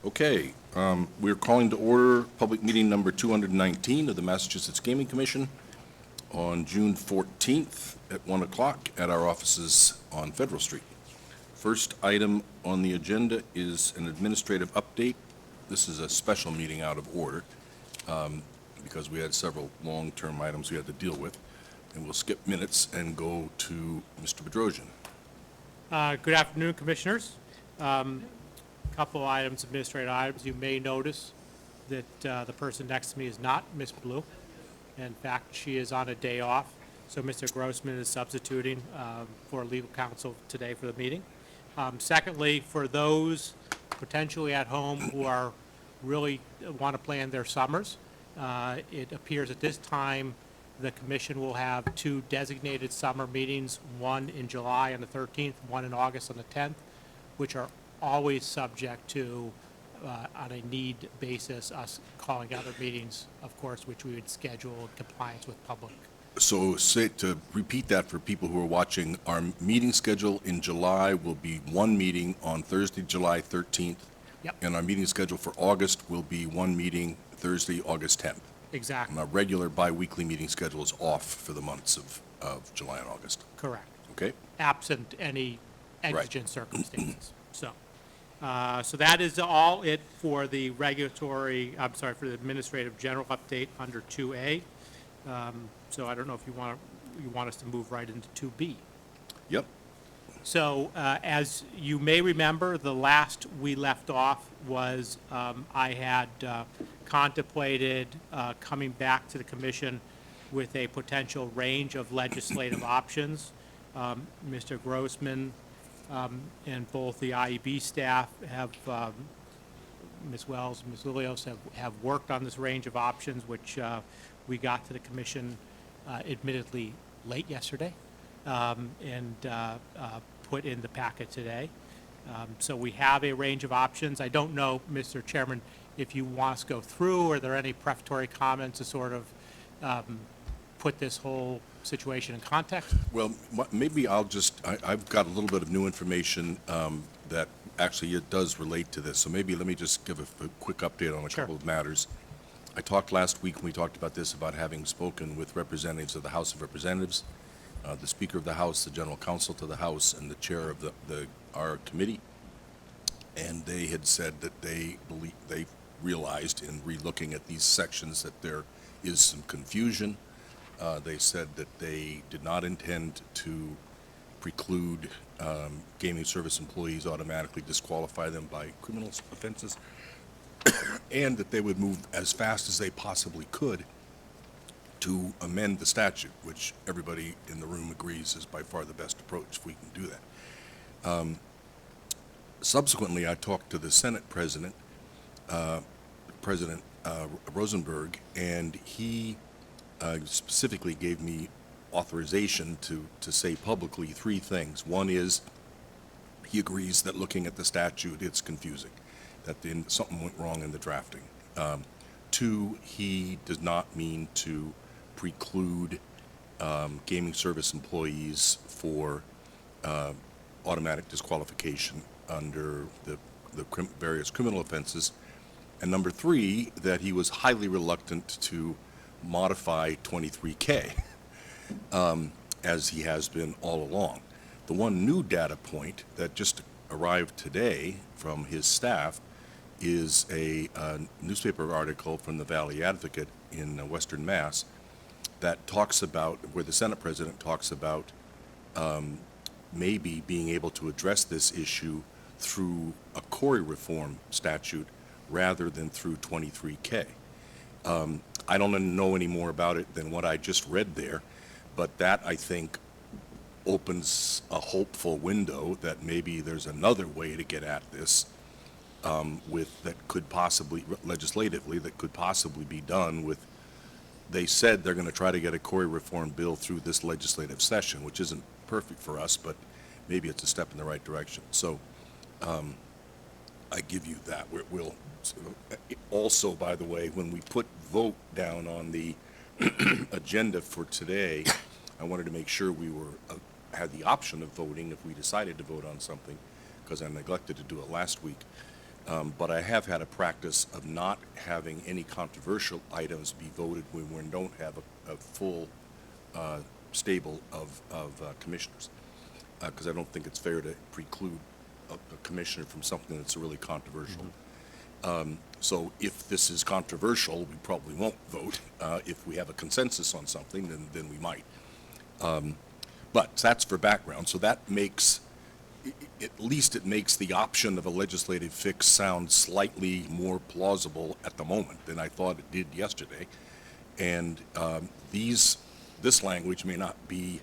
Okay, we're calling to order public meeting number 219 of the Massachusetts Gaming Commission on June 14th at 1 o'clock at our offices on Federal Street. First item on the agenda is an administrative update. This is a special meeting out of order because we had several long-term items we had to deal with. And we'll skip minutes and go to Mr. Bedrosian. Good afternoon, Commissioners. Couple items, administrative items. You may notice that the person next to me is not Ms. Blue. In fact, she is on a day off, so Mr. Grossman is substituting for legal counsel today for the meeting. Secondly, for those potentially at home who are really want to plan their summers, it appears at this time the Commission will have two designated summer meetings, one in July on the 13th, one in August on the 10th, which are always subject to, on a need basis, us calling other meetings, of course, which we would schedule in compliance with public. So to repeat that for people who are watching, our meeting schedule in July will be one meeting on Thursday, July 13th. Yep. And our meeting schedule for August will be one meeting Thursday, August 10th. Exactly. And our regular bi-weekly meeting schedule is off for the months of July and August. Correct. Okay? Absent any exigent Right. circumstances. So that is all it for the for the administrative general update under 2A. So I don't know if you want us to move right into 2B. Yep. So as you may remember, the last we left off was I had contemplated coming back to the Commission with a potential range of legislative options. Mr. Grossman and both the IEB staff have, Ms. Wells and Ms. Lilios have worked on this range of options, which we got to the Commission admittedly late yesterday and put in the packet today. So we have a range of options. I don't know, Mr. Chairman, if you want us to go through, or are there any prefatory comments to sort of put this whole situation in context? Well, maybe I've got a little bit of new information that actually it does relate to this. So maybe let me just give a quick update on a Sure. couple of matters. I talked last week when we talked about this, about having spoken with representatives of the House of Representatives, the Speaker of the House, the General Counsel to the House, and the Chair of our committee. And they had said that they realized in relooking at these sections that there is some confusion. They said that they did not intend to preclude gaming service employees, automatically disqualify them by criminal offenses, and that they would move as fast as they possibly could to amend the statute, which everybody in the room agrees is by far the best approach if we can do that. Subsequently, I talked to the Senate President, President Rosenberg, and he specifically gave me authorization to say publicly three things. One is he agrees that looking at the statute, it's confusing, that something went wrong in the drafting. Two, he does not mean to preclude gaming service employees for automatic disqualification under the various criminal offenses. And number three, that he was highly reluctant to modify 23K, as he has been all along. The one new data point that just arrived today from his staff is a newspaper article from the Valley Advocate in Western Mass that talks about, where the Senate President talks about maybe being able to address this issue through a Corey reform statute rather than through 23K. I don't know any more about it than what I just read there, but that, I think, opens a hopeful window that maybe there's another way to get at this that could possibly, legislatively, that could possibly be done with. They said they're going to try to get a Corey reform bill through this legislative session, which isn't perfect for us, but maybe it's a step in the right direction. So I give you that. We'll also, by the way, when we put vote down on the agenda for today, I wanted to make sure we had the option of voting if we decided to vote on something, because I neglected to do it last week. But I have had a practice of not having any controversial items be voted when we don't have a full stable of commissioners, because I don't think it's fair to preclude a commissioner from something that's really controversial. So if this is controversial, we probably won't vote. If we have a consensus on something, then we might. But that's for background. So that makes, at least it makes the option of a legislative fix sound slightly more plausible at the moment than I thought it did yesterday. And this language may not be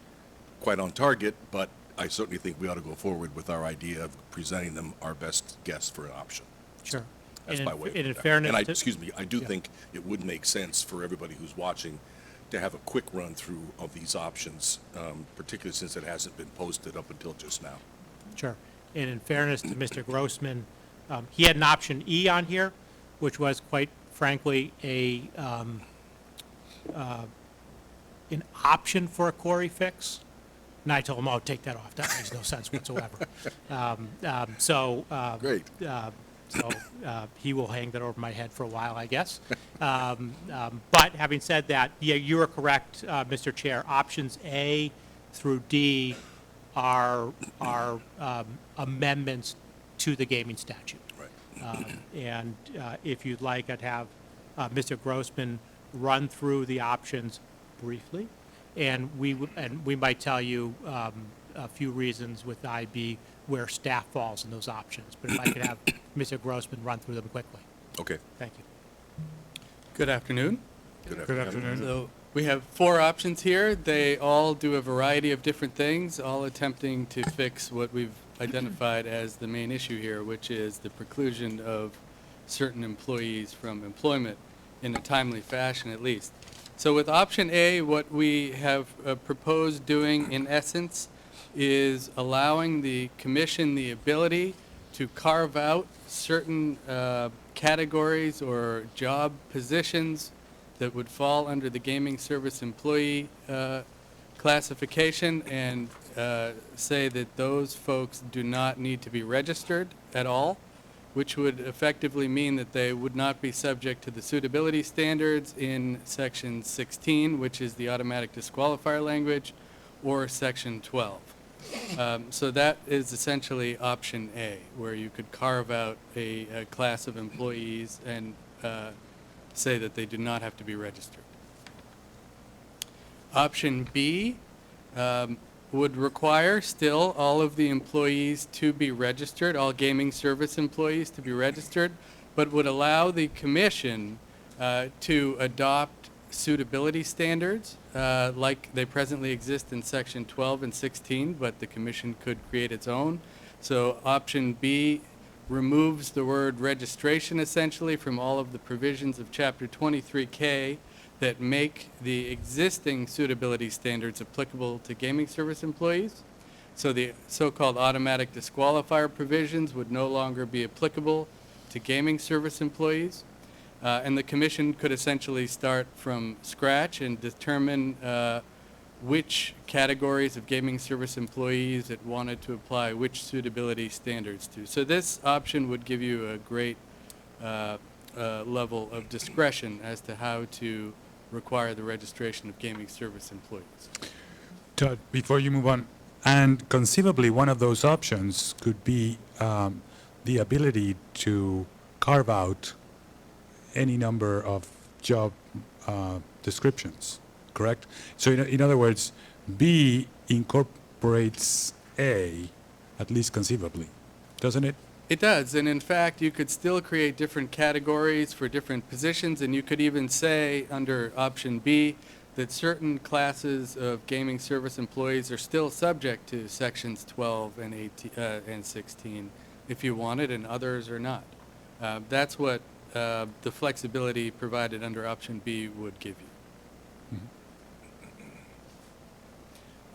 quite on target, but I certainly think we ought to go forward with our idea of presenting them our best guess for an option. Sure. That's And my in- way of and in doing that. fairness And I, to- excuse me, I do Yeah. think it would make sense for everybody who's watching to have a quick run-through of these options, particularly since it hasn't been posted up until just now. Sure. And in fairness to Mr. Grossman, he had an option E on here, which was quite frankly an option for a Corey fix. And I told him, oh, take that off. That makes no sense whatsoever. Great. So he will hang that over my head for a while, I guess. But having said that, yeah, you are correct, Mr. Chair. Options A through D are amendments to the gaming statute. Right. And if you'd like, I'd have Mr. Grossman run through the options briefly, and we might tell you a few reasons with IB where staff falls in those options. But if I could have Mr. Grossman run through them quickly. Okay. Thank you. Good afternoon. Good afternoon. So we have 4 options here. They all do a variety of different things, all attempting to fix what we've identified as the main issue here, which is the preclusion of certain employees from employment in a timely fashion, at least. So with option A, what we have proposed doing in essence is allowing the commission the ability to carve out certain categories or job positions that would fall under the gaming service employee classification and say that those folks do not need to be registered at all, which would effectively mean that they would not be subject to the suitability standards in Section 16, which is the automatic disqualifier language, or Section 12. So that is essentially option A, where you could carve out a class of employees and say that they do not have to be registered. Option B would require still all of the employees to be registered, all gaming service employees to be registered, but would allow the commission to adopt suitability standards like they presently exist in Section 12 and 16, but the commission could create its own. So option B removes the word registration essentially from all of the provisions of Chapter 23K that make the existing suitability standards applicable to gaming service employees. So the so-called automatic disqualifier provisions would no longer be applicable to gaming service employees. And the commission could essentially start from scratch and determine which categories of gaming service employees it wanted to apply which suitability standards to. So this option would give you a great level of discretion as to how to require the registration of gaming service employees. Todd, before you move on, and conceivably one of those options could be the ability to carve out any number of job descriptions, correct? So in other words, B incorporates A, at least conceivably, doesn't it? It does, and in fact, you could still create different categories for different positions, and you could even say under option B that certain classes of gaming service employees are still subject to sections 12 and 18 and 16 if you wanted, and others are not. That's what the flexibility provided under option B would give you.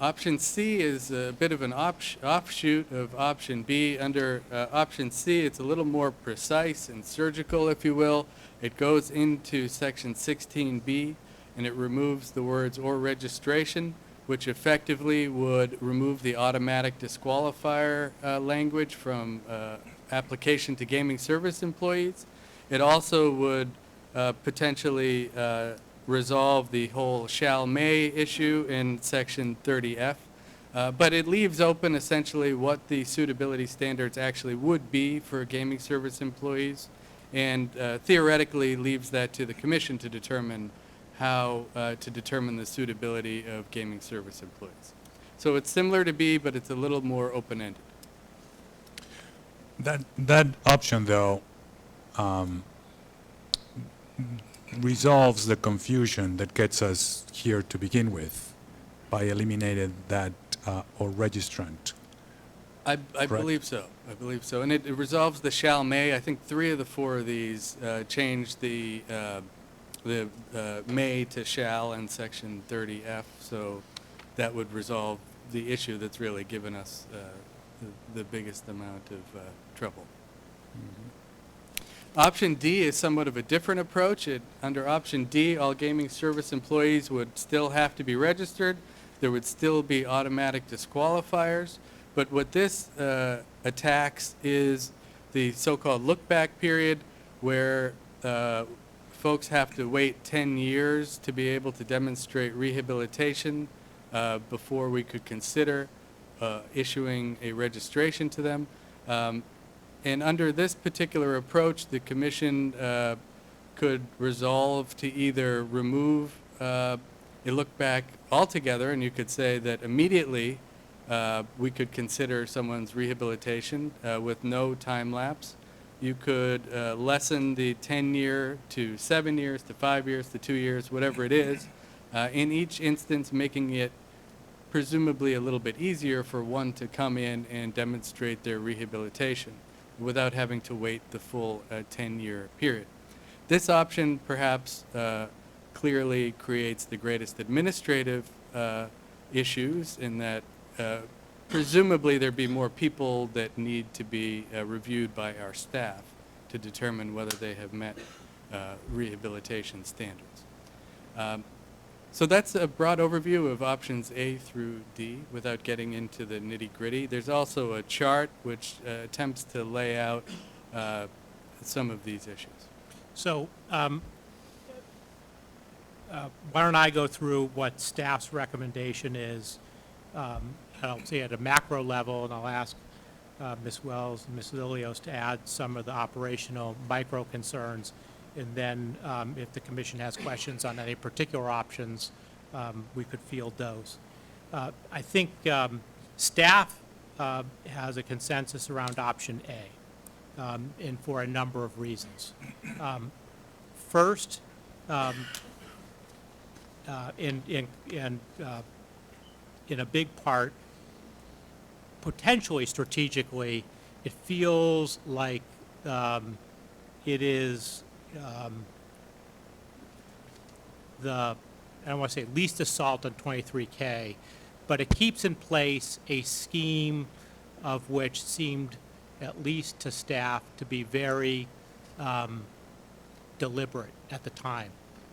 Option C is a bit of an offshoot of option B. Under option C, it's a little more precise and surgical, if you will. It goes into section 16B, and it removes the words "or registration," which effectively would remove the automatic disqualifier language from application to gaming service employees. It also would potentially resolve the whole shall may issue in section 30F. But it leaves open essentially what the suitability standards actually would be for gaming service employees, and theoretically leaves that to the commission to determine how to determine the suitability of gaming service employees. So it's similar to B, but it's a little more open-ended. That option, though, resolves the confusion that gets us here to begin with by eliminating that or registrant. I Correct. believe so. I believe so. And it resolves the shall may. I think 3 of the 4 of these change the may to shall in section 30F. So that would resolve the issue that's really given us the biggest amount of trouble. Option D is somewhat of a different approach. Under option D, all gaming service employees would still have to be registered. There would still be automatic disqualifiers. But what this attacks is the so-called look-back period, where folks have to wait 10 years to be able to demonstrate rehabilitation before we could consider issuing a registration to them. And under this particular approach, the commission could resolve to either remove a look back altogether, and you could say that immediately we could consider someone's rehabilitation with no time lapse. You could lessen the 10-year to 7 years to 5 years to 2 years, whatever it is, in each instance making it presumably a little bit easier for one to come in and demonstrate their rehabilitation without having to wait the full 10-year period. This option perhaps clearly creates the greatest administrative issues in that presumably there'd be more people that need to be reviewed by our staff to determine whether they have met rehabilitation standards. So that's a broad overview of options A through D without getting into the nitty-gritty. There's also a chart which attempts to lay out some of these issues. So why don't I go through what staff's recommendation is, I'll say at a macro level, and I'll ask Ms. Wells and Ms. Lilios to add some of the operational micro concerns. And then if the commission has questions on any particular options, we could field those. I think staff has a consensus around option A, and for a number of reasons. First, in a big part, potentially strategically, it feels like it is I don't want to say least assault on 23K, but it keeps in place a scheme of which seemed, at least to staff, to be very deliberate at the time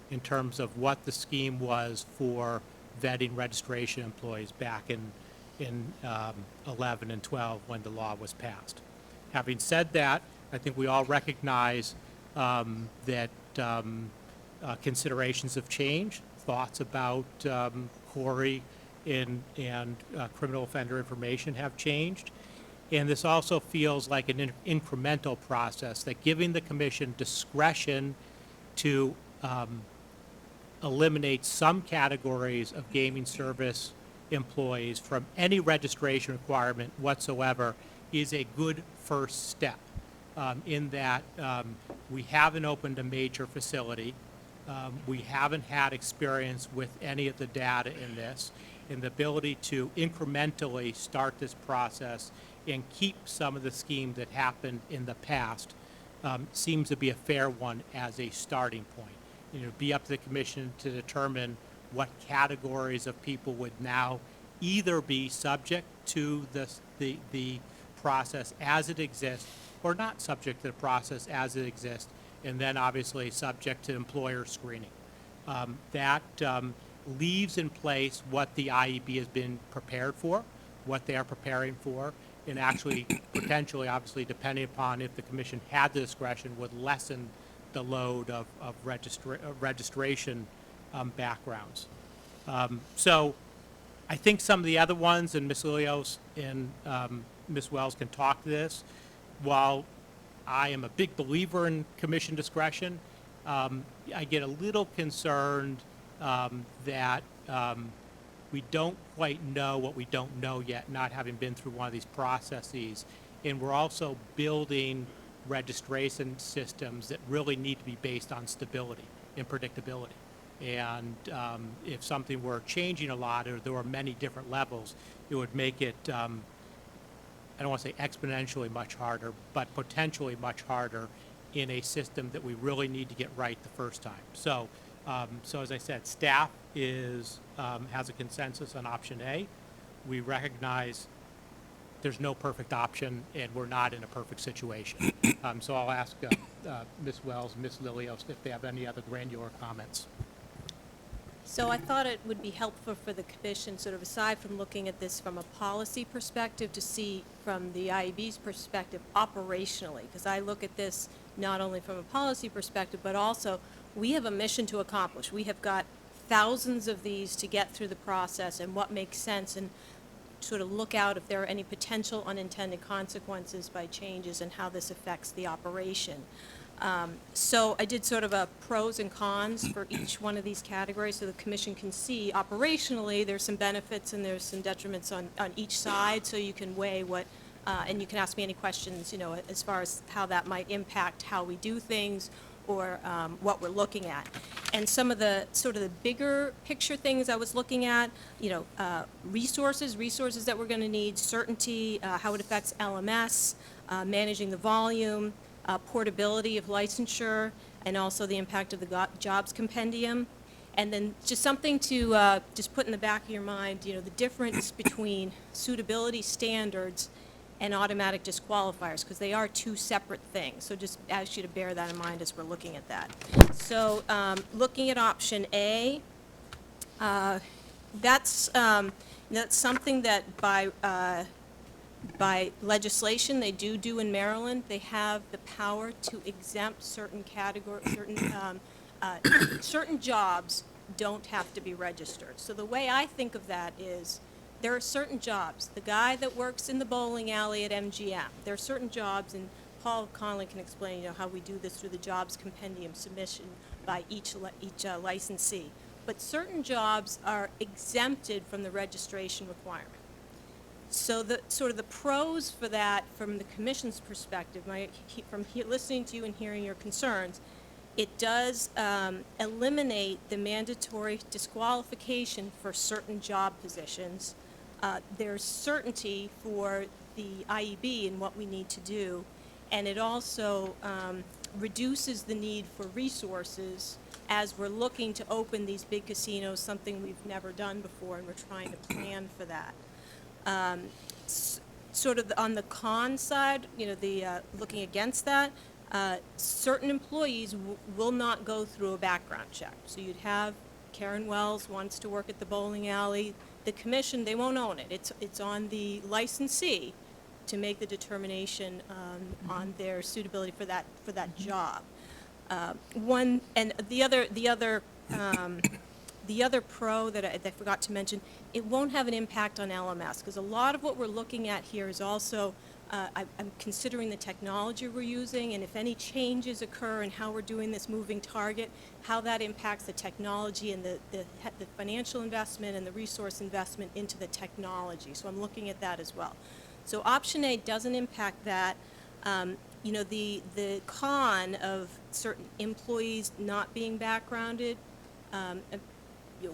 in terms of what the scheme was for vetting registration employees back in 11 and 12 when the law was passed. Having said that, I think we all recognize that considerations have changed, thoughts about Corey and criminal offender information have changed, and this also feels like an incremental process, that giving the commission discretion to eliminate some categories of gaming service employees from any registration requirement whatsoever is a good first step. In that we haven't opened a major facility. We haven't had experience with any of the data in this, and the ability to incrementally start this process and keep some of the scheme that happened in the past seems to be a fair one as a starting point. You know, be up to the commission to determine what categories of people would now either be subject to the process as it exists or not subject to the process as it exists, and then obviously subject to employer screening. That leaves in place what the IEB has been prepared for, what they are preparing for, and actually, potentially, obviously, depending upon if the commission had the discretion, would lessen the load of registration backgrounds. So I think some of the other ones, and Ms. Lilios and Ms. Wells can talk to this, while I am a big believer in commission discretion, I get a little concerned that we don't quite know what we don't know yet, not having been through one of these processes. And we're also building registration systems that really need to be based on stability and predictability. And if something were changing a lot, or there were many different levels, it would make it, I don't want to say exponentially much harder, but potentially much harder in a system that we really need to get right the first time. So, so as I said, staff has a consensus on option A. We recognize there's no perfect option, and we're not in a perfect situation. So I'll ask Ms. Wells, Ms. Lilios, if they have any other granular comments. So I thought it would be helpful for the commission, sort of aside from looking at this from a policy perspective, to see from the IEB's perspective operationally, because I look at this not only from a policy perspective, but also we have a mission to accomplish. We have got thousands of these to get through the process, and what makes sense, and sort of look out if there are any potential unintended consequences by changes and how this affects the operation. So I did sort of a pros and cons for each one of these categories so the commission can see operationally there's some benefits and there's some detriments on each side, so you can weigh what, and you can ask me any questions, you know, as far as how that might impact how we do things or what we're looking at. And some of the sort of the bigger picture things I was looking at, you know, resources that we're going to need, certainty, how it affects LMS, managing the volume, portability of licensure, and also the impact of the jobs compendium. And then just something to just put in the back of your mind, you know, the difference between suitability standards and automatic disqualifiers, because they are two separate things. So just ask you to bear that in mind as we're looking at that. So looking at option A, that's something that by legislation they do in Maryland. They have the power to exempt certain certain jobs don't have to be registered. So the way I think of that is, there are certain jobs. The guy that works in the bowling alley at MGM, there are certain jobs, and Paul Conley can explain, you know, how we do this through the jobs compendium submission by each licensee. But certain jobs are exempted from the registration requirement. So the sort of the pros for that, from the commission's perspective, listening to you and hearing your concerns, it does eliminate the mandatory disqualification for certain job positions. There's certainty for the IEB in what we need to do, and it also reduces the need for resources as we're looking to open these big casinos, something we've never done before, and we're trying to plan for that. Sort of on the con side, you know, the looking against that, certain employees will not go through a background check. So you'd have Karen Wells wants to work at the bowling alley. The commission, they won't own it. It's on the licensee to make the determination on their suitability for that job. One and the other pro that I forgot to mention, it won't have an impact on LMS, because a lot of what we're looking at here is also, I'm considering the technology we're using, and if any changes occur in how we're doing this moving target, how that impacts the technology and the financial investment and the resource investment into the technology. So I'm looking at that as well. So option A doesn't impact that. You know, the con of certain employees not being backgrounded,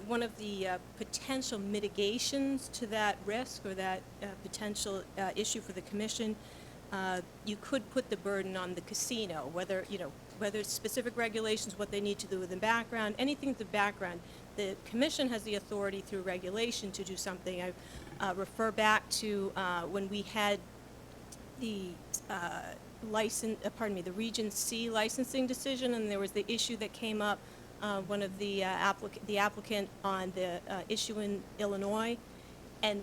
one of the potential mitigations to that risk or that potential issue for the commission, you could put the burden on the casino, whether it's specific regulations, what they need to do with the background, anything with the background. The commission has the authority through regulation to do something. I refer back to when we had the the Region C licensing decision, and there was the issue that came up. One of the applicant on the issue in Illinois, And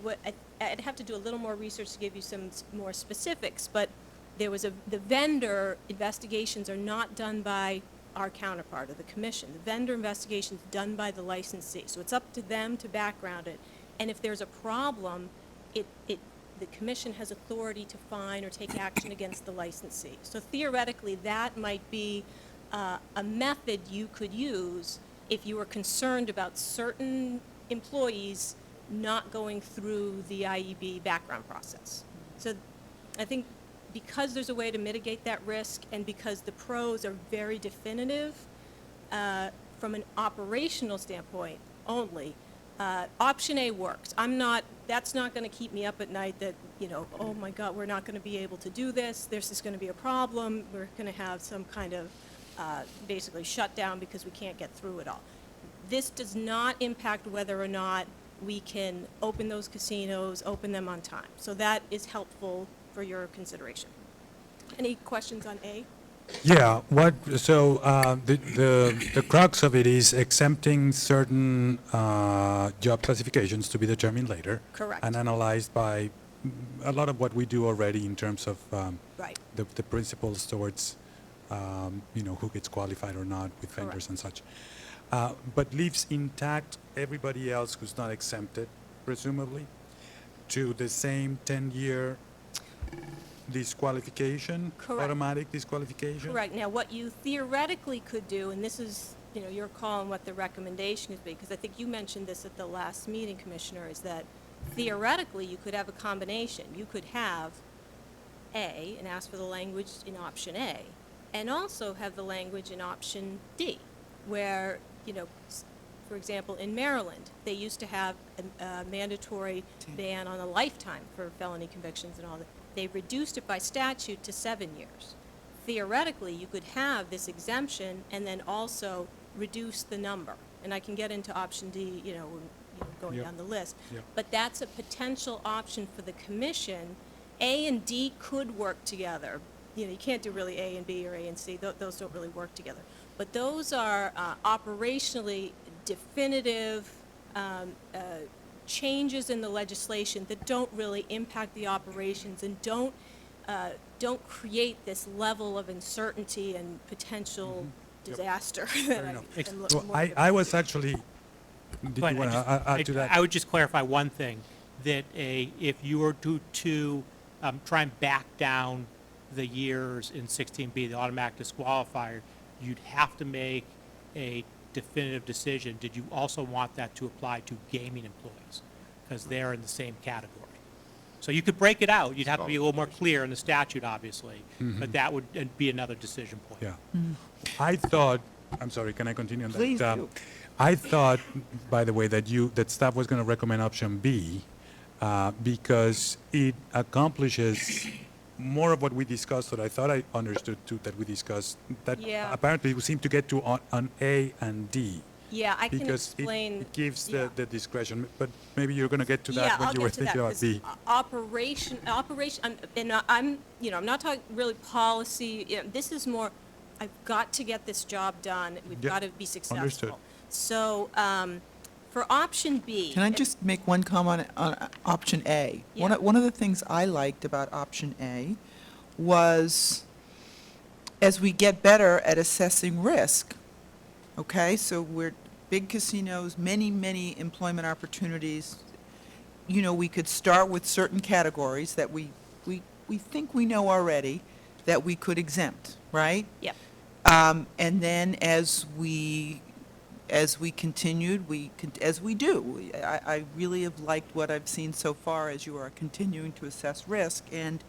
I'd have to do a little more research to give you some more specifics, but the vendor investigations are not done by our counterpart or the commission. The vendor investigation is done by the licensee. So it's up to them to background it. And if there's a problem, the commission has authority to fine or take action against the licensee. So theoretically, that might be a method you could use if you were concerned about certain employees not going through the IEB background process. So I think because there's a way to mitigate that risk and because the pros are very definitive from an operational standpoint only, option A works. That's not going to keep me up at night that, oh my God, we're not going to be able to do this. This is going to be a problem. We're going to have some kind of basically shutdown because we can't get through it all. This does not impact whether or not we can open those casinos, open them on time. So that is helpful for your consideration. Any questions on A? Yeah, the crux of it is exempting certain job classifications to be determined later. Correct. And analyzed by a lot of what we do already in terms of Right. the principles towards, who gets qualified or not with vendors and such. But leaves intact everybody else who's not exempted, presumably, to the same 10-year disqualification, Correct. automatic disqualification? Correct. Now, what you theoretically could do, and this is, your call on what the recommendation is, because I think you mentioned this at the last meeting, Commissioner, is that theoretically you could have a combination. You could have A and ask for the language in option A, and also have the language in option D, where, for example, in Maryland, they used to have a mandatory ban on a lifetime for felony convictions and all that. They reduced it by statute to 7 years. Theoretically, you could have this exemption and then also reduce the number. And I can get into option D, going Yep. down the list. Yep. But that's a potential option for the commission. A and D could work together. You can't do really A and B or A and C. Those don't really work together. But those are operationally definitive changes in the legislation that don't really impact the operations and don't create this level of uncertainty and potential disaster. Fair enough. I'm Well, more I was actually, did you But want to add to that? I would just clarify one thing, that if you were to try and back down the years in 16B, the automatic disqualifier, you'd have to make a definitive decision. Did you also want that to apply to gaming employees? Because they're in the same category. So you could break it out. You'd have to be a little more clear in the statute, obviously, but that would be another decision point. Yeah. I thought, I'm sorry, can I continue on that? Please do. I thought, by the way, that staff was going to recommend option B because it accomplishes more of what we discussed, that I thought I understood too, that we discussed, that Yeah. apparently we seem to get to on A and D. Yeah, I can Because explain. it gives yeah. the discretion, but maybe you're going to get to that Yeah, when I'll you were get to that, thinking about 'cause B. operation, I'm not talking really policy, this is more, I've got to get this job done, we've Yep, got to be successful. understood. So, for option B. Can I just make one comment on option A? Yeah. One of the things I liked about option A was as we get better at assessing risk, okay, so we're big casinos, many employment opportunities, we could start with certain categories that we think we know already that we could exempt, right? Yep. And then as we continued, as we do, I really have liked what I've seen so far as you are continuing to assess risk and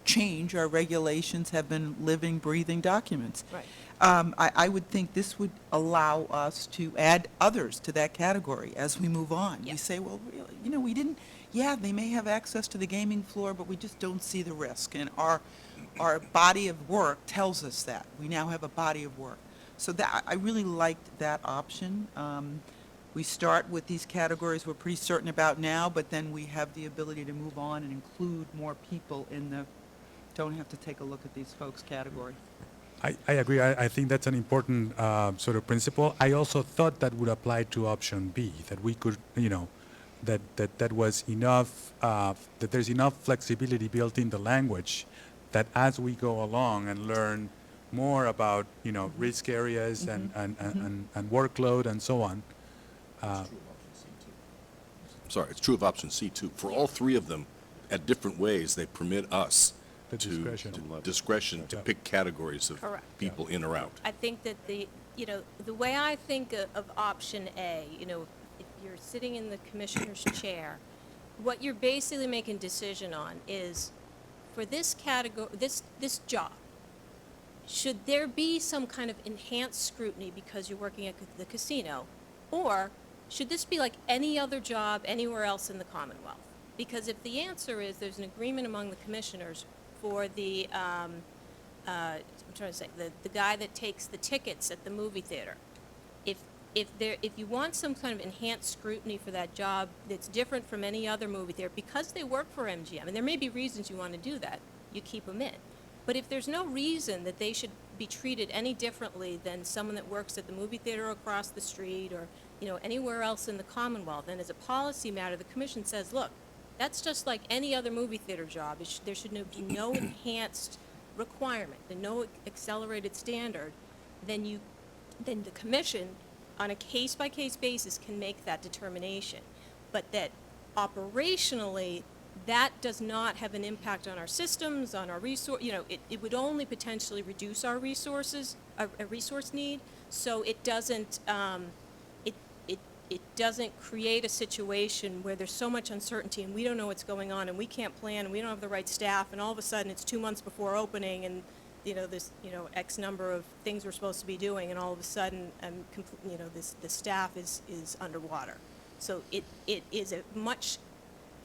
change. Our regulations have been living, breathing documents. Right. I would think this would allow us to add others to that category as we move on. Yeah. We say, well, really, we didn't, they may have access to the gaming floor, but we just don't see the risk. And our body of work tells us that. We now have a body of work. So that, I really liked that option. We start with these categories we're pretty certain about now, but then we have the ability to move on and include more people in the don't have to take a look at these folks category. I agree. I think that's an important sort of principle. I also thought that would apply to option B, that we could, that was enough, that there's enough flexibility built in the language that as we go along and learn more about, risk areas and workload and so on, Sorry, it's true of option C too. For all three of them, at different ways, they permit us The to discretion. discretion to Yeah. pick categories of Correct. people in or out. I think that the way I think of option A, if you're sitting in the commissioner's chair, what you're basically making a decision on is, for this category, this job, should there be some kind of enhanced scrutiny because you're working at the casino, or should this be like any other job anywhere else in the Commonwealth? Because if the answer is there's an agreement among the commissioners for the, I'm trying to say, the guy that takes the tickets at the movie theater, if you want some kind of enhanced scrutiny for that job that's different from any other movie theater, because they work for MGM, and there may be reasons you want to do that, you keep them in. But if there's no reason that they should be treated any differently than someone that works at the movie theater across the street or, anywhere else in the Commonwealth, then as a policy matter, the commission says, look, that's just like any other movie theater job. There should be no enhanced requirement, and no accelerated standard, then the commission, on a case-by-case basis, can make that determination. But that operationally, that does not have an impact on our systems, on our resource, it would only potentially reduce our resources, a resource need, so it doesn't, it doesn't create a situation where there's so much uncertainty and we don't know what's going on and we can't plan and we don't have the right staff, and all of a sudden it's 2 months before opening and, this, X number of things we're supposed to be doing, and all of a sudden, the staff is underwater. So it is a much,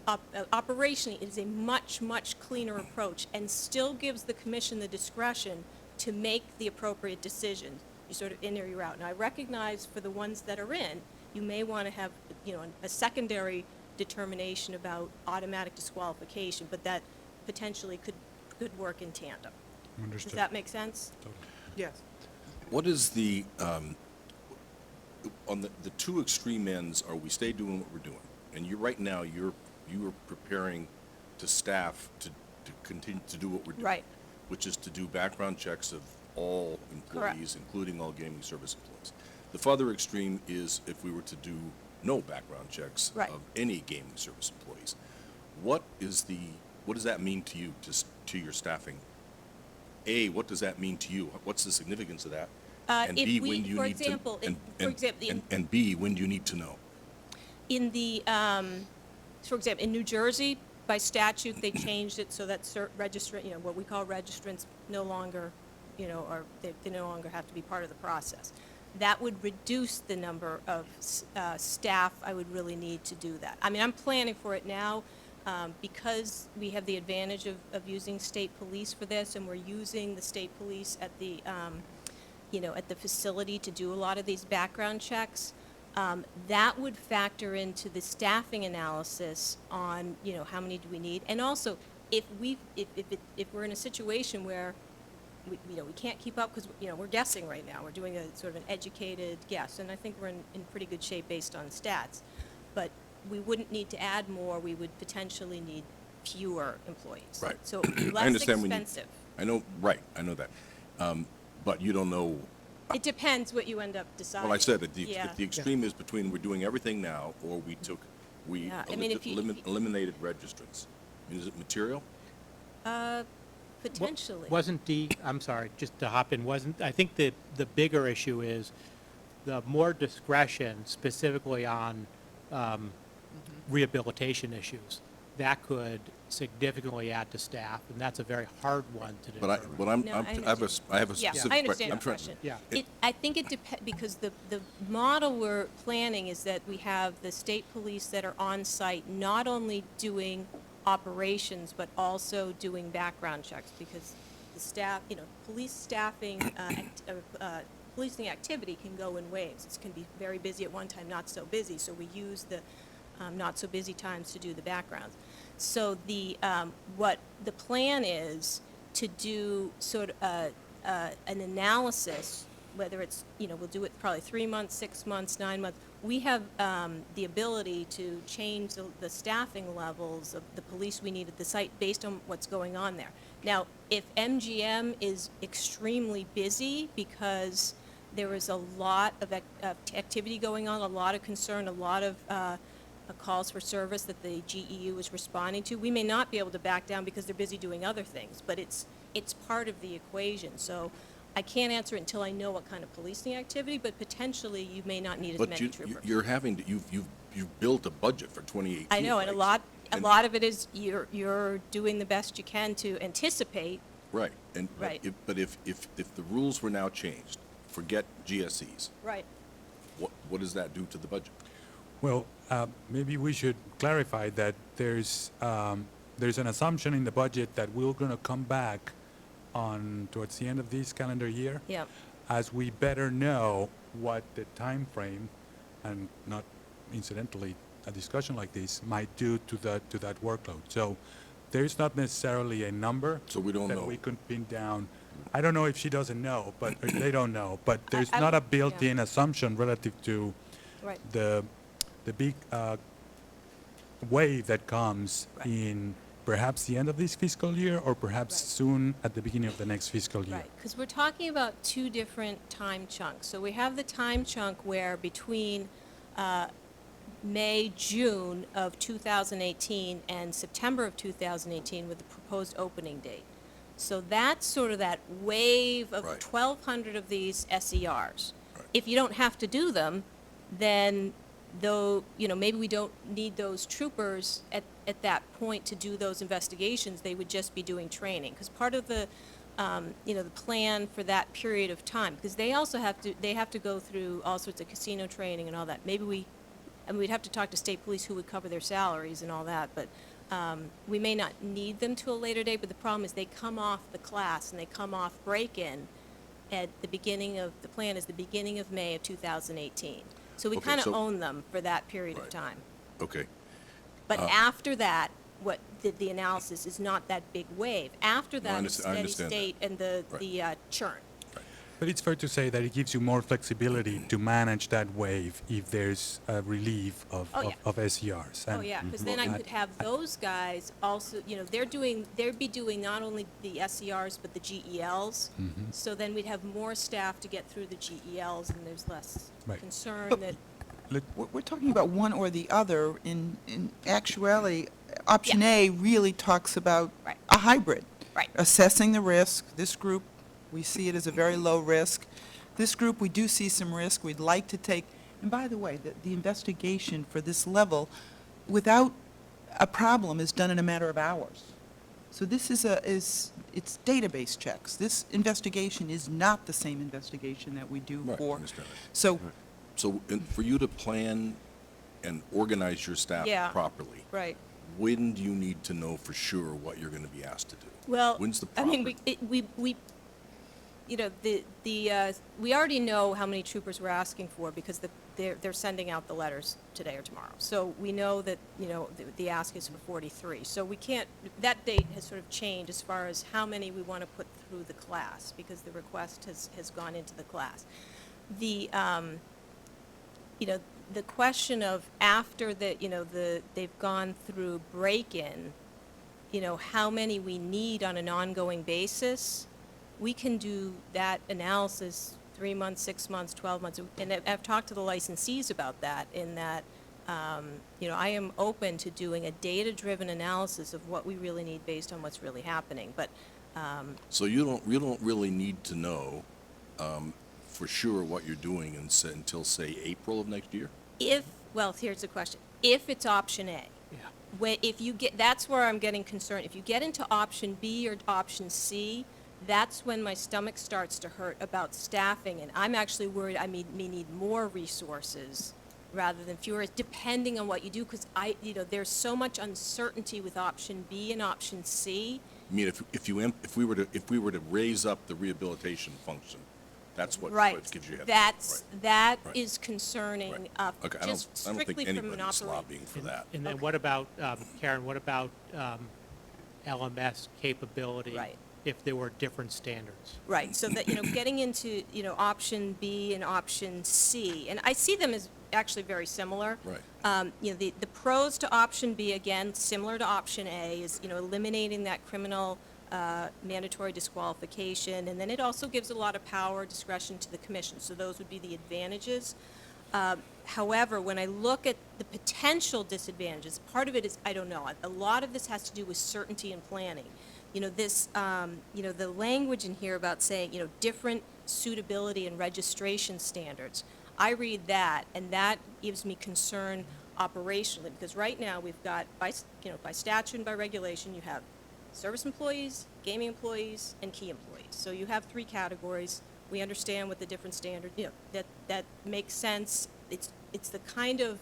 operationally, it is a much, much cleaner approach, and still gives the commission the discretion to make the appropriate decision. You're sort of in or you're out. Now, I recognize for the ones that are in, you may want to have, a secondary determination about automatic disqualification, but that potentially could work in tandem. Does Understood. that make sense? Yes. What is the, on the two extreme ends are we stay doing what we're doing, and right now, you are preparing to staff to continue to do what we're doing. Right. Which is to do background checks of all Correct. employees, including all gaming service employees. The further extreme is if we were to do no background checks Right. of any gaming service employees. What does that mean to you, to your staffing? A, what does that mean to you? What's the significance of that? And if B, we- when do you for need example, to? in- for example, in- And B, when do you need to know? In the, for example, in New Jersey, by statute, they changed it so that registrant, what we call registrants no longer, they no longer have to be part of the process. That would reduce the number of staff I would really need to do that. I mean, I'm planning for it now because we have the advantage of using state police for this, and we're using the state police at the, at the facility to do a lot of these background checks. That would factor into the staffing analysis on, how many do we need? And also, if we're in a situation where we can't keep up because, we're guessing right now. We're doing a sort of an educated guess, and I think we're in pretty good shape based on stats. But we wouldn't need to add more. We would potentially need fewer employees. Right. So it would be I less understand when you- expensive. I know, right, I know that. But you don't know. It depends what you end up deciding. Well, I said, if Yeah. the extreme is between we're doing everything now, or we Yeah, I mean, if you- eliminated registrants. I mean, is it material? Potentially. Wasn't I'm sorry, just to hop in, I think the bigger issue is the more discretion specifically on rehabilitation issues. That could significantly add to staff, and that's a very hard one to But determine. No, I I have a Yeah, specific I question. understand I'm the trying- question. Yeah. I think it depends, because the model we're planning is that we have the state police that are on site, not only doing operations, but also doing background checks, because the staff, police staffing, policing activity can go in waves. It can be very busy at one time, not so busy, so we use the not so busy times to do the backgrounds. So what the plan is to do sort of an analysis whether it's, we'll do it probably 3 months, 6 months, 9 months. We have the ability to change the staffing levels of the police we need at the site based on what's going on there. Now, if MGM is extremely busy because there is a lot of activity going on, a lot of concern, a lot of calls for service that the GEU is responding to, we may not be able to back down because they're busy doing other things, but it's part of the equation. So I can't answer it until I know what kind of policing activity, but potentially you may not need as But many troopers. you're having to, you've built a budget for 2018. I know, and right? a lot of it is you're doing the best you can to anticipate. Right, Right. but if the rules were now changed, forget GSEs, Right. what does that do to the budget? Well, maybe we should clarify that there's an assumption in the budget that we're going to come back on towards the end of this calendar year. Yeah. As we better know what the time frame, and not incidentally, a discussion like this might do to that workload. So there's not necessarily a number So we don't that know. we could pin down. I don't know if she doesn't know, but or they don't know. But there's I not a would- built-in assumption relative to Right. the big wave that comes Right. in perhaps the end of this fiscal year or perhaps Right. soon at the beginning of the next fiscal year. Right, because we're talking about two different time chunks. So we have the time chunk where between May, June of 2018 and September of 2018 with the proposed opening date. So that's sort of that wave of Right. 1,200 of these SERs. Right. If you don't have to do them, then though, maybe we don't need those troopers at that point to do those investigations, they would just be doing training. Because part of the, the plan for that period of time, because they also have to go through all sorts of casino training and all that. We'd have to talk to state police who would cover their salaries and all that, but we may not need them to a later date, but the problem is they come off the class and they come off break-in at the beginning of, the plan is the beginning of May of 2018. So we Okay, kind of so- own them for that period of Right. time. Okay, But after that, what the analysis is not that big wave. After that, it's I steady understand that. state and the Right. churn. But it's fair to say that it gives you more flexibility to manage that wave if there's a relief of, Oh, yeah. of SERs. Oh, And- yeah, because then I could have those guys also, they'd be doing not only the SERs, but the GELs. So then we'd have more staff to get through the GELs, and there's less Right. concern But- that, We're talking about one or the other. In actuality, option A really talks about Right. a hybrid. Right. Assessing the risk. This group, we see it as a very low risk. This group, we do see some risk. We'd like to take, and by the way, the investigation for this level, without a problem, is done in a matter of hours. So this it's database checks. This investigation is not the same investigation that we do Right, I for. understand that. So, So for you to plan and organize your staff Yeah. properly, right. when do you need to know for sure what you're going to be asked to do? Well, When's the I mean, proper- we already know how many troopers we're asking for because they're sending out the letters today or tomorrow. So we know that, the ask is for 43. So we can't, that date has sort of changed as far as how many we want to put through the class because the request has gone into the class. The question of after they've gone through break-in, how many we need on an ongoing basis, we can do that analysis 3 months, 6 months, 12 months. And I've talked to the licensees about that in that, I am open to doing a data-driven analysis of what we really need based on what's really happening. But, So you don't really need to know for sure what you're doing until, say, April of next year? here's the question. If it's option A, Yeah. that's where I'm getting concerned. If you get into option B or option C, that's when my stomach starts to hurt about staffing, and I'm actually worried I may need more resources rather than fewer, depending on what you do, because there's so much uncertainty with option B and option C. I mean, if we were to raise up the rehabilitation function, that's what Right. gives you headache. That Right. is concerning, Right. Okay, I just don't think strictly from an anybody's operating. lobbying for that. And then Okay. what about, Karen, what about LMS capability? Right. if there were different standards. Right, so that, getting into, option B and option C, and I see them as actually very similar. Right. The pros to option B, again, similar to option A, is, eliminating that criminal mandatory disqualification, and then it also gives a lot of power, discretion to the commission, so those would be the advantages. However, when I look at the potential disadvantages, part of it is, I don't know, a lot of this has to do with certainty and planning. The language in here about saying, different suitability and registration standards, I read that, and that gives me concern operationally, because right now we've got, by statute and by regulation, you have service employees, gaming employees, and key employees. So you have 3 categories. We understand what the different standards, that makes sense. It's the kind of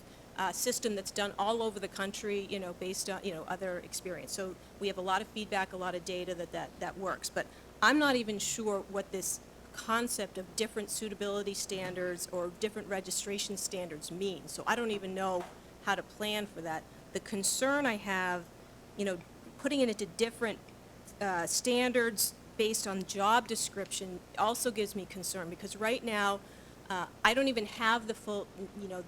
system that's done all over the country, based on, other experience. So we have a lot of feedback, a lot of data that works. But I'm not even sure what this concept of different suitability standards or different registration standards means. So I don't even know how to plan for that. The concern I have, putting it into different standards based on job description also gives me concern, because right now, I don't even have the full,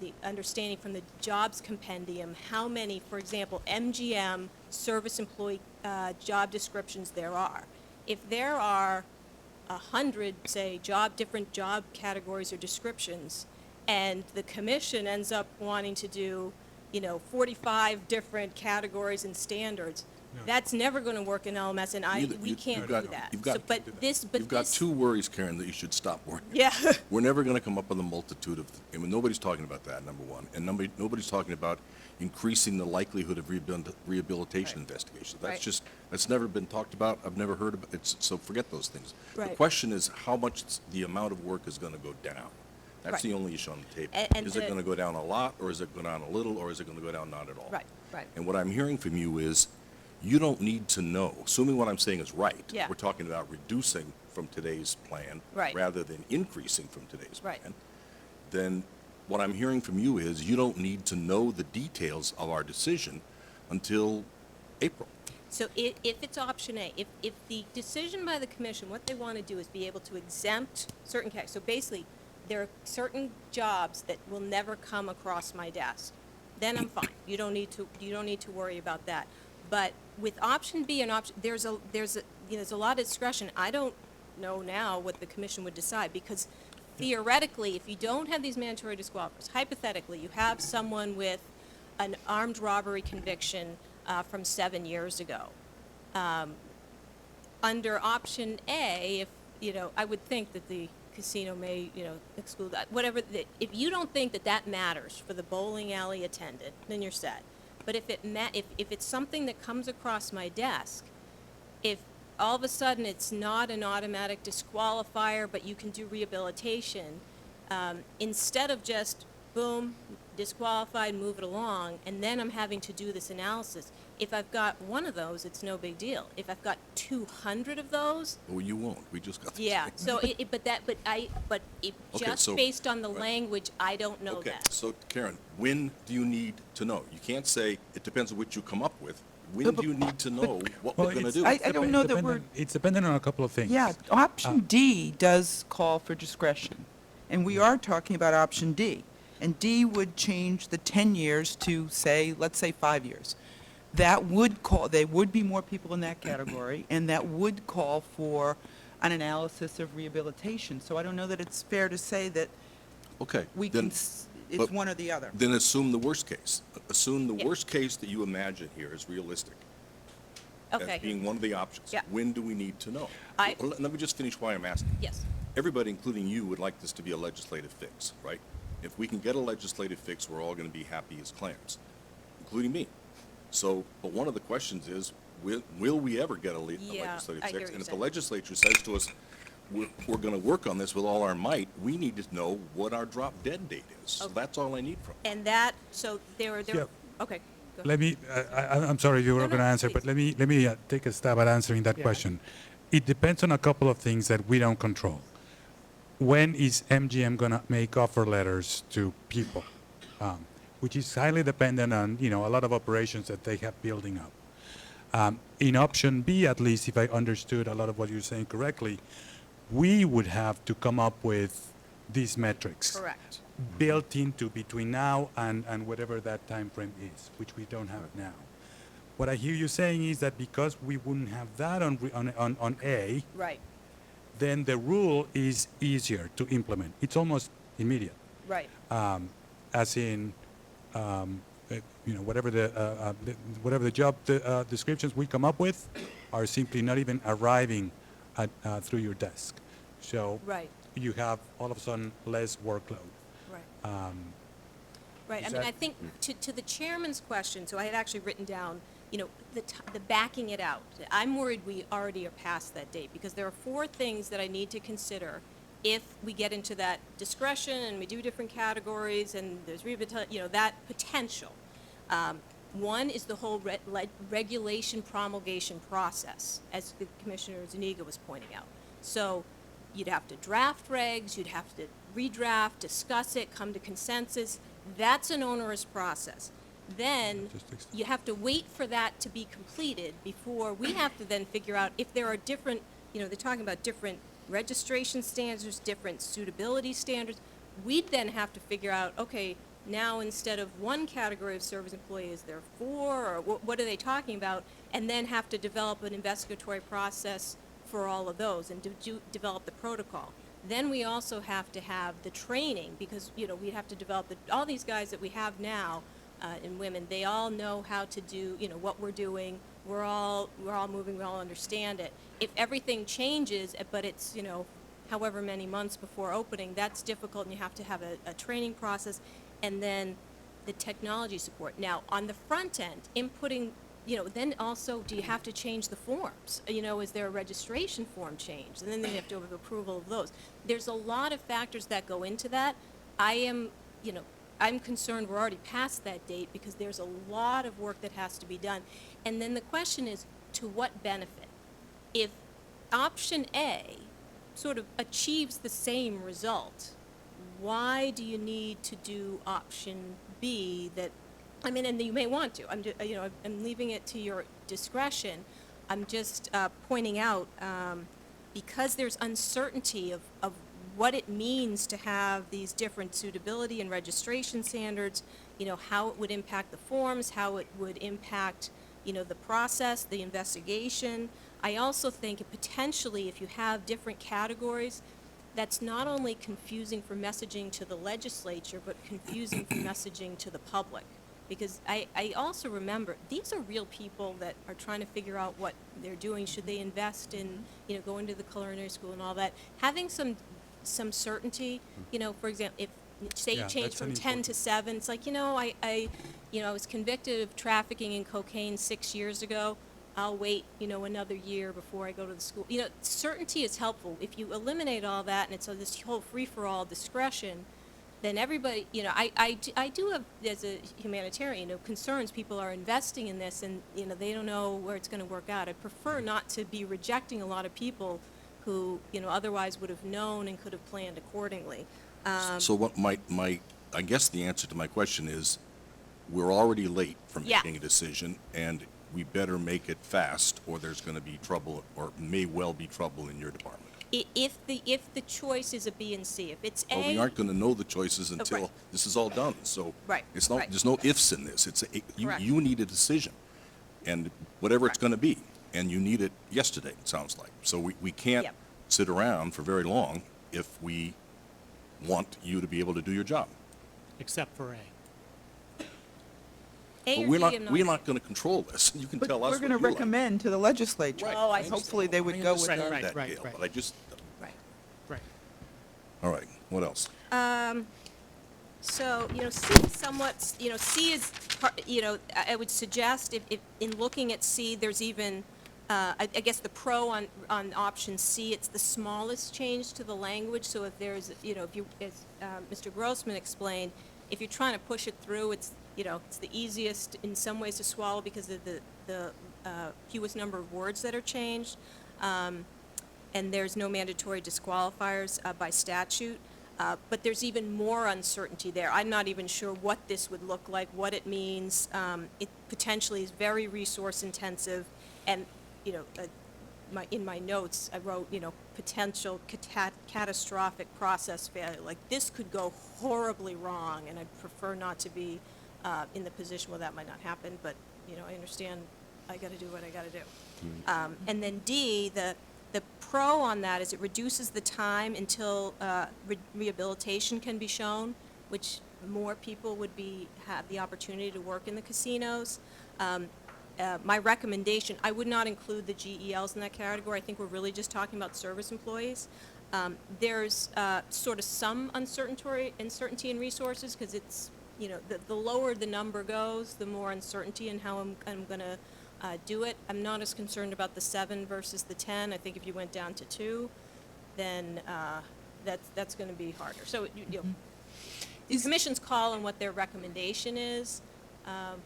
the understanding from the jobs compendium how many, for example, MGM service employee job descriptions there are. If there are 100, say, different job categories or descriptions, and the commission ends up wanting to do, 45 different categories and standards, that's never going to work in LMS, and we can't do that. You've got 2 worries, Karen, that you should stop worrying. Yeah. We're never going to come up with a multitude of, nobody's talking about that, number one. And nobody's talking about increasing the likelihood of rehabilitation investigations. That's never been talked about. I've never heard of it. So forget those things. Right. The question is how much the amount of work is going to go down. That's Right. the only issue on the table. And is it going to go down a lot, or is it going down a little, or is it going to go down not at all? Right. And what I'm hearing from you is you don't need to know, assuming what I'm saying is right. Yeah. We're talking about reducing from today's plan Right. rather than increasing from today's Right. plan. Then what I'm hearing from you is you don't need to know the details of our decision until April. So if it's option A, if the decision by the commission, what they want to do is be able to exempt certain categories. So basically, there are certain jobs that will never come across my desk. Then I'm fine. You don't need to worry about that. But with option B and there's a lot of discretion. I don't know now what the commission would decide, because theoretically, if you don't have these mandatory disqualifiers, hypothetically, you have someone with an armed robbery conviction from 7 years ago. Under option A, I would think that the casino may, exclude that. If you don't think that matters for the bowling alley attendant, then you're set. But if it's something that comes across my desk, if all of a sudden it's not an automatic disqualifier, but you can do rehabilitation, instead of just, boom, disqualified, move it along, and then I'm having to do this analysis. If I've got one of those, it's no big deal. If I've got 200 of those, Well, you won't. We just got. yeah. So just so- based on the right. language, I don't know Okay, that. so Karen, when do you need to know? You can't say, it depends on what you come up with. When do you need to know what we're going to do? I don't know that we're- It's dependent on a couple of things. Yeah, option D does call for discretion, and we are talking about option D. And D would change the 10 years to, say, let's say 5 years. There would be more people in that category, and that would call for an analysis of rehabilitation. So I don't know that it's fair to say that Okay, we then, can, it's but- one or the other. then assume the worst case. Assume the Yeah. worst case that you imagine here is realistic. Okay. As being one of the options. Yeah. When do we need to know? I- Well, let me just finish why I'm asking. Yes. Everybody, including you, would like this to be a legislative fix, right? If we can get a legislative fix, we're all going to be happy as clams, including me. So, but one of the questions is, will we ever get a Yeah, legislative I hear fix? what And if the you're saying. legislature says to us, we're going to work on this with all our might, we need to know what our drop dead date is. So Okay. that's all I need from you. And that, so there, Yeah. okay. Go Let me, I'm sorry if you were No, going to no, answer, but please. let me take a stab at answering that Yeah. question. It depends on a couple of things that we don't control. When is MGM going to make offer letters to people? Which is highly dependent on, a lot of operations that they have building up. In option B, at least, if I understood a lot of what you're saying correctly, we would have to come up with these metrics. Correct. Built into between now and whatever that time frame is, which we don't have now. What I hear you saying is that because we wouldn't have that on A, Right, then the rule is easier to implement. It's almost immediate. right. As in, whatever the job descriptions we come up with are simply not even arriving through your desk. So Right. you have all of a sudden less workload. Right. Right, I Is mean, that- I think to the chairman's question, so I had actually written down, the backing it out. I'm worried we already are past that date, because there are 4 things that I need to consider if we get into that discretion and we do different categories and there's that potential. One is the whole regulation promulgation process, as Commissioner Zuniga was pointing out. So you'd have to draft regs, you'd have to redraft, discuss it, come to consensus. That's an onerous process. Then you have to wait for that to be completed before we have to then figure out if there are different, they're talking about different registration standards, different suitability standards. We'd then have to figure out, okay, now instead of 1 category of service employee, is there 4, or what are they talking about? And then have to develop an investigatory process for all of those and develop the protocol. Then we also have to have the training, because, we have to develop all these guys that we have now, and women, they all know how to do, what we're doing. We're all moving, we all understand it. If everything changes, but it's, however many months before opening, that's difficult, and you have to have a training process, and then the technology support. Now, on the front end, inputting, then also, do you have to change the forms? Is there a registration form change? And then you have to have approval of those. There's a lot of factors that go into that. I'm concerned we're already past that date, because there's a lot of work that has to be done. And then the question is, to what benefit? If option A sort of achieves the same result, why do you need to do option B and you may want to. I'm leaving it to your discretion. I'm just pointing out, because there's uncertainty of what it means to have these different suitability and registration standards, how it would impact the forms, how it would impact, the process, the investigation. I also think potentially, if you have different categories, that's not only confusing for messaging to the legislature, but confusing for messaging to the public. Because I also remember, these are real people that are trying to figure out what they're doing. Should they invest in, going to the culinary school and all that? Having some certainty, for example, if, say you Yeah, change that's from an 10 to 7, it's like, I was convicted of trafficking in cocaine 6 years ago. I'll wait, another year before I go to the school. Certainty is helpful. If you eliminate all that and it's this whole free-for-all discretion, then everybody, I do have, as a humanitarian, concerns. People are investing in this, and, they don't know where it's going to work out. I prefer not to be rejecting a lot of people who, otherwise would have known and could have planned accordingly. So what I guess the answer to my question is, we're already late for Yeah. making a decision, and we better make it fast, or there's going to be trouble, or may well be trouble in your department. If the choice is a B and C, if it's A. Well, we aren't going to know the choices until right. this is all done, so. Right, It's not, right. there's no ifs in this. Correct. You need a decision, and whatever it's Correct. going to be, and you need it yesterday, it sounds like. So we can't Yep. sit around for very long if we want you to be able to do your job. Except for A. A But or we're B, not, I'm we're not going to control this. You can But tell us we're what going to you like. recommend to the legislature. Right. Oh, I And see. Hopefully, they would go with Right, our. right. that, Gail, but I just, Right. Right. all right, what else? So, C is somewhat, C is, I would suggest if in looking at C, there's even, I guess the pro on option C, it's the smallest change to the language. So if there's, if you, as Mr. Grossman explained, if you're trying to push it through, it's, it's the easiest in some ways to swallow because of the fewest number of words that are changed. And there's no mandatory disqualifiers by statute. But there's even more uncertainty there. I'm not even sure what this would look like, what it means. It potentially is very resource intensive. And, you know, in my notes, I wrote, you know, potential catastrophic process failure. Like, this could go horribly wrong, and I'd prefer not to be in the position where that might not happen, but, you know, I understand I got to do what I got to do. And then D, the pro on that is it reduces the time until rehabilitation can be shown, which more people would have the opportunity to work in the casinos. My recommendation, I would not include the GELs in that category. I think we're really just talking about service employees. There's sort of some uncertainty in resources, because it's, you know, the lower the number goes, the more uncertainty in how I'm going to do it. I'm not as concerned about the 7 versus the 10. I think if you went down to 2, then that's going to be harder. So, you know, the commission's call on what their recommendation is,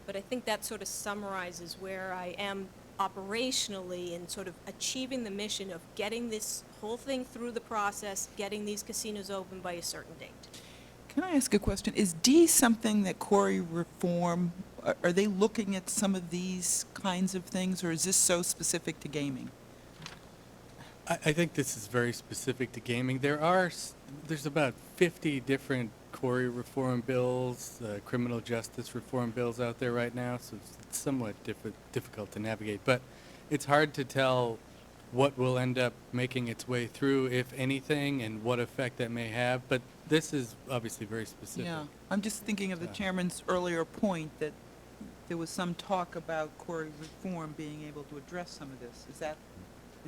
but I think that sort of summarizes where I am operationally in sort of achieving the mission of getting this whole thing through the process, getting these casinos open by a certain date. Can I ask a question? Is D something that Corey Reform, are they looking at some of these kinds of things, or is this so specific to gaming? I think this is very specific to gaming. There's about 50 different Corey reform bills, criminal justice reform bills out there right now, so it's somewhat difficult to navigate. But it's hard to tell what will end up making its way through, if anything, and what effect that may have. But this is obviously very specific. Yeah, I'm just thinking of the chairman's earlier point that there was some talk about Corey Reform being able to address some of this. Is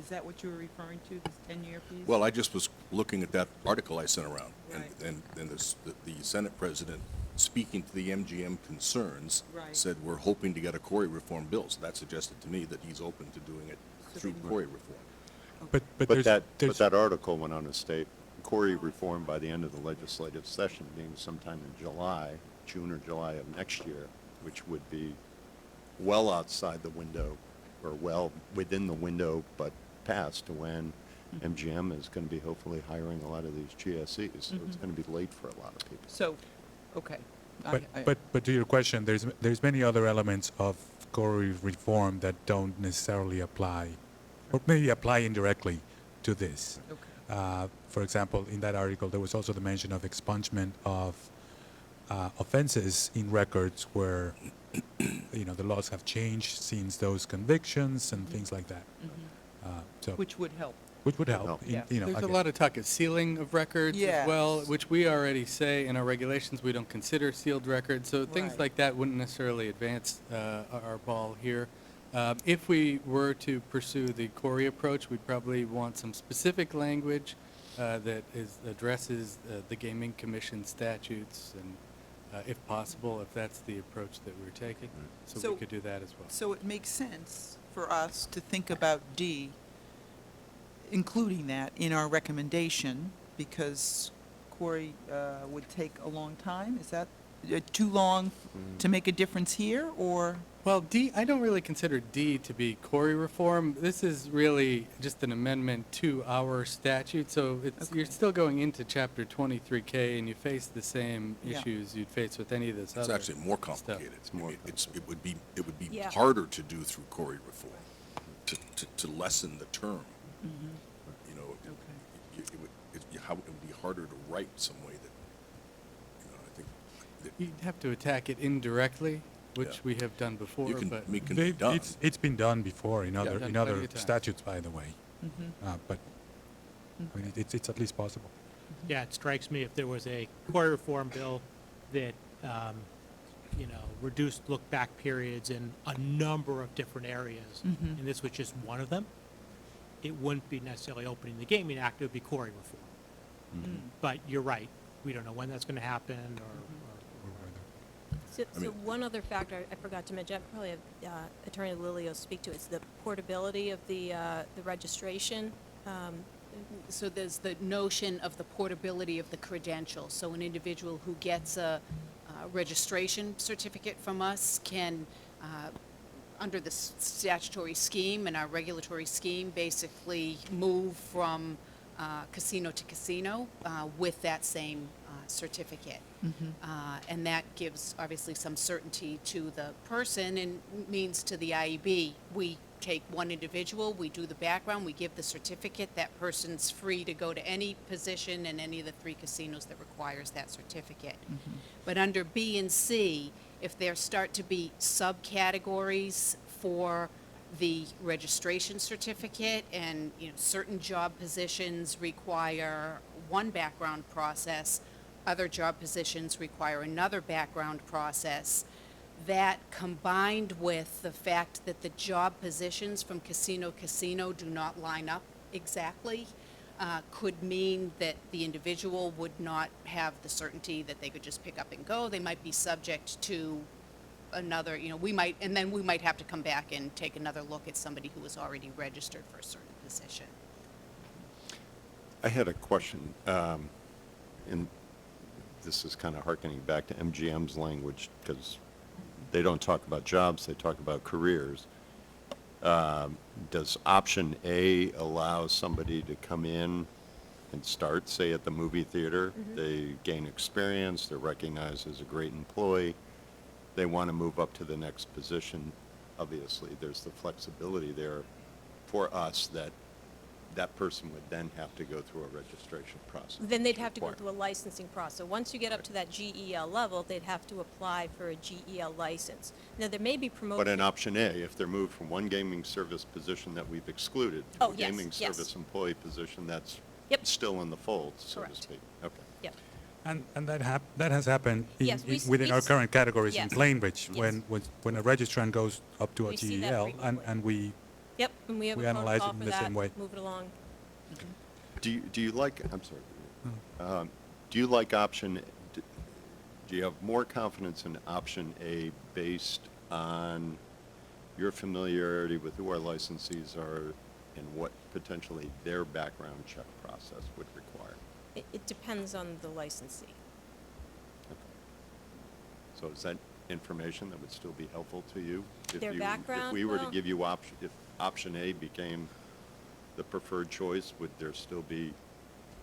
that what you were referring to, this 10-year piece? Well, I just was looking at that article I sent around, Right. and the Senate president, speaking to the MGM concerns, Right. said, we're hoping to get a Corey reform bill. So that suggested to me that he's open to doing it So through then- Corey reform. But But there's that article went on to state Corey reform by the end of the legislative session, being sometime in July, June or July of next year, which would be well outside the window, or well within the window, but past to when MGM is going to be hopefully hiring a lot of these GSEs. So it's going to be late for a lot of people. So, okay. But to your question, there's many other elements of Corey reform that don't necessarily apply, or maybe apply indirectly to this. Okay. For example, in that article, there was also the mention of expungement of offenses in records where, you know, the laws have changed since those convictions and things like that. So Which would help. which would help. help. in- Yes. you know, There's a again. lot of talk of sealing of records as well, Yes. which we already say in our regulations we don't consider sealed records. So things Right. like that wouldn't necessarily advance our ball here. If we were to pursue the Corey approach, we'd probably want some specific language that addresses the Gaming Commission statutes, and if possible, if that's the approach that we're taking. So So- we could do that as well. So it makes sense for us to think about D, including that in our recommendation, because Corey would take a long time. Is that too long to make a difference here, or? Well, D, I don't really consider D to be Corey reform. This is really just an amendment to our statute, so you're Okay. still going into Chapter 23K, and you face the same Yeah. issues you'd face with any of this It's other actually more stuff. complicated. It's more It would be Yeah. harder to do through Corey reform, to lessen the term. You know, it would be harder to write some way that, you know, I think that You'd have to attack it indirectly, which Yeah. we have done before, you can but make it be done. It's been done before in done other plenty of times. statutes, by the way. Mhm. But I mean, it's at least possible. Yeah, it strikes me if there was a Corey reform bill that, you know, reduced look-back periods in a number of different areas, Mhm. and this was just one of them, it wouldn't be necessarily opening the Gaming Act, it would be Corey reform. But you're right, we don't know when that's going to happen, or So one other factor I forgot to mention, I probably have Attorney Lilly will speak to, is the portability of the registration. So there's the notion of the portability of the credentials. So an individual who gets a registration certificate from us can, under the statutory scheme and our regulatory scheme, basically move from casino to casino with that same certificate. And that gives obviously some certainty to the person and means to the IEB, we take one individual, we do the background, we give the certificate, that person's free to go to any position in any of the 3 casinos that requires that certificate. But under B and C, if there start to be subcategories for the registration certificate and, certain job positions require one background process, other job positions require another background process, that combined with the fact that the job positions from casino to casino do not line up exactly, could mean that the individual would not have the certainty that they could just pick up and go. They might be subject to another, we might have to come back and take another look at somebody who was already registered for a certain position. I had a question, and this is kind of hearkening back to MGM's language, because they don't talk about jobs, they talk about careers. Does option A allow somebody to come in and start, say, at the movie theater? They gain experience, they're recognized as a great employee, they want to move up to the next position. Obviously, there's the flexibility there for us that that person would then have to go through a registration process. Then they'd have to go Required. through a licensing process. Once you get up to that GEL level, they'd have to apply for a GEL license. Now, there may be promotion. But in option A, if they're moved from one gaming service position that we've excluded to Oh, a yes, gaming yes. service employee position that's Yep. still in the fold, so to Correct. speak. Okay. Yep. And that has happened Yes, within our current categories in yes. Plainbridge, Yes. when a registrant goes up to a We see that GEL, frequently. and we, Yep, and we have We a analyze protocol it in for the that, same way. move it along. Do you like, I'm sorry, do you like option, do you have more confidence in option A based on your familiarity with who our licensees are and what potentially their background check process would require? It depends on the licensee. So is that information that would still be helpful to you? If Their you- background, If we were to well- give you if option A became the preferred choice, would there still be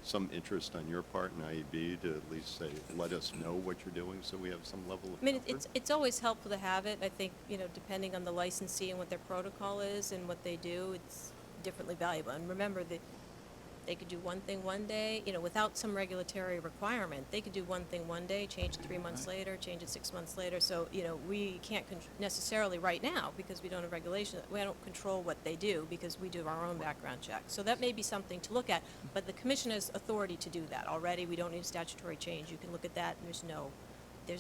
some interest on your part in IEB to at least say, let us know what you're doing so we have some level of I mean, comfort? it's always helpful to have it. I think, depending on the licensee and what their protocol is and what they do, it's differently valuable. And remember that they could do one thing one day, without some regulatory requirement. They could do one thing one day, change it 3 months later, change it 6 months later. So, we can't necessarily right now, because we don't have regulation, we don't control what they do because we do our own background check. So that may be something to look at, but the commission has authority to do that already. We don't need a statutory change. You can look at that, and there's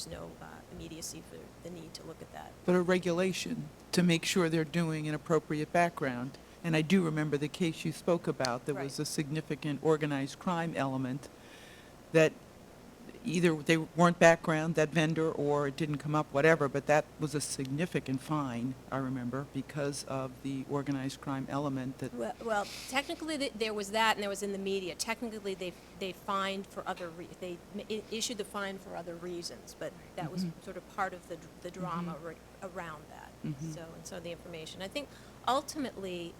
no immediacy for the need to look at that. But a regulation to make sure they're doing an appropriate background. And I do remember the case you spoke about. There was Right. a significant organized crime element that either they weren't background, that vendor, or it didn't come up, whatever, but that was a significant fine, I remember, because of the organized crime element that, Well, technically, there was that, and there was in the media. Technically, they fined for other, issued the fine for other reasons, but that was sort of part of the drama around that. So, and some of the information. I think ultimately,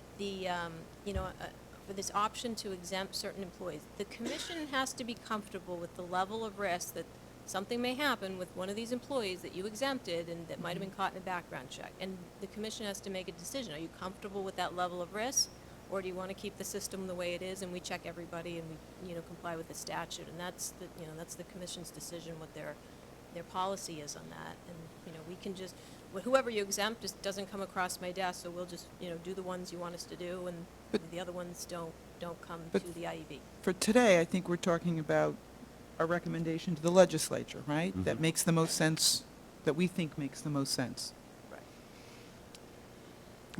for this option to exempt certain employees, the commission has to be comfortable with the level of risk that something may happen with one of these employees that you exempted and that might have been caught in a background check. And the commission has to make a decision. Are you comfortable with that level of risk? Or do you want to keep the system the way it is and we check everybody and we, comply with the statute? And that's the commission's decision, what their policy is on that. And, we can just, whoever you exempt just doesn't come across my desk, so we'll just, do the ones you want us to do, and the other ones don't come to But- the IEB. for today, I think we're talking about a recommendation to the legislature, right? That makes the most sense, that we think makes the most sense. Right.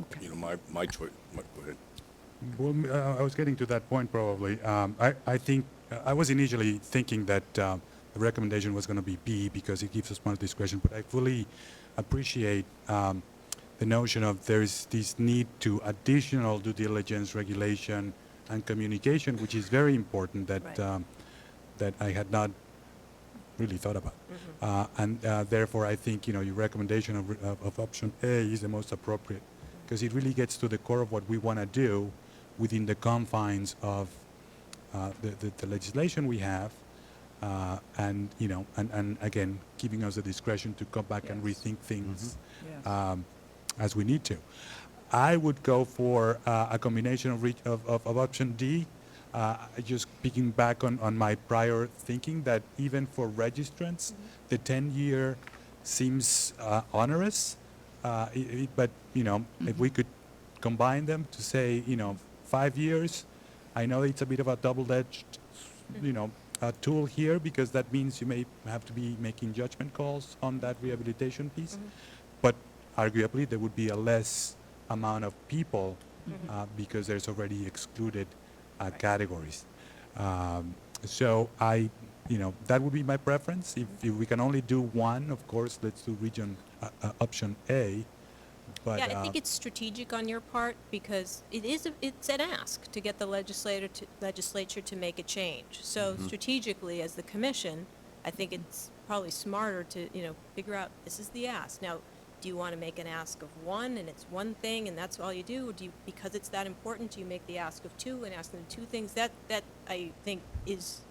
Okay. My choice, go ahead. well, I was getting to that point probably. I think, I was initially thinking that the recommendation was going to be B because it gives us more discretion, but I fully appreciate the notion of there's this need to additional due diligence, regulation, and communication, which is very important that Right. that I had not really thought about. And therefore, I think, your recommendation of option A is the most appropriate because it really gets to the core of what we want to do within the confines of the legislation we have, and and again, giving us the discretion to come back and Yes. rethink things Yes. as we need to. I would go for a combination of option D. Just picking back on my prior thinking that even for registrants, the 10-year seems onerous. But, if we could combine them to say, 5 years, I know it's a bit of a double-edged, tool here because that means you may have to be making judgment calls on that rehabilitation piece. But arguably, there would be a less amount of people because there's already excluded categories. So that would be my preference. If we can only do one, of course, let's do region option A. But Yeah, I think it's strategic on your part because it's an ask to get the legislature to make a change. So strategically, as the commission, I think it's probably smarter to, figure out, this is the ask. Now, do you want to make an ask of one and it's one thing and that's all you do? Or do you, because it's that important, do you make the ask of two and ask them two things? That I think is,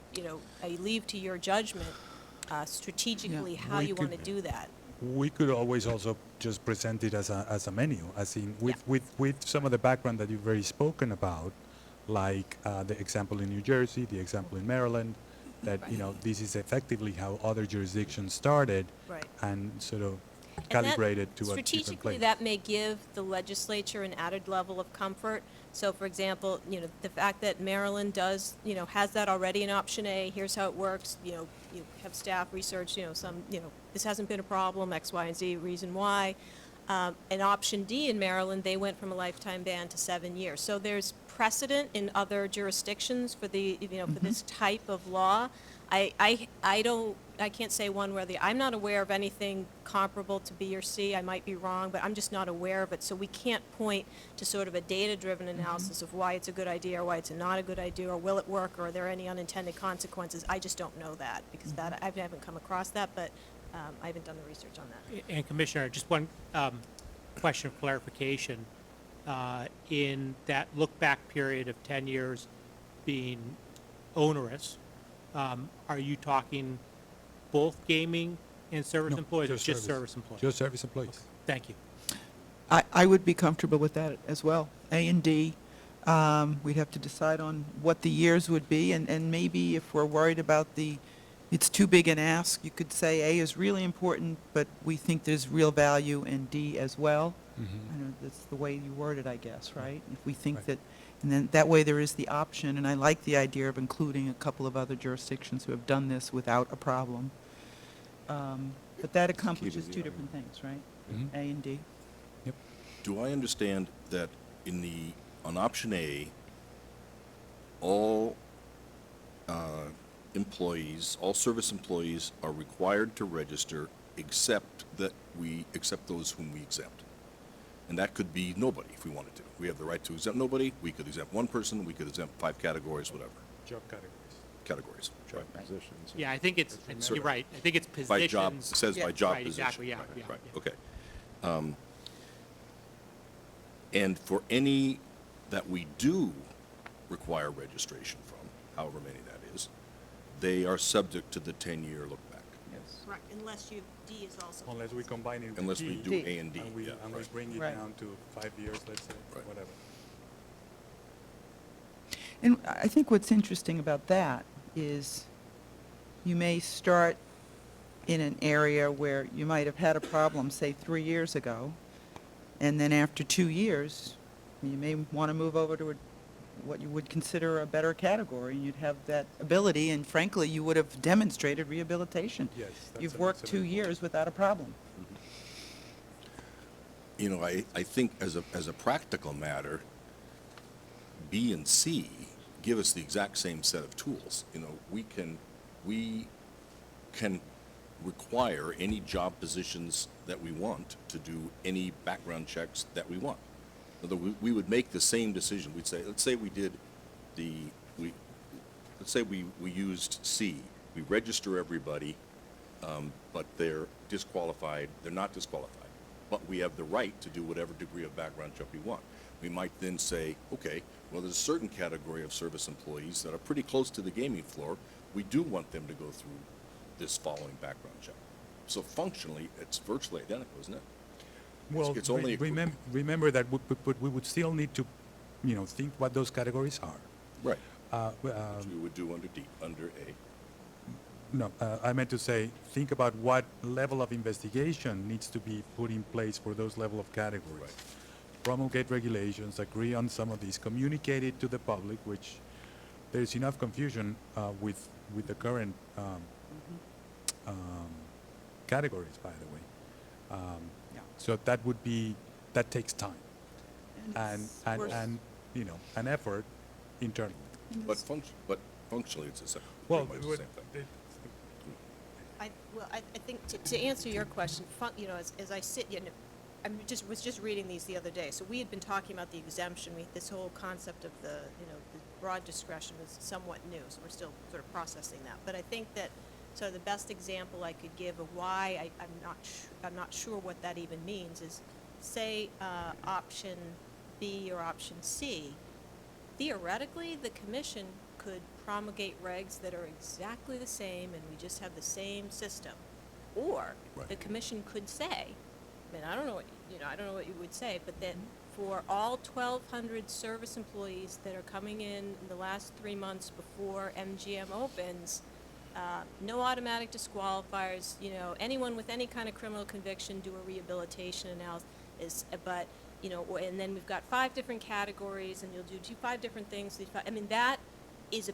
I leave to your judgment strategically how We you want to could- do that. we could always also just present it as a menu, as in with some of the background that you've already spoken about, like the example in New Jersey, the example in Maryland, that this is effectively how other jurisdictions started, Right. and sort of And that- calibrated to a different strategically, place. that may give the legislature an added level of comfort. So, for example, the fact that Maryland does, has that already in option A, here's how it works, you have staff research, this hasn't been a problem, X, Y, and Z, reason why. In option D in Maryland, they went from a lifetime ban to 7 years. So there's precedent in other jurisdictions for the, for this type of law. I can't say one where I'm not aware of anything comparable to B or C. I might be wrong, but I'm just not aware of it. So we can't point to sort of a data-driven analysis of why it's a good idea or why it's not a good idea, or will it work, or are there any unintended consequences. I just don't know that because that I haven't come across that, but I haven't done the research on that. And Commissioner, just one question of clarification. In that look-back period of 10 years being onerous, are you talking both gaming and service No, employees, or just service employees? Just service employees. Thank you. I would be comfortable with that as well. A and D, we'd have to decide on what the years would be, and maybe if we're worried about it's too big an ask, you could say A is really important, but we think there's real value in D as well. I know that's the way you word it, I guess, right? If we think Right. that, and then that way there is the option, and I like the idea of including a couple of other jurisdictions who have done this without a problem. But that accomplishes the two argument. different things, right? Mhm. A and D. Do I understand that on option A, all employees, all service employees are required to register except those whom we exempt? And that could be nobody if we wanted to. We have the right to exempt nobody. We could exempt one person. We could exempt 5 categories, whatever. Job categories. Categories. Job positions. Yeah, I think you're right. I think it's positions. By job, it says by job Right, position. exactly, yeah, Right, yeah, right, yeah. okay. And for any that we do require registration from, however many that is, they are subject to the 10-year look back, Yes. Right, unless D is also. Unless we combine it with unless we D, do D. A and D. and we Yeah, and we right. bring it Right. down to 5 years, let's say, Right. whatever. And I think what's interesting about that is you may start in an area where you might have had a problem, say, 3 years ago, and then after 2 years, you may want to move over to what you would consider a better category, and you'd have that ability, and frankly, you would have demonstrated rehabilitation. Yes, that's You've an worked 2 excellent point. years without a problem. I think as a practical matter, B and C give us the exact same set of tools. We can require any job positions that we want to do any background checks that we want. Although we would make the same decision. We'd say, let's say we used C. We register everybody, but they're disqualified. They're not disqualified. But we have the right to do whatever degree of background check we want. We might then say, okay, well, there's a certain category of service employees that are pretty close to the gaming floor. We do want them to go through this following background check. So functionally, it's virtually identical, isn't it? Well, it's only, remember that but we would still need to, think what those categories are. right, Which which we would do under A. No, I meant to say, think about what level of investigation needs to be put in place for those level of categories. Right. Promulgate regulations, agree on some of these, communicate it to the public, which there's enough confusion with the current categories, by the way. Yeah. So that takes time and, it's and, worse. and, an effort internally. But functionally, it's the same, Well, pretty much the same thing. I think to answer your question, as I sit, was just reading these the other day. So we had been talking about the exemption. This whole concept of the broad discretion was somewhat new, so we're still sort of processing that. But I think that, so the best example I could give of why I'm not sure what that even means is, say, option B or option C. Theoretically, the commission could promulgate regs that are exactly the same and we just have the same system. Or Right. the commission could say, I don't know what you would say, but that for all 1,200 service employees that are coming in the last 3 months before MGM opens, no automatic disqualifiers, anyone with any kind of criminal conviction do a rehabilitation analysis, but, and then we've got 5 different categories, and you'll do 5 different things. That is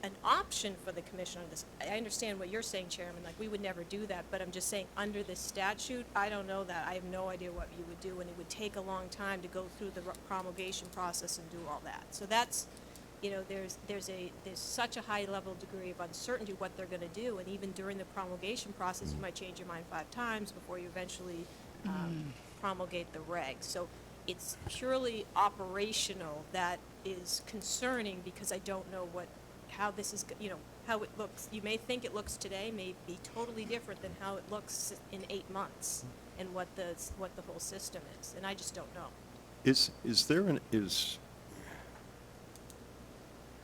an option for the commission on this. I understand what you're saying, Chairman, like, we would never do that, but I'm just saying, under this statute, I don't know that. I have no idea what you would do, and it would take a long time to go through the promulgation process and do all that. So that's, there's such a high level degree of uncertainty what they're gonna do, and even during the promulgation process, you might change your mind 5 times before you eventually promulgate the regs. So it's purely operational that is concerning, because I don't know how this is, how it looks. You may think it looks today, may be totally different than how it looks in 8 months, and what the whole system is, and I just don't know. Is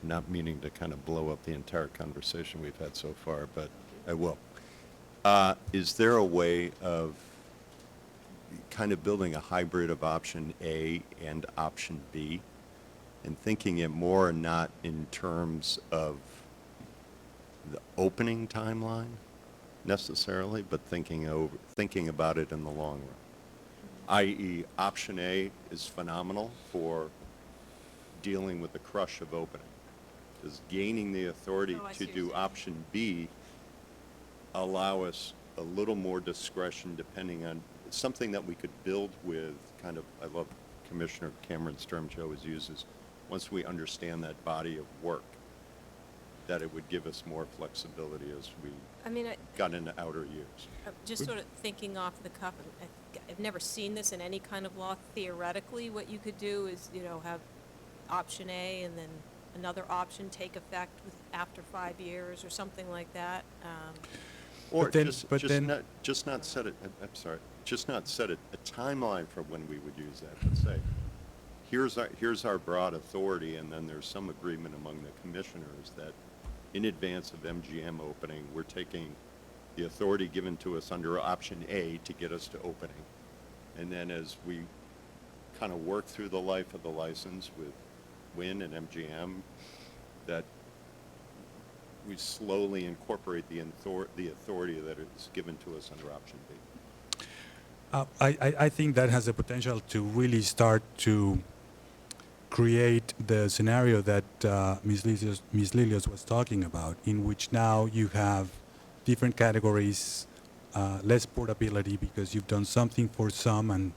not meaning to kind of blow up the entire conversation we've had so far, but I will. Is there a way of kind of building a hybrid of option A and option B, and thinking it more not in terms of the opening timeline necessarily, but thinking about it in the long run? I.e., option A is phenomenal for dealing with the crush of opening. Does gaining the authority Oh, I see to what you're do saying. option B allow us a little more discretion depending on something that we could build with kind of, I love Commissioner Cameron's term she always uses, once we understand that body of work, that it would give us more flexibility as we got into outer years. I'm just sort of thinking off the cuff, I've never seen this in any kind of law. Theoretically, what you could do is, have option A and then another option take effect after 5 years or something like that. Or But then- just not set it, I'm sorry, just not set a timeline for when we would use that, but say, here's our broad authority, and then there's some agreement among the commissioners that in advance of MGM opening, we're taking the authority given to us under option A to get us to opening. And then as we kind of work through the life of the license with Wynn and MGM, that we slowly incorporate the authority that is given to us under option B. I think that has the potential to really start to create the scenario that Ms. Lilios was talking about, in which now you have different categories, less portability because you've done something for some and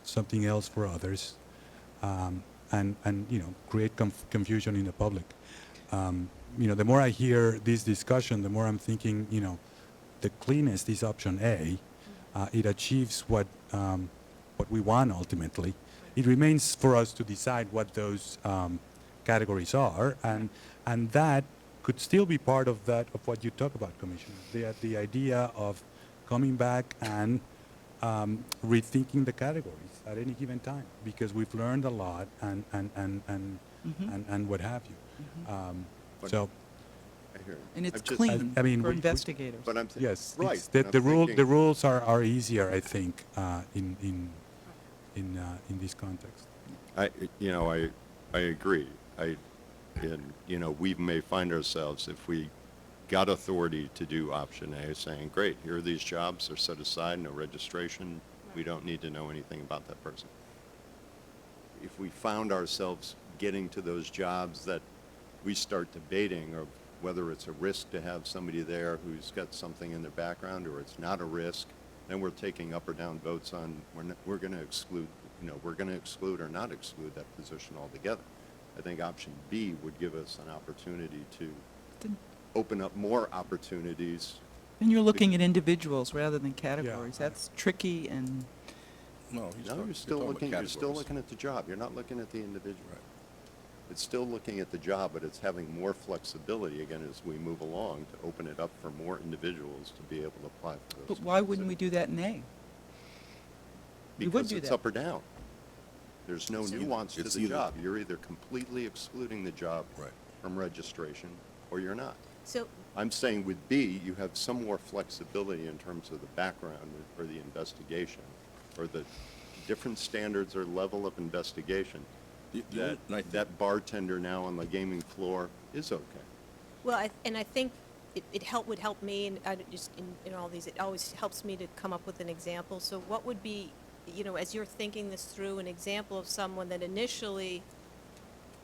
something else for others, and create confusion in the public. The more I hear this discussion, the more I'm thinking, the cleanest is option A. It achieves what we want ultimately. It remains for us to decide what those categories are, and that could still be part of what you talk about, Commissioner. The idea of coming back and rethinking the categories at any given time, because we've learned a lot and what have you. So, I hear you. And it's I'm just- clean I mean, for we- investigators. But I'm yes, right. it's and I'm the thinking- rules are easier, I think, in in this context. I agree. We may find ourselves, if we got authority to do option A, saying, great, here are these jobs, they're set aside, no registration, we don't need to know anything about that person. If we found ourselves getting to those jobs that we start debating, or whether it's a risk to have somebody there who's got something in their background, or it's not a risk, then we're taking up or down votes on, we're going to exclude, we're going to exclude or not exclude that position altogether. I think option B would give us an opportunity to Then open up more opportunities. then you're looking at individuals rather than categories. That's tricky and, No, No, you're still looking at the job. You're not looking at the individual. It's still looking at the job, but it's having more flexibility, again, as we move along, to open it up for more individuals to be able to apply for those. but why wouldn't we do that in A? we would Because do it's that. up or down. There's no nuance to it's the either- job. You're either completely excluding the job Right. from registration, or you're not. So, I'm saying with B, you have some more flexibility in terms of the background or the investigation, or the different standards or level of investigation. And I think- That bartender now on the gaming floor is okay. well, I think would help me, and just in all these, it always helps me to come up with an example. So what would be, as you're thinking this through, an example of someone that initially,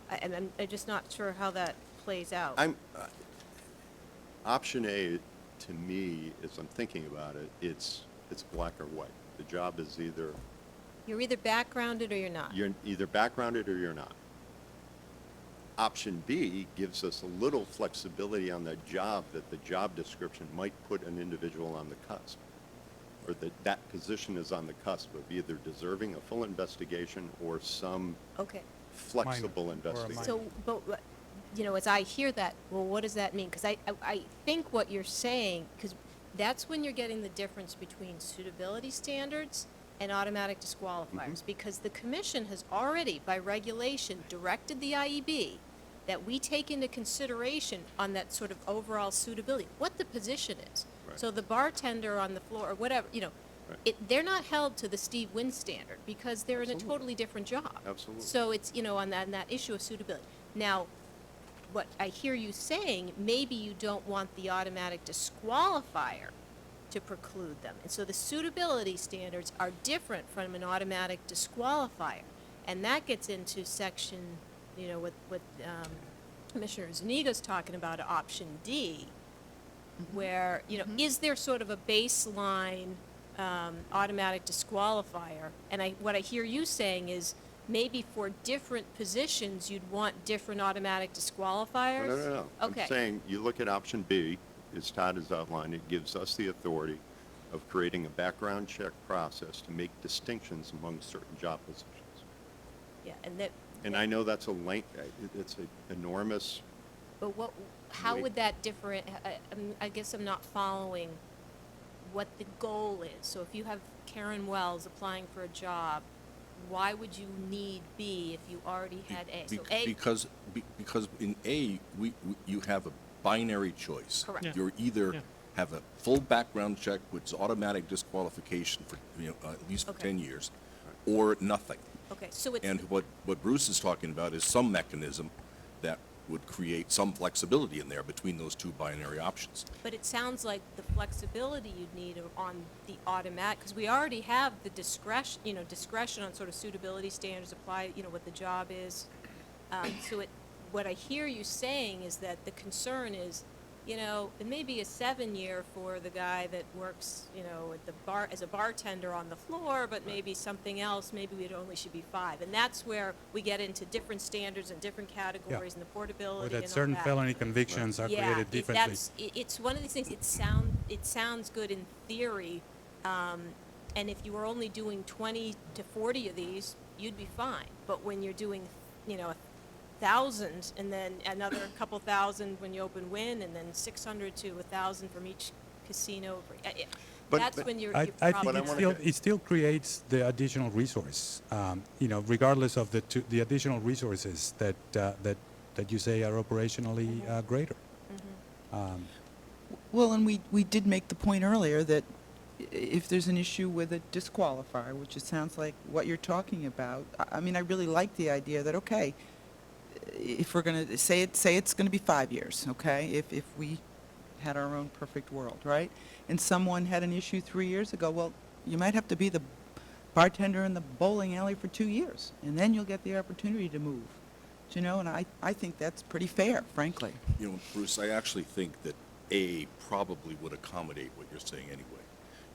and I'm just not sure how that plays out. Option A, to me, as I'm thinking about it, it's black or white. The job is either, You're either backgrounded or you're not. you're either backgrounded or you're not. Option B gives us a little flexibility on the job, that the job description might put an individual on the cusp, or that position is on the cusp of either deserving a full investigation or some Okay. flexible Minor, or a investigation. minor. So, but, as I hear that, well, what does that mean? Because I think what you're saying, because that's when you're getting the difference between suitability standards and automatic disqualifiers. Because the commission has already, by regulation, directed the IEB that we take into consideration on that sort of overall suitability, what the position is. Right. So the bartender on the floor, or whatever, Right. they're not held to the Steve Wynn standard, because they're in a Absolutely. totally different job. Absolutely. So it's, on that issue of suitability. Now, what I hear you saying, maybe you don't want the automatic disqualifier to preclude them. And so the suitability standards are different from an automatic disqualifier. And that gets into section, what Commissioner Zuniga's talking about, option D, where, is there sort of a baseline automatic disqualifier? And what I hear you saying is, maybe for different positions, you'd want different automatic disqualifiers? No. Okay. I'm saying, you look at option B, as Todd has outlined, it gives us the authority of creating a background check process to make distinctions among certain job positions. Yeah, And I know that's it's an enormous, but how Wait. would that differ? I guess I'm not following what the goal is. So if you have Karen Wells applying for a job, why would you need B if you already had A? So A, Because in A, you have a binary choice. Correct. Yeah. You're either Yeah. have a full background check, which is automatic disqualification for, at least for Okay. 10 years, or nothing. okay, so it's, And what Bruce is talking about is some mechanism that would create some flexibility in there between those two binary options. but it sounds like the flexibility you'd need on the automatic, because we already have the discretion on sort of suitability standards apply, what the job is. So what I hear you saying is that the concern is, it may be a 7-year for the guy that works, at the bar, as a bartender on the floor, but maybe something else, maybe it only should be 5. And that's where we get into different standards and different categories and the portability Or and all that certain that. felony convictions are Yeah, created differently. it's one of these things, it sounds good in theory, and if you were only doing 20 to 40 of these, you'd be fine. But when you're doing, 1,000, and then another couple thousand when you open Wynn, and then 600 to 1,000 from each casino, But- that's but when you're I think probably. it still creates the additional resource, regardless of the additional resources that you say are operationally greater. well, and we did make the point earlier that if there's an issue with a disqualifier, which it sounds like what you're talking about, I mean, I really like the idea that, okay, if we're going to say it's going to be 5 years, okay, if we had our own perfect world, right? And someone had an issue 3 years ago, well, you might have to be the bartender in the bowling alley for 2 years, and then you'll get the opportunity to move. Do you know, and I think that's pretty fair, frankly. You know, Bruce, I actually think that A probably would accommodate what you're saying anyway.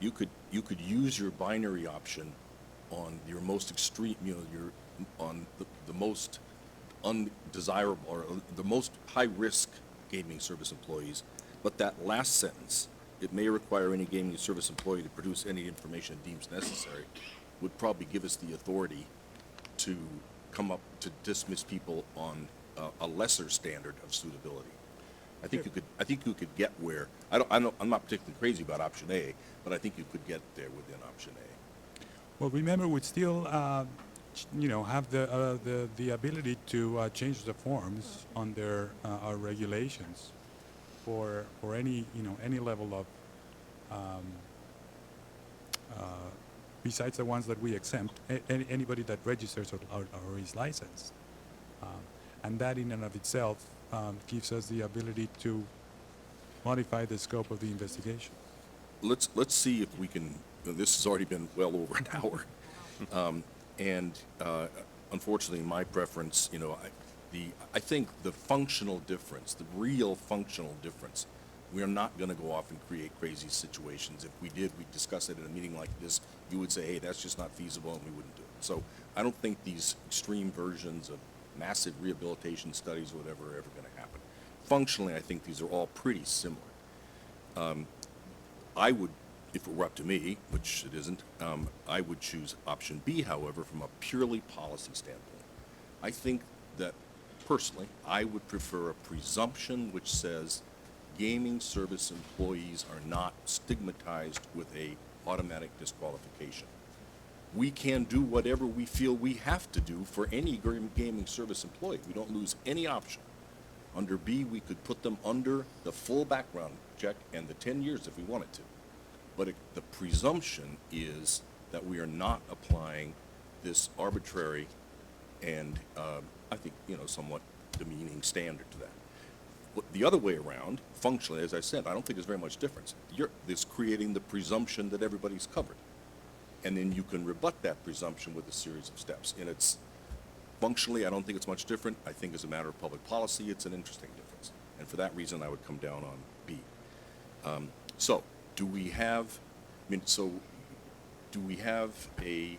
You could use your binary option on your most extreme, you know, on the most undesirable or the most high-risk gaming service employees, but that last sentence, it may require any gaming service employee to produce any information it deems necessary, would probably give us the authority to come up to dismiss people on a lesser standard of suitability. I think you could get where, I'm not particularly crazy about option A, but I think you could get there within option A. Well, remember, we still, have the ability to change the forms under our regulations for any, any level of, besides the ones that we exempt, anybody that registers or is licensed. And that in and of itself gives us the ability to modify the scope of the investigation. Let's see if we can, this has already been well over an hour. Unfortunately, my preference, I think the functional difference, the real functional difference, we are not going to go off and create crazy situations. If we did, we'd discuss it in a meeting like this. You would say, hey, that's just not feasible, and we wouldn't do it. So I don't think these extreme versions of massive rehabilitation studies or whatever are ever going to happen. Functionally, I think these are all pretty similar. I would, if it were up to me, which it isn't, I would choose option B, however, from a purely policy standpoint. I think that, personally, I would prefer a presumption which says gaming service employees are not stigmatized with a automatic disqualification. We can do whatever we feel we have to do for any gaming service employee. We don't lose any option. Under B, we could put them under the full background check and the 10 years if we wanted to. But the presumption is that we are not applying this arbitrary and, I think, somewhat demeaning standard to that. The other way around, functionally, as I said, I don't think there's very much difference. This creating the presumption that everybody's covered. And then you can rebut that presumption with a series of steps. And it's functionally, I don't think it's much different. I think as a matter of public policy, it's an interesting difference. And for that reason, I would come down on B. So do we have a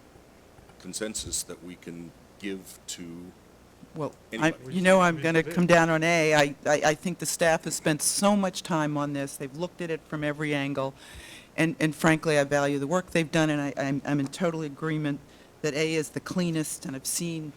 consensus that we can give to Well, anybody? I'm going to come down on A. I think the staff has spent so much time on this. They've looked at it from every angle. And frankly, I value the work they've done, and I'm in total agreement that A is the cleanest, and I've seen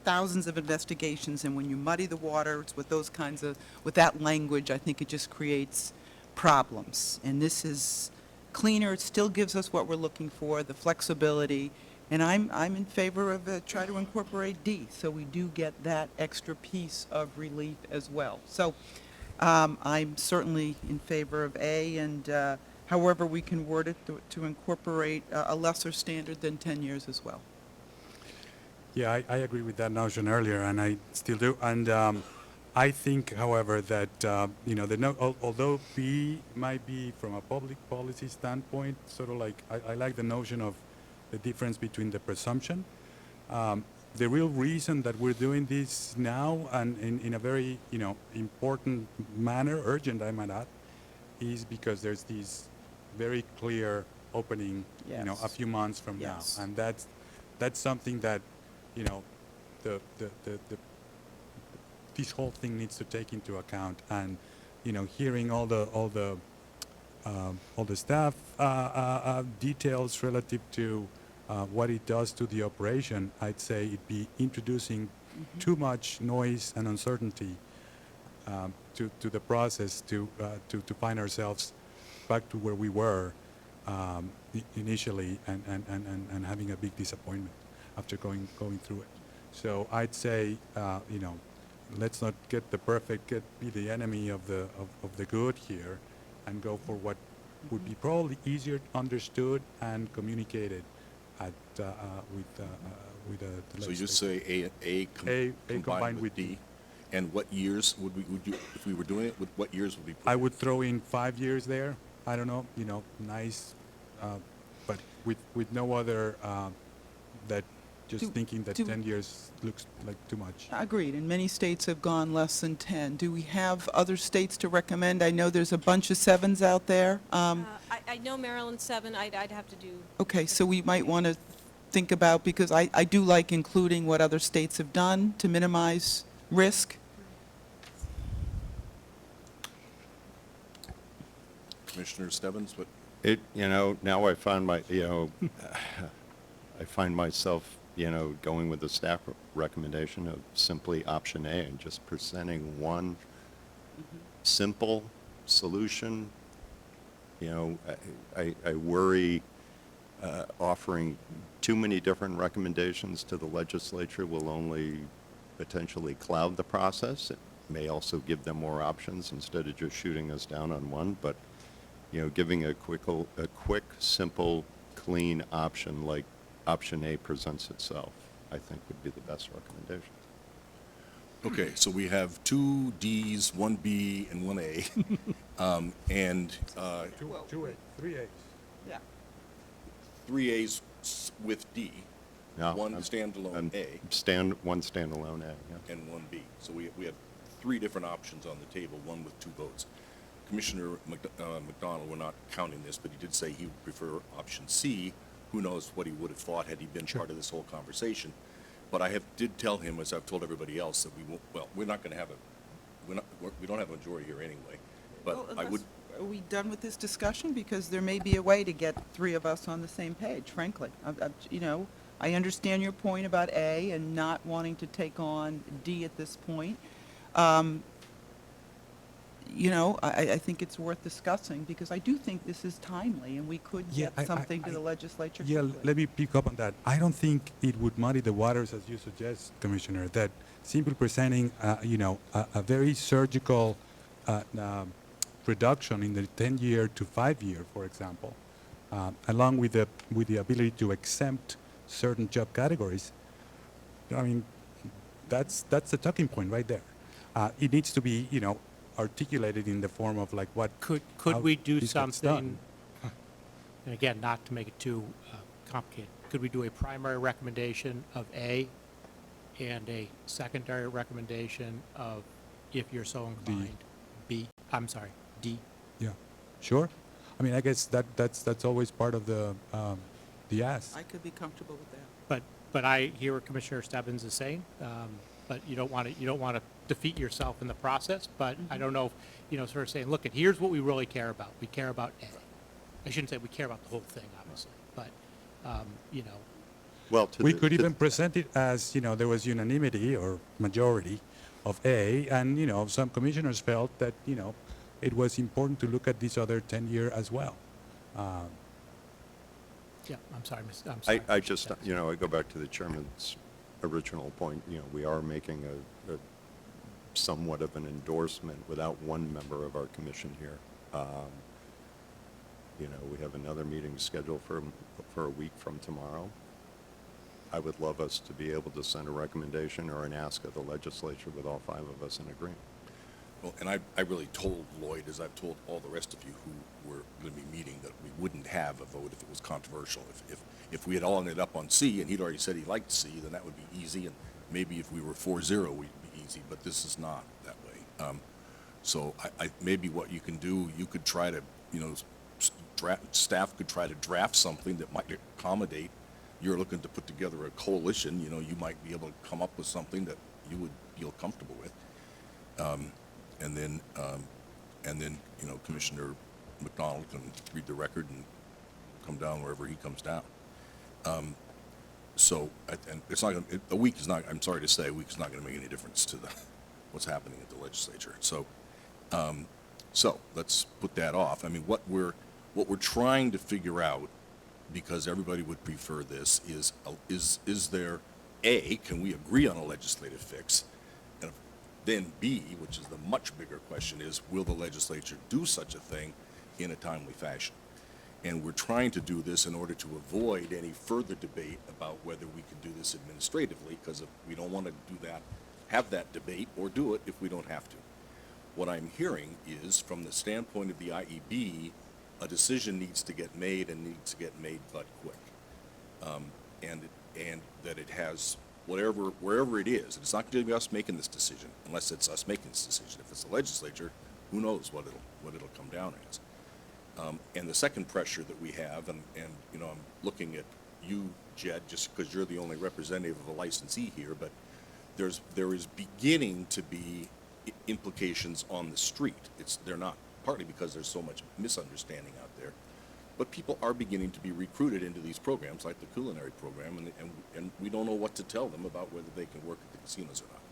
thousands of investigations, and when you muddy the waters with with that language, I think it just creates problems. And this is cleaner. It still gives us what we're looking for, the flexibility. And I'm in favor of try to incorporate D, so we do get that extra piece of relief as well. So I'm certainly in favor of A, and however we can word it to incorporate a lesser standard than 10 years as well. Yeah, I agree with that notion earlier, and I still do. And I think, however, that although B might be from a public policy standpoint, sort of like I like the notion of the difference between the presumption. The real reason that we're doing this now and in a very important manner, urgent I might add, is because there's this very clear opening, Yes. a few months from Yes. now, and that's something that this whole thing needs to take into account. And hearing all the staff details relative to what it does to the operation, I'd say it'd be introducing too much noise and uncertainty to the process to find ourselves back to where we were initially and having a big disappointment after going through it. So I'd say let's not get the perfect, be the enemy of the good here, and go for what would be probably easier understood and communicated at, with the So you just legislature. say A combined combined with with D? D. And what years would you, if we were doing it, what years would we put? I would throw in 5 years there. I don't know, nice, but with no other, that just Do- thinking that do- 10 years looks like too much. Agreed, and many states have gone less than 10. Do we have other states to recommend? I know there's a bunch of 7s out there. I know Maryland 7, I'd have to do. Okay, so we might want to think about, because I do like including what other states have done to minimize risk. Commissioner Stebbins, what, Now I find I find myself, going with the staff recommendation of simply option A and just presenting one simple solution. I worry offering too many different recommendations to the legislature will only potentially cloud the process. It may also give them more options instead of just shooting us down on one, but giving a quick, simple, clean option like option A presents itself, I think would be the best recommendation. okay, so we have 2 Ds, 1 B, and 1 A. And 3 A's. Yeah. 3 As with D, No, one I'm- standalone A, One standalone A, yeah. and 1 B. So we have 3 different options on the table, one with 2 votes. Commissioner McDonald, we're not counting this, but he did say he would prefer option C. Who knows what he would have thought had he been part of this whole conversation. But I did tell him, as I've told everybody else, that we won't, well, we're not going to have we don't have a majority here anyway. But Well, I would, Are we done with this discussion? Because there may be a way to get 3 of us on the same page, frankly. I understand your point about A and not wanting to take on D at this point. I think it's worth discussing, because I do think this is timely, and we could Yeah, get something to the legislature Yeah, quickly. let me pick up on that. I don't think it would muddy the waters, as you suggest, Commissioner, that simply presenting, a very surgical reduction in the 10-year to 5-year, for example, along with the ability to exempt certain job categories. I mean, that's the talking point right there. It needs to be, articulated in the form of like what. Could how we do this gets something, done. and again, not to make it too complicated, could we do a primary recommendation of A and a secondary recommendation of, if you're so inclined, B, I'm sorry, D? Yeah, sure. I mean, I guess that's always part of the ask. I could be comfortable with that. But I hear what Commissioner Stebbins is saying, but you don't want to defeat yourself in the process, but I don't know, sort of saying, look, here's what we really care about. We care about A. I shouldn't say we care about the whole thing, obviously, but, Well, We could even present it as, there was unanimity or majority of A, and, some commissioners felt that, it was important to look at this other 10-year as well. yeah, I'm sorry, I'm sorry. I just, I go back to the chairman's original point, we are making a somewhat of an endorsement without one member of our commission here. We have another meeting scheduled for a week from tomorrow. I would love us to be able to send a recommendation or an ask of the legislature with all 5 of us in agreement. well, and I really told Lloyd, as I've told all the rest of you who were going to be meeting, that we wouldn't have a vote if it was controversial. If we had all ended up on C, and he'd already said he liked C, then that would be easy, and maybe if we were 4-0, we'd be easy, but this is not that way. So maybe what you can do, you could try to, staff could try to draft something that might accommodate. You're looking to put together a coalition, you might be able to come up with something that you would feel comfortable with. And then, Commissioner McDonald can read the record and come down wherever he comes down. So, and it's not going a week is not, I'm sorry to say, a week is not going to make any difference to what's happening at the legislature. So let's put that off. I mean, what we're trying to figure out, because everybody would prefer this, is there, A, can we agree on a legislative fix? And then B, which is the much bigger question, is will the legislature do such a thing? in a timely fashion. And we're trying to do this in order to avoid any further debate about whether we can do this administratively, because we don't want to do that, have that debate, or do it if we don't have to. What I'm hearing is, from the standpoint of the IEB, a decision needs to get made and needs to get made but quick. And that it has, wherever it is, it's not going to be us making this decision, unless it's us making this decision. If it's the legislature, who knows what it'll come down as. And the second pressure that we have, and I'm looking at you, Jed, just because you're the only representative of a licensee here, but there is beginning to be implications on the street. They're not, partly because there's so much misunderstanding out there, but people are beginning to be recruited into these programs, like the culinary program, and we don't know what to tell them about whether they can work at the casinos or not.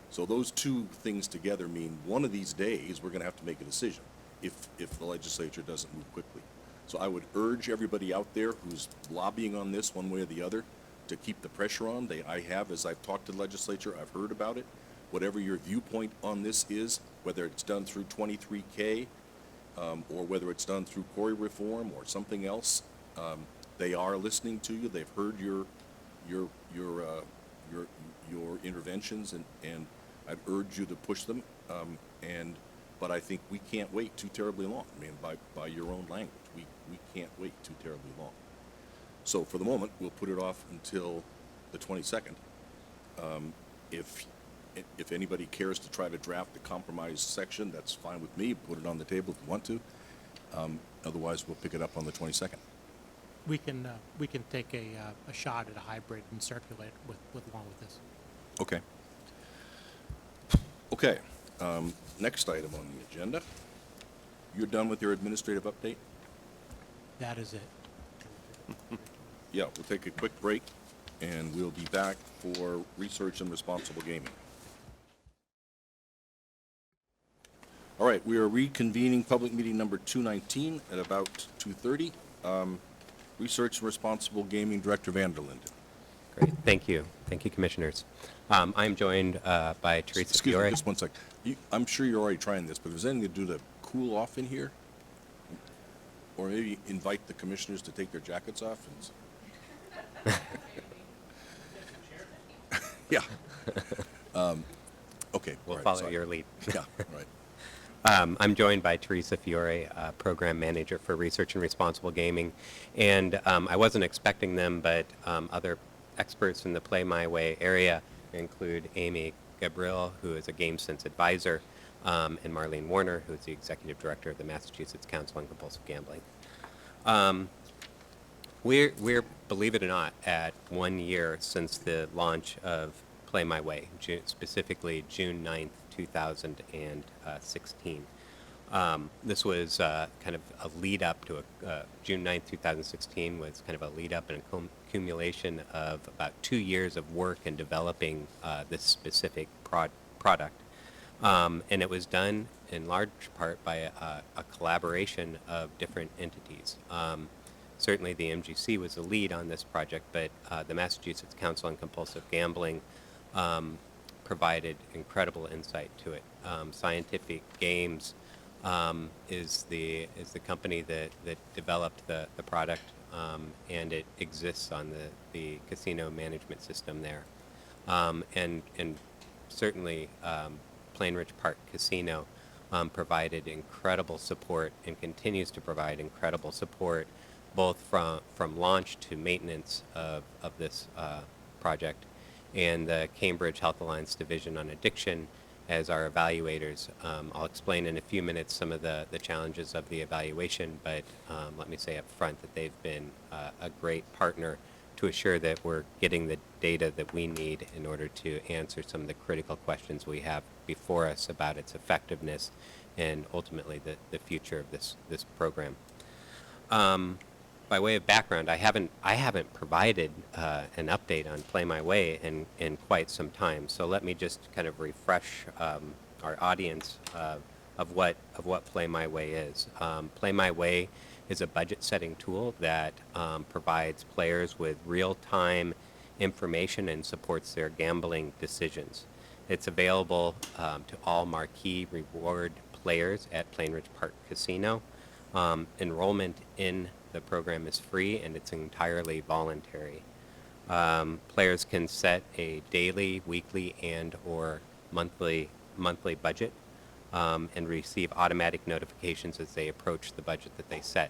So those two things together mean one of these days we're going to have to make a decision if the legislature doesn't move quickly. So I would urge everybody out there who's lobbying on this one way or the other to keep the pressure on. As I've talked to the legislature, I've heard about it. Whatever your viewpoint on this is, whether it's done through 23K, or whether it's done through Corey reform or something else, they are listening to you. They've heard your interventions, and I'd urge you to push them. But I think we can't wait too terribly long. I mean, by your own language, we can't wait too terribly long. So for the moment, we'll put it off until the 22nd. If anybody cares to try to draft the compromise section, that's fine with me. Put it on the table if you want to. Otherwise, we'll pick it up on the 22nd. We can take a shot at a hybrid and circulate along with this. Okay. Okay. Next item on the agenda. You're done with your administrative update? That is it. Yeah, we'll take a quick break, and we'll be back for research and responsible gaming. All right, we are reconvening public meeting number 219 at about 2:30. Research and responsible gaming director Vanderlinden. Great, thank you. Thank you, commissioners. I'm joined by Teresa Excuse Fiore. me, just one sec. I'm sure you're already trying this, but if there's anything to do to cool off in here, or maybe invite the commissioners to take their jackets off. Yeah. Okay. We'll all right, follow sorry. your lead. Yeah, right. I'm joined by Teresa Fiore, Program Manager for Research and Responsible Gaming. And I wasn't expecting them, but other experts in the Play My Way area include Amy Gabriel, who is a GameSense advisor, and Marlene Warner, who is the Executive Director of the Massachusetts Council on Compulsive Gambling. We're, believe it or not, at 1 year since the launch of Play My Way, specifically June 9th, 2016. This was kind of a lead up to June 9th, 2016 was kind of a lead up and accumulation of about 2 years of work in developing this specific product. And it was done in large part by a collaboration of different entities. Certainly the MGC was the lead on this project, but the Massachusetts Council on Compulsive Gambling provided incredible insight to it. Scientific Games is the company that developed the product, and it exists on the casino management system there. And certainly Plainridge Park Casino provided incredible support and continues to provide incredible support, both from launch to maintenance of this project, and the Cambridge Health Alliance Division on Addiction as our evaluators. I'll explain in a few minutes some of the challenges of the evaluation, but let me say up front that they've been a great partner to assure that we're getting the data that we need in order to answer some of the critical questions we have before us about its effectiveness and ultimately the future of this program. By way of background, I haven't provided an update on Play My Way in quite some time. So let me just kind of refresh our audience of what Play My Way is. Play My Way is a budget-setting tool that provides players with real-time information and supports their gambling decisions. It's available to all marquee reward players at Plainridge Park Casino. Enrollment in the program is free and it's entirely voluntary. Players can set a daily, weekly, and/or monthly budget, and receive automatic notifications as they approach the budget that they set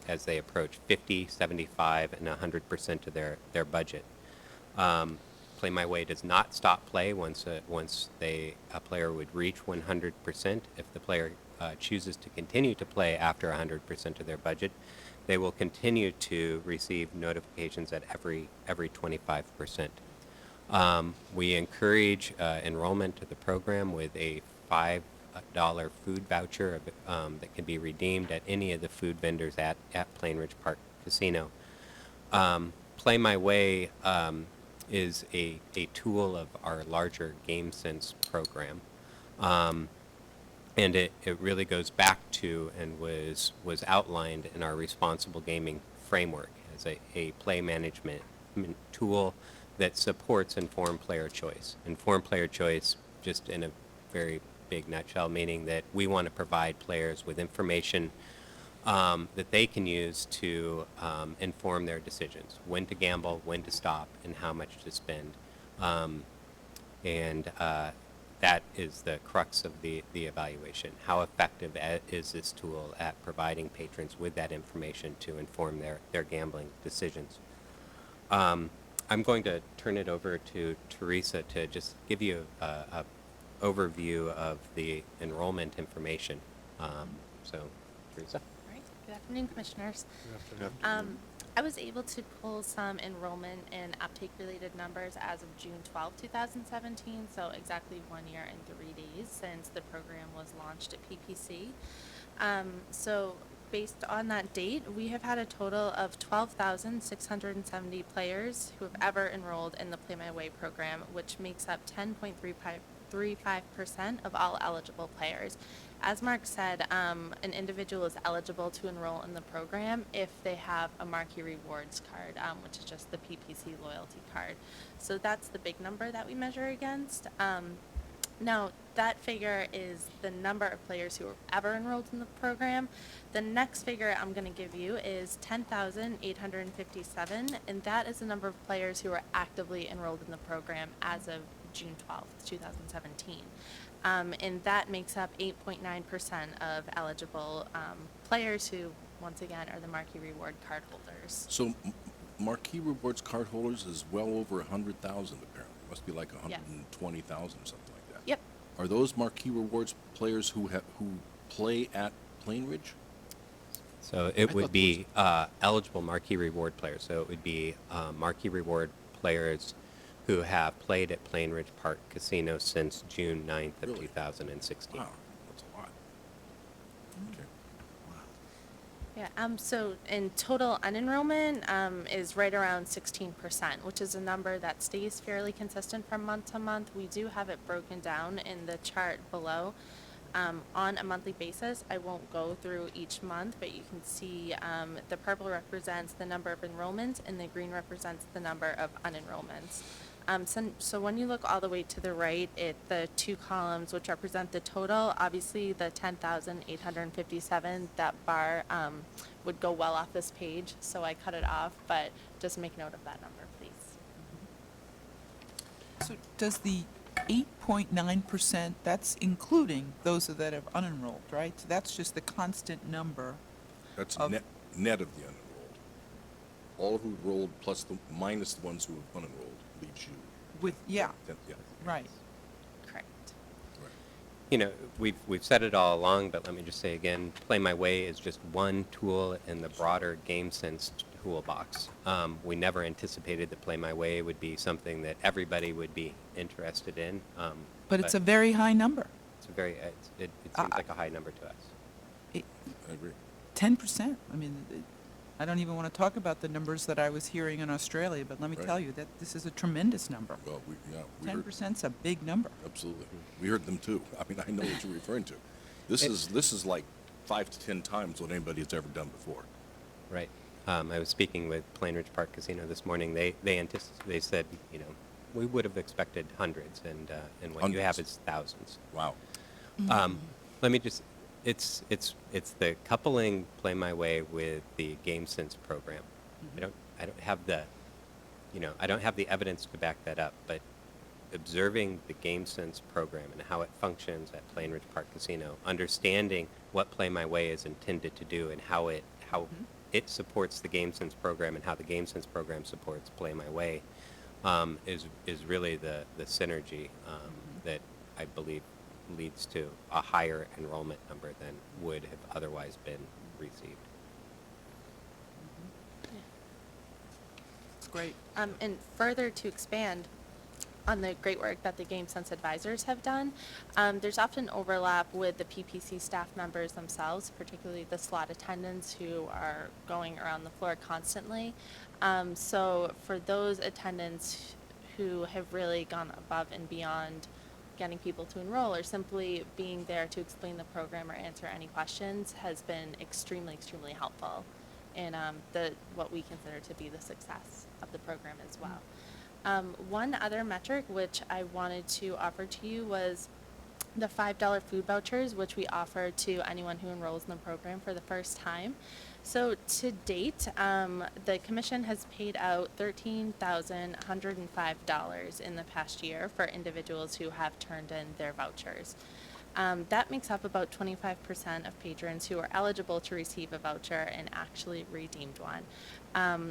as they approach 50, 75, and 100% of their budget. Play My Way does not stop play once a player would reach 100%. If the player chooses to continue to play after 100% of their budget, they will continue to receive notifications at every 25%. We encourage enrollment to the program with a $5 food voucher that can be redeemed at any of the food vendors at Plainridge Park Casino. Play My Way is a tool of our larger GameSense program. And it really goes back to and was outlined in our responsible gaming framework as a play management tool that supports informed player choice. Informed player choice, just in a very big nutshell, meaning that we want to provide players with information that they can use to inform their decisions, when to gamble, when to stop, and how much to spend. That is the crux of the evaluation. How effective is this tool at providing patrons with that information to inform their gambling decisions? I'm going to turn it over to Teresa to just give you a overview of the enrollment information. So, Teresa? All right. Good afternoon, Commissioners. Good afternoon. I was able to pull some enrollment and uptake-related numbers as of June 12, 2017, so exactly 1 year and 3 days since the program was launched at PPC. So based on that date, we have had a total of 12,670 players who have ever enrolled in the Play My Way program, which makes up 10.35% of all eligible players. As Mark said, an individual is eligible to enroll in the program if they have a Marquee Rewards card, which is just the PPC loyalty card. So that's the big number that we measure against. Now, that figure is the number of players who have ever enrolled in the program. The next figure I'm going to give you is 10,857, and that is the number of players who are actively enrolled in the program as of June 12th, 2017. And that makes up 8.9% of eligible players who, once again, are the Marquee Reward card holders. So Marquee Rewards card holders is well over 100,000 apparently. Must be like 120,000 or something like that. Yep. Are those Marquee Rewards players who play at Plainridge? So it would be eligible Marquee Reward players. So it would be Marquee Reward players who have played at Plainridge Park Casino since June 9th of Really? 2016. Wow, that's a lot. Okay. Yeah, so in total unenrollment is right around 16%, which is a number that stays fairly consistent from month to month. We do have it broken down in the chart below. On a monthly basis, I won't go through each month, but you can see the purple represents the number of enrollments and the green represents the number of unenrollments. So when you look all the way to the right at the two columns which represent the total, obviously the 10,857, that bar would go well off this page, so I cut it off, but just make note of that number, please. So does the 8.9%, that's including those that have unenrolled, right? So that's just the constant number. That's Of- net of the unenrolled. All who enrolled plus minus the ones who have unenrolled leaves you. With, yeah, Yeah. right. Correct. Right. You know, we've said it all along, but let me just say again, Play My Way is just one tool in the broader GameSense toolbox. We never anticipated that Play My Way would be something that everybody would be interested in. But it's a very high number. It's a very, it seems like a high number to us. I agree. 10%. I mean, I don't even want to talk about the numbers that I was hearing in Australia, but let me Right. tell you that this is a tremendous number. Well, we heard, 10%'s a big number. absolutely. We heard them too. I mean, I know what you're referring to. This is like 5 to 10 times what anybody has ever done before. Right. I was speaking with Plainridge Park Casino this morning. They said, you know, we would have expected hundreds, and what you have Hundreds. is thousands. Wow. Let me just It's the coupling Play My Way with the GameSense program. I don't have the, I don't have the evidence to back that up, but observing the GameSense program and how it functions at Plainridge Park Casino, understanding what Play My Way is intended to do and how it supports the GameSense program and how the GameSense program supports Play My Way, is really the synergy that I believe leads to a higher enrollment number than would have otherwise been received. It's great. And further to expand on the great work that the GameSense advisors have done, there's often overlap with the PPC staff members themselves, particularly the slot attendants who are going around the floor constantly. So for those attendants who have really gone above and beyond getting people to enroll or simply being there to explain the program or answer any questions has been extremely, extremely helpful in what we consider to be the success of the program as well. One other metric which I wanted to offer to you was the $5 food vouchers, which we offer to anyone who enrolls in the program for the first time. So to date, the commission has paid out $13,105 in the past year for individuals who have turned in their vouchers. That makes up about 25% of patrons who are eligible to receive a voucher and actually redeemed one.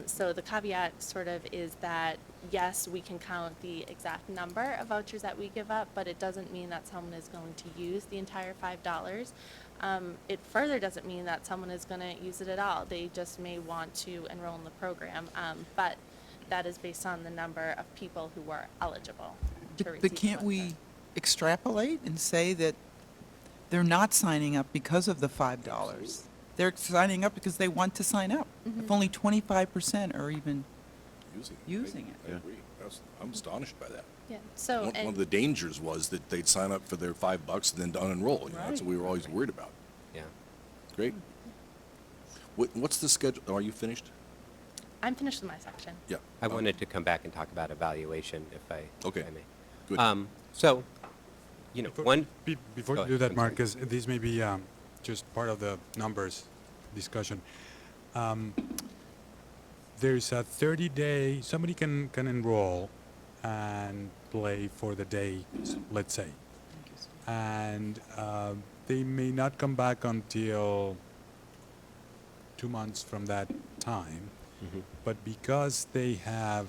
So the caveat sort of is that, yes, we can count the exact number of vouchers that we give up, but it doesn't mean that someone is going to use the entire $5. It further doesn't mean that someone is going to use it at all. They just may want to enroll in the program, but that is based on the number of people who were eligible to receive But the can't voucher. we extrapolate and say that they're not signing up because of the $5? They're signing up because they want to sign up. If only 25% are even using it. I agree. I'm astonished by that. Yeah. So One of the dangers was that they'd sign up for their $5 and then unenroll. That's what we were always worried about. Yeah. Great. What's the schedule? Are you finished? I'm finished with my section. Yeah. I wanted to come back and talk about evaluation, if I Okay. may. Good. So, one. Before Go you do ahead, that, I'm Mark, sorry. because this may be just part of the numbers discussion. There's a 30-day, somebody can enroll and play for the day, let's say. And they may not come back until 2 months from that time. But because they have,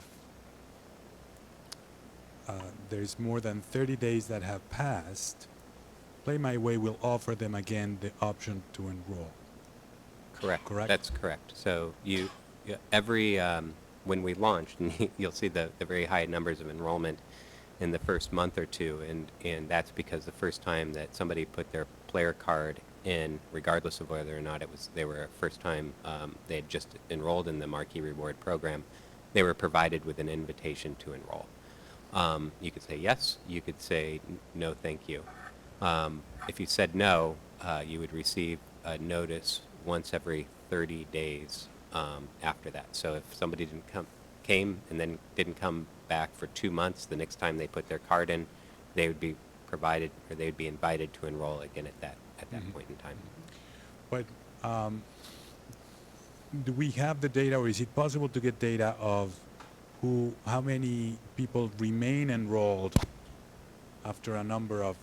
there's more than 30 days that have passed, Play My Way will offer them again the option to enroll. Correct? That's correct. So every, when we launched, and you'll see the very high numbers of enrollment in the first month or two, and that's because the first time that somebody put their player card in, regardless of whether or not they were a first time, they had just enrolled in the Marquee Reward program, they were provided with an invitation to enroll. You could say yes, you could say no, thank you. If you said no, you would receive a notice once every 30 days after that. So if somebody came and then didn't come back for 2 months, the next time they put their card in, they would be provided, or they would be invited to enroll again at that point in time. But do we have the data, or is it possible to get data of how many people remain enrolled after a number of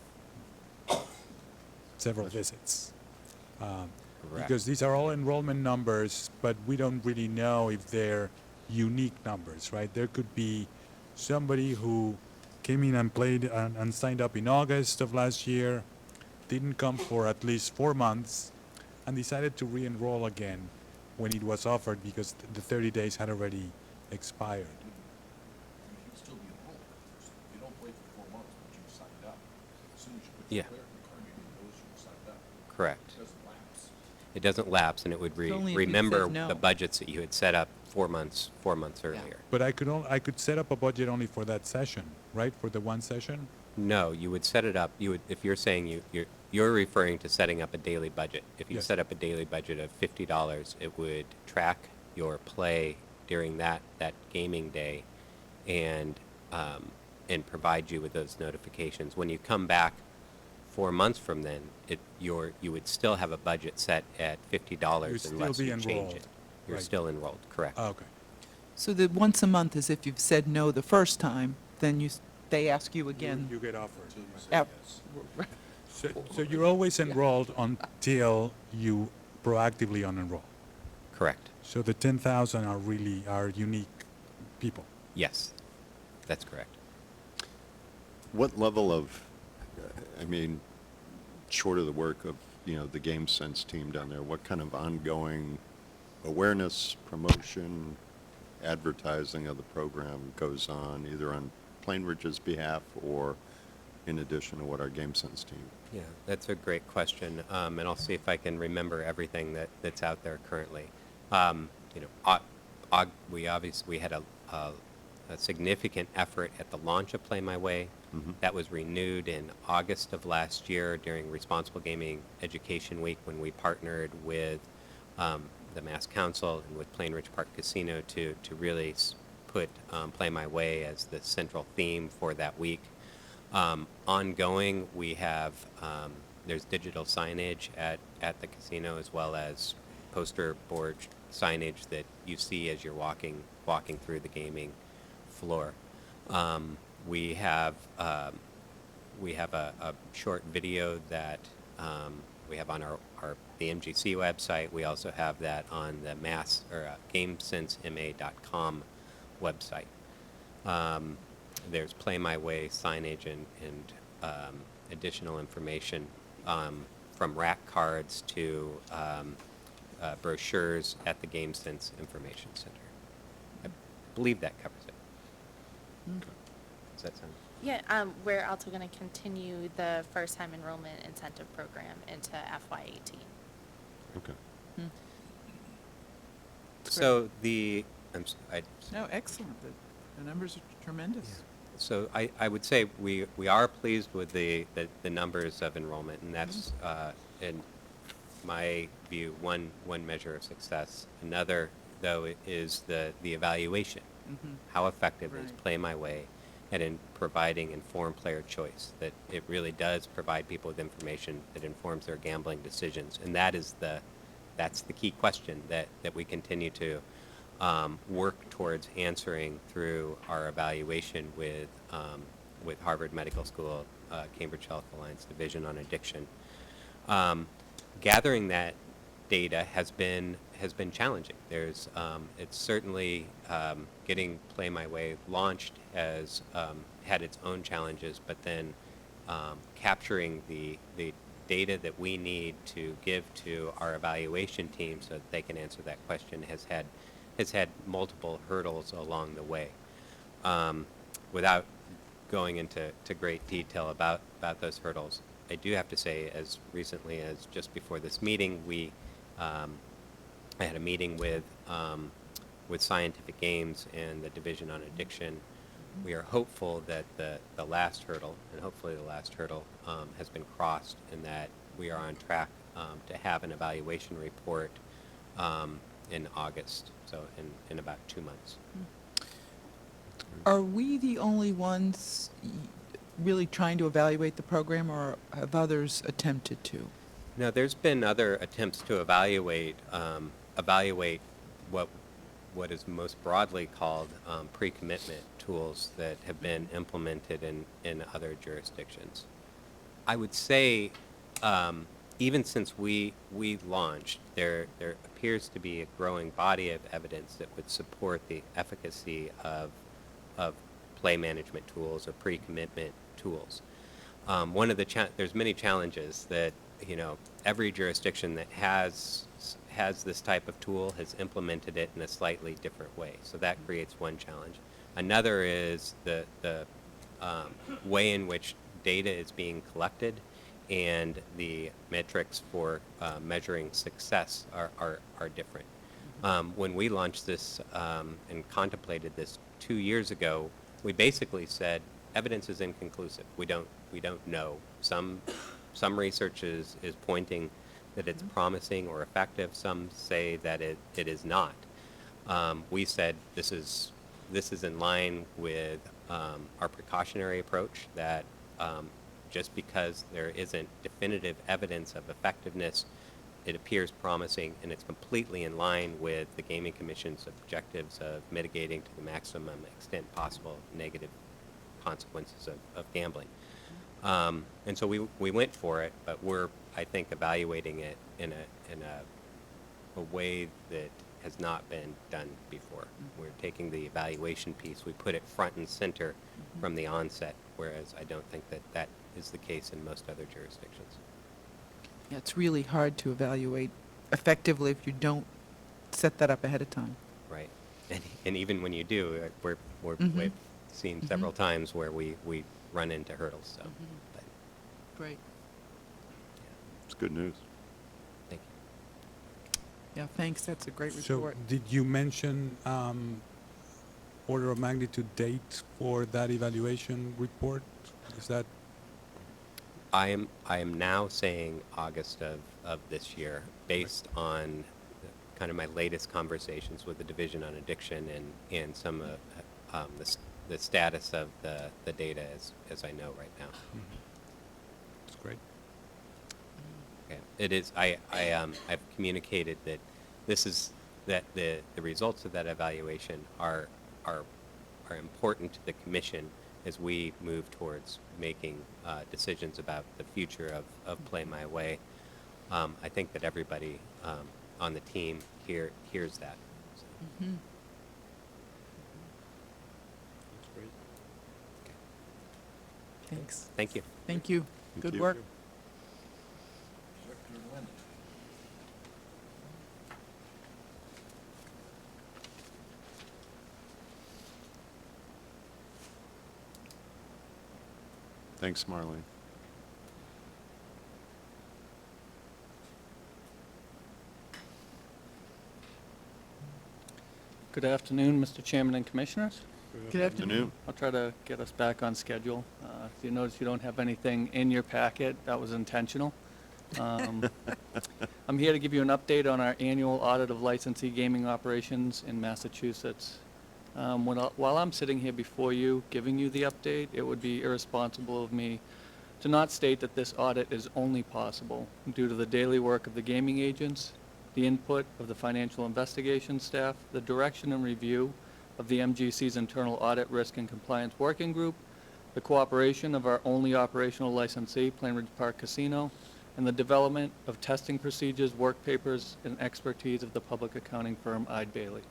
several visits? Correct. Because these are all enrollment numbers, but we don't really know if they're unique numbers, right? There could be somebody who came in and played and signed up in August of last year, didn't come for at least 4 months, and decided to re-enroll again when it was offered because the 30 days had already expired. You should still be enrolled. You don't play for 4 months, but you signed up. As soon as you put Yeah. your player card in, it knows you signed up. Correct. It doesn't lapse. It doesn't lapse, and it would only if you remember said no. the budgets that you had set up 4 months earlier. But I could set up a budget only for that session, right? For the one session? No, you would set it up, if you're saying you're referring to setting up a daily budget. If you Yes. set up a daily budget of $50, it would track your play during that gaming day and provide you with those notifications. When you come back 4 months from then, you would still have a budget set at $50 You'd still unless be you change enrolled, it. You're right. still enrolled, correct. Okay. So the once a month is if you've said no the first time, then they ask you again. You get offered. af- So you're always enrolled until you proactively unenroll. Correct. So the 10,000 are unique people. Yes, that's correct. What level of, I mean, short of the work of, the Game Sense team down there, what kind of ongoing awareness, promotion, advertising of the program goes on, either on Plainridge's behalf or in addition to what our Game Sense team? Yeah, that's a great question, and I'll see if I can remember everything that's out there currently. We had a significant effort at the launch of Play My Way. Mhm. That was renewed in August of last year during Responsible Gaming Education Week when we partnered with the Mass Council and with Plainridge Park Casino to really put Play My Way as the central theme for that week. Ongoing, we have, there's digital signage at the casino as well as poster board signage that you see as you're walking through the gaming floor. We have a short video that we have on the MGC website. We also have that on the GameSenseMA.com website. There's Play My Way signage and additional information from rack cards to brochures at the GameSense Information Center. I believe that covers it. Does that sound? Yeah, we're also going to continue the first-time enrollment incentive program into FY18. Okay. So No, excellent. The numbers are tremendous. So I would say we are pleased with the numbers of enrollment, and that's, in my view, one measure of success. Another, though, is the evaluation. How effective is Right. Play My Way and in providing informed player choice, that it really does provide people with information that informs their gambling decisions. And that's the key question that we continue to work towards answering through our evaluation with Harvard Medical School, Cambridge Health Alliance Division on Addiction. Gathering that data has been challenging. It's certainly getting Play My Way launched has had its own challenges, but then capturing the data that we need to give to our evaluation team so that they can answer that question has had multiple hurdles along the way. Without going into great detail about those hurdles, I do have to say, as recently as just before this meeting, I had a meeting with Scientific Games and the Division on Addiction. We are hopeful that the last hurdle, and hopefully the last hurdle, has been crossed, and that we are on track to have an evaluation report in August, so in about 2 months. Are we the only ones really trying to evaluate the program, or have others attempted to? Now, there's been other attempts to evaluate what is most broadly called pre-commitment tools that have been implemented in other jurisdictions. I would say, even since we launched, there appears to be a growing body of evidence that would support the efficacy of play management tools or pre-commitment tools. There's many challenges that every jurisdiction that has this type of tool has implemented it in a slightly different way. So that creates one challenge. Another is the way in which data is being collected, and the metrics for measuring success are different. When we launched this and contemplated this 2 years ago, we basically said evidence is inconclusive. We don't know. Some research is pointing that it's promising or effective. Some say that it is not. We said this is in line with our precautionary approach, that just because there isn't definitive evidence of effectiveness, it appears promising, and it's completely in line with the Gaming Commission's objectives of mitigating to the maximum extent possible negative consequences of gambling. And so we went for it, but we're, I think, evaluating it in a way that has not been done before. We're taking the evaluation piece, we put it front and center from the onset, whereas I don't think that that is the case in most other jurisdictions. Yeah, it's really hard to evaluate effectively if you don't set that up ahead of time. Right. And even when you do, Mhm. we've seen several times where we run into hurdles, so. But, Great. It's good news. thank you. Yeah, thanks, that's a great So report. did you mention order of magnitude date for that evaluation report? Is that, I am now saying August of this year, based on kind of my latest conversations with the Division on Addiction and some of the status of the data as I know right now. that's great. Okay. It is, I've communicated that that the results of that evaluation are important to the commission as we move towards making decisions about the future of Play My Way. I think that everybody on the team hears that. So, Mhm. That's great. Thanks. thank you. Thank you. Thank Good you. work. Thanks, Marlene. Good afternoon, Mr. Chairman and Commissioners. Good afternoon. I'll try to get us back on schedule. If you notice you don't have anything in your packet, that was intentional. I'm here to give you an update on our annual audit of licensee gaming operations in Massachusetts. While I'm sitting here before you, giving you the update, it would be irresponsible of me to not state that this audit is only possible due to the daily work of the gaming agents, the input of the financial investigation staff, the direction and review of the MGC's internal audit risk and compliance working group, the cooperation of our only operational licensee, Plainridge Park Casino, and the development of testing procedures, work papers, and expertise of the public accounting firm Eide Bailey.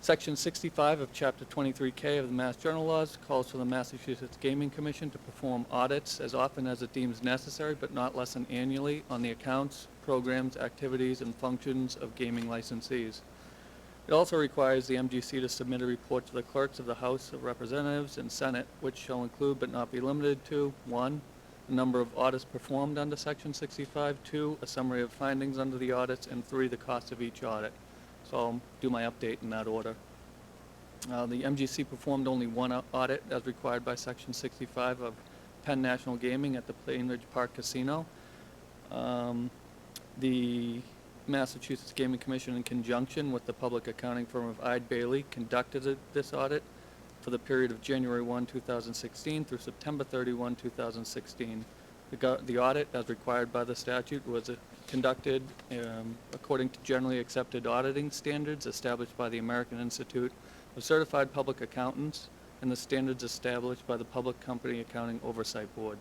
Section 65 of Chapter 23K of the Mass General Laws calls for the Massachusetts Gaming Commission to perform audits as often as it deems necessary, but not less than annually, on the accounts, programs, activities, and functions of gaming licensees. It also requires the MGC to submit a report to the clerks of the House of Representatives and Senate, which shall include but not be limited to: 1, the number of audits performed under Section 65, 2, a summary of findings under the audits, and 3, the cost of each audit. So I'll do my update in that order. The MGC performed only one audit as required by Section 65 of Penn National Gaming at the Plainridge Park Casino. The Massachusetts Gaming Commission, in conjunction with the public accounting firm of Eide Bailey, conducted this audit for the period of January 1, 2016 through September 31, 2016. The audit, as required by the statute, was conducted according to generally accepted auditing standards established by the American Institute of Certified Public Accountants and the standards established by the Public Company Accounting Oversight Board.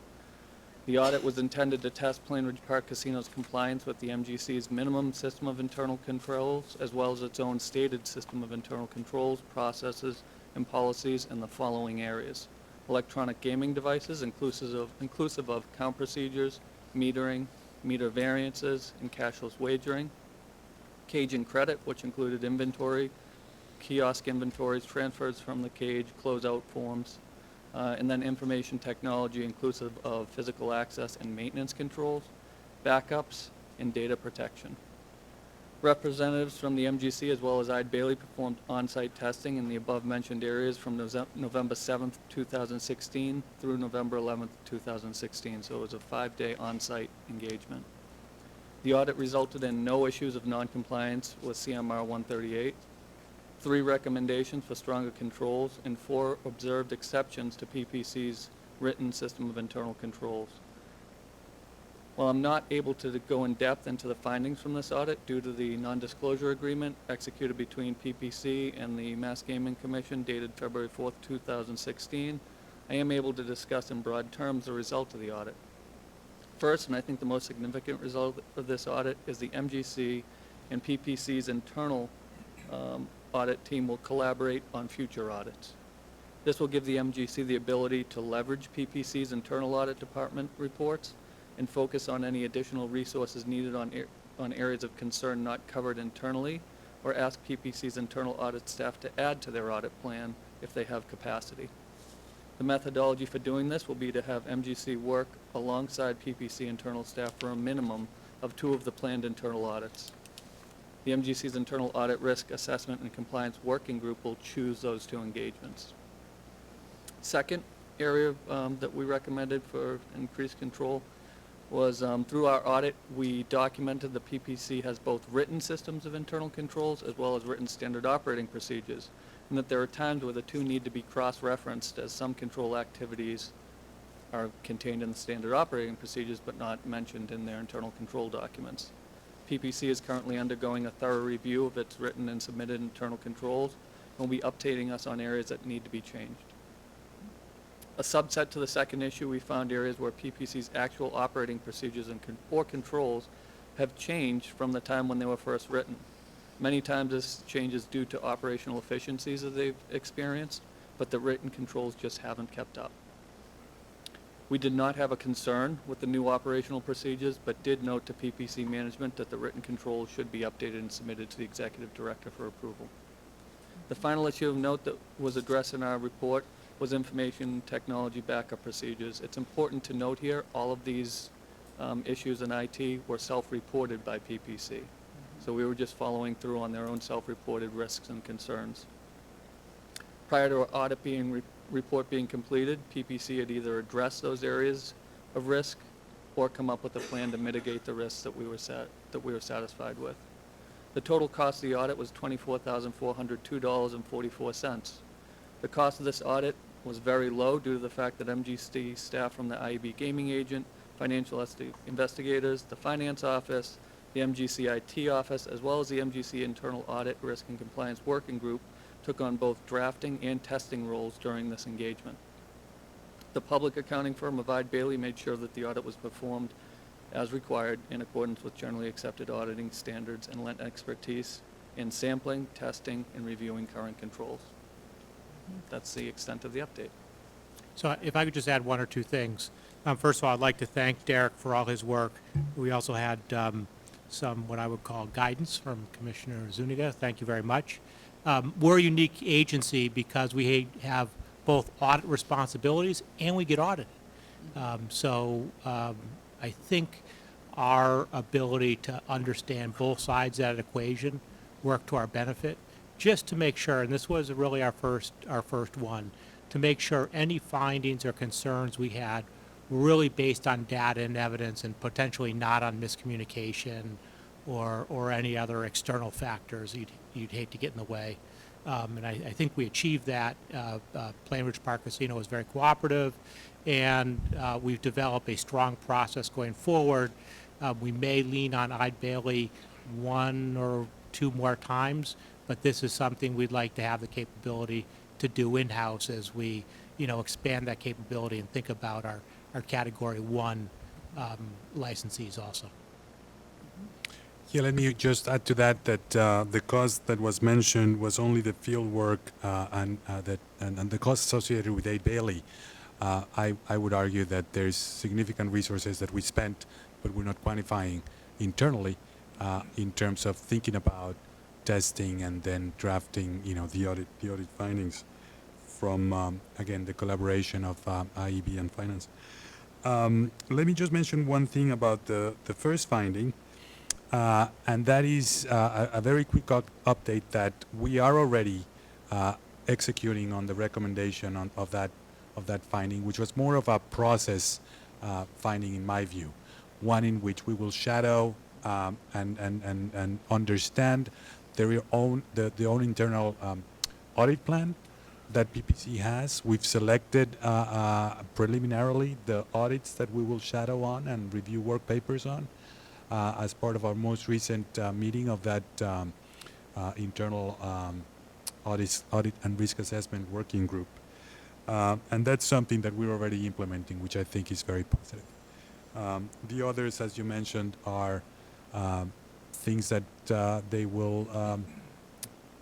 The audit was intended to test Plainridge Park Casino's compliance with the MGC's minimum system of internal controls, as well as its own stated system of internal controls, processes, and policies in the following areas: electronic gaming devices, inclusive of count procedures, metering, meter variances, and cashless wagering; cage and credit, which included inventory, kiosk inventories, transfers from the cage, closeout forms; and then information technology, inclusive of physical access and maintenance controls, backups, and data protection. Representatives from the MGC as well as Eide Bailey performed on-site testing in the above-mentioned areas from November 7th, 2016 through November 11th, 2016, so it was a 5-day on-site engagement. The audit resulted in no issues of noncompliance with CMR 138, 3 recommendations for stronger controls, and 4 observed exceptions to PPC's written system of internal controls. While I'm not able to go in depth into the findings from this audit due to the non-disclosure agreement executed between PPC and the Mass Gaming Commission dated February 4th, 2016, I am able to discuss in broad terms the result of the audit. First, and I think the most significant result of this audit, is the MGC and PPC's internal audit team will collaborate on future audits. This will give the MGC the ability to leverage PPC's internal audit department reports and focus on any additional resources needed on areas of concern not covered internally, or ask PPC's internal audit staff to add to their audit plan if they have capacity. The methodology for doing this will be to have MGC work alongside PPC internal staff for a minimum of 2 of the planned internal audits. The MGC's internal audit risk assessment and compliance working group will choose those 2 engagements. Second area that we recommended for increased control was through our audit, we documented the PPC has both written systems of internal controls as well as written standard operating procedures, and that there are times where the 2 need to be cross-referenced, as some control activities are contained in the standard operating procedures but not mentioned in their internal control documents. PPC is currently undergoing a thorough review of its written and submitted internal controls and will be updating us on areas that need to be changed. A subset to the second issue, we found areas where PPC's actual operating procedures or controls have changed from the time when they were first written. Many times this change is due to operational efficiencies that they've experienced, but the written controls just haven't kept up. We did not have a concern with the new operational procedures, but did note to PPC management that the written controls should be updated and submitted to the executive director for approval. The final issue of note that was addressed in our report was information technology backup procedures. It's important to note here, all of these issues in IT were self-reported by PPC. So we were just following through on their own self-reported risks and concerns. Prior to our audit report being completed, PPC had either addressed those areas of risk or come up with a plan to mitigate the risks that we were satisfied with. The total cost of the audit was $24,402.44. The cost of this audit was very low due to the fact that MGC staff from the IEB gaming agent, financial investigators, the finance office, the MGC IT office, as well as the MGC internal audit risk and compliance working group took on both drafting and testing roles during this engagement. The public accounting firm of Eide Bailly made sure that the audit was performed as required in accordance with generally accepted auditing standards and lent expertise in sampling, testing, and reviewing current controls. That's the extent of the update. So if I could just add 1 or 2 things. First of all, I'd like to thank Derek for all his work. We also had some what I would call guidance from Commissioner Zuniga. Thank you very much. We're a unique agency because we have both audit responsibilities and we get audited. So I think our ability to understand both sides of that equation work to our benefit, just to make sure, and this was really our first one, to make sure any findings or concerns we had were really based on data and evidence and potentially not on miscommunication or any other external factors you'd hate to get in the way. And I think we achieved that. Plain Ridge Park Casino was very cooperative, and we've developed a strong process going forward. We may lean on Eide Bailly 1 or 2 more times, but this is something we'd like to have the capability to do in-house as we, expand that capability and think about our Category 1 licensees also. Yeah, let me just add to that the cost that was mentioned was only the field work and the cost associated with Eide Bailly. I would argue that there's significant resources that we spent, but we're not quantifying internally in terms of thinking about testing and then drafting, the audit findings from again the collaboration of IEB and finance. Let me just mention one thing about the first finding. And that is a very quick update that we are already executing on the recommendation of that finding, which was more of a process finding in my view, one in which we will shadow and understand their own internal audit plan that PPC has. We've selected preliminarily the audits that we will shadow on and review work papers on as part of our most recent meeting of that internal audit and risk assessment working group. And that's something that we're already implementing, which I think is very positive. The others, as you mentioned, are things that they will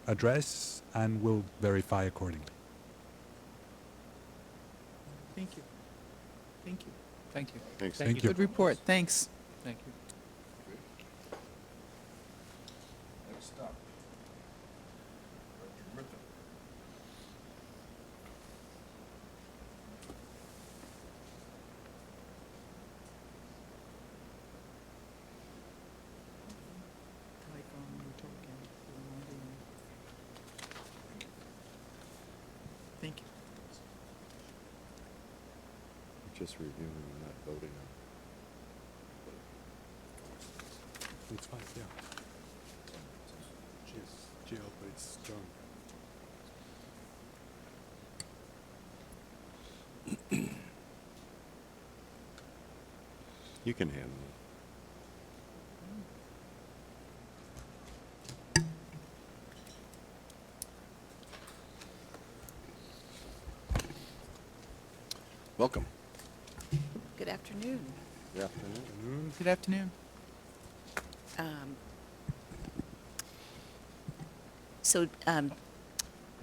address and will verify accordingly. Thank you. Thank you. Thank you. Thanks. Thank you. Good report, thanks. Thank you. Next up, Director Griffin. Thank you. Just reviewing, we're not voting on. It's fine, yeah. Jill, but it's John. You can handle it. Welcome. Good afternoon. Good afternoon. Good afternoon.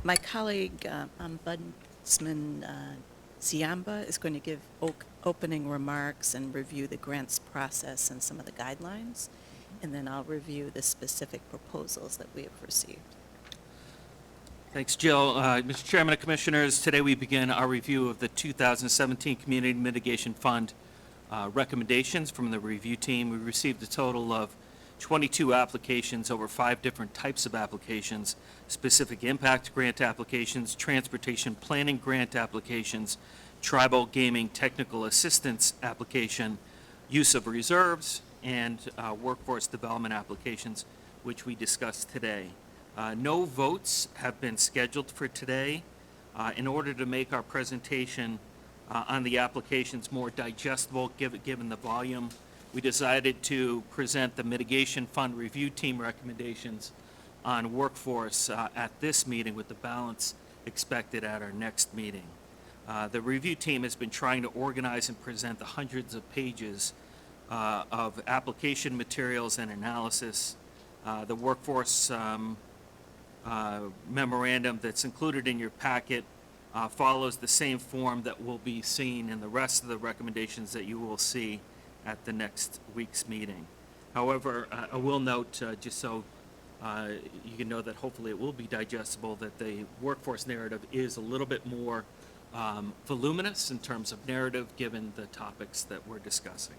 My colleague, Ombudsman Ziamba, is going to give opening remarks and review the grants process and some of the guidelines, and then I'll review the specific proposals that we have received. Thanks, Jill. Mr. Chairman and Commissioners, today we begin our review of the 2017 Community Mitigation Fund recommendations from the review team. We received a total of 22 applications over 5 different types of applications: specific impact grant applications, transportation planning grant applications, tribal gaming technical assistance application, use of reserves, and workforce development applications, which we discussed today. No votes have been scheduled for today. In order to make our presentation on the applications more digestible, given the volume, we decided to present the Mitigation Fund Review Team recommendations on workforce at this meeting, with the balance expected at our next meeting. The review team has been trying to organize and present the hundreds of pages of application materials and analysis. The workforce memorandum that's included in your packet follows the same form that will be seen in the rest of the recommendations that you will see at the next week's meeting. However, I will note, just so you can know that hopefully it will be digestible, that the workforce narrative is a little bit more voluminous in terms of narrative, given the topics that we're discussing.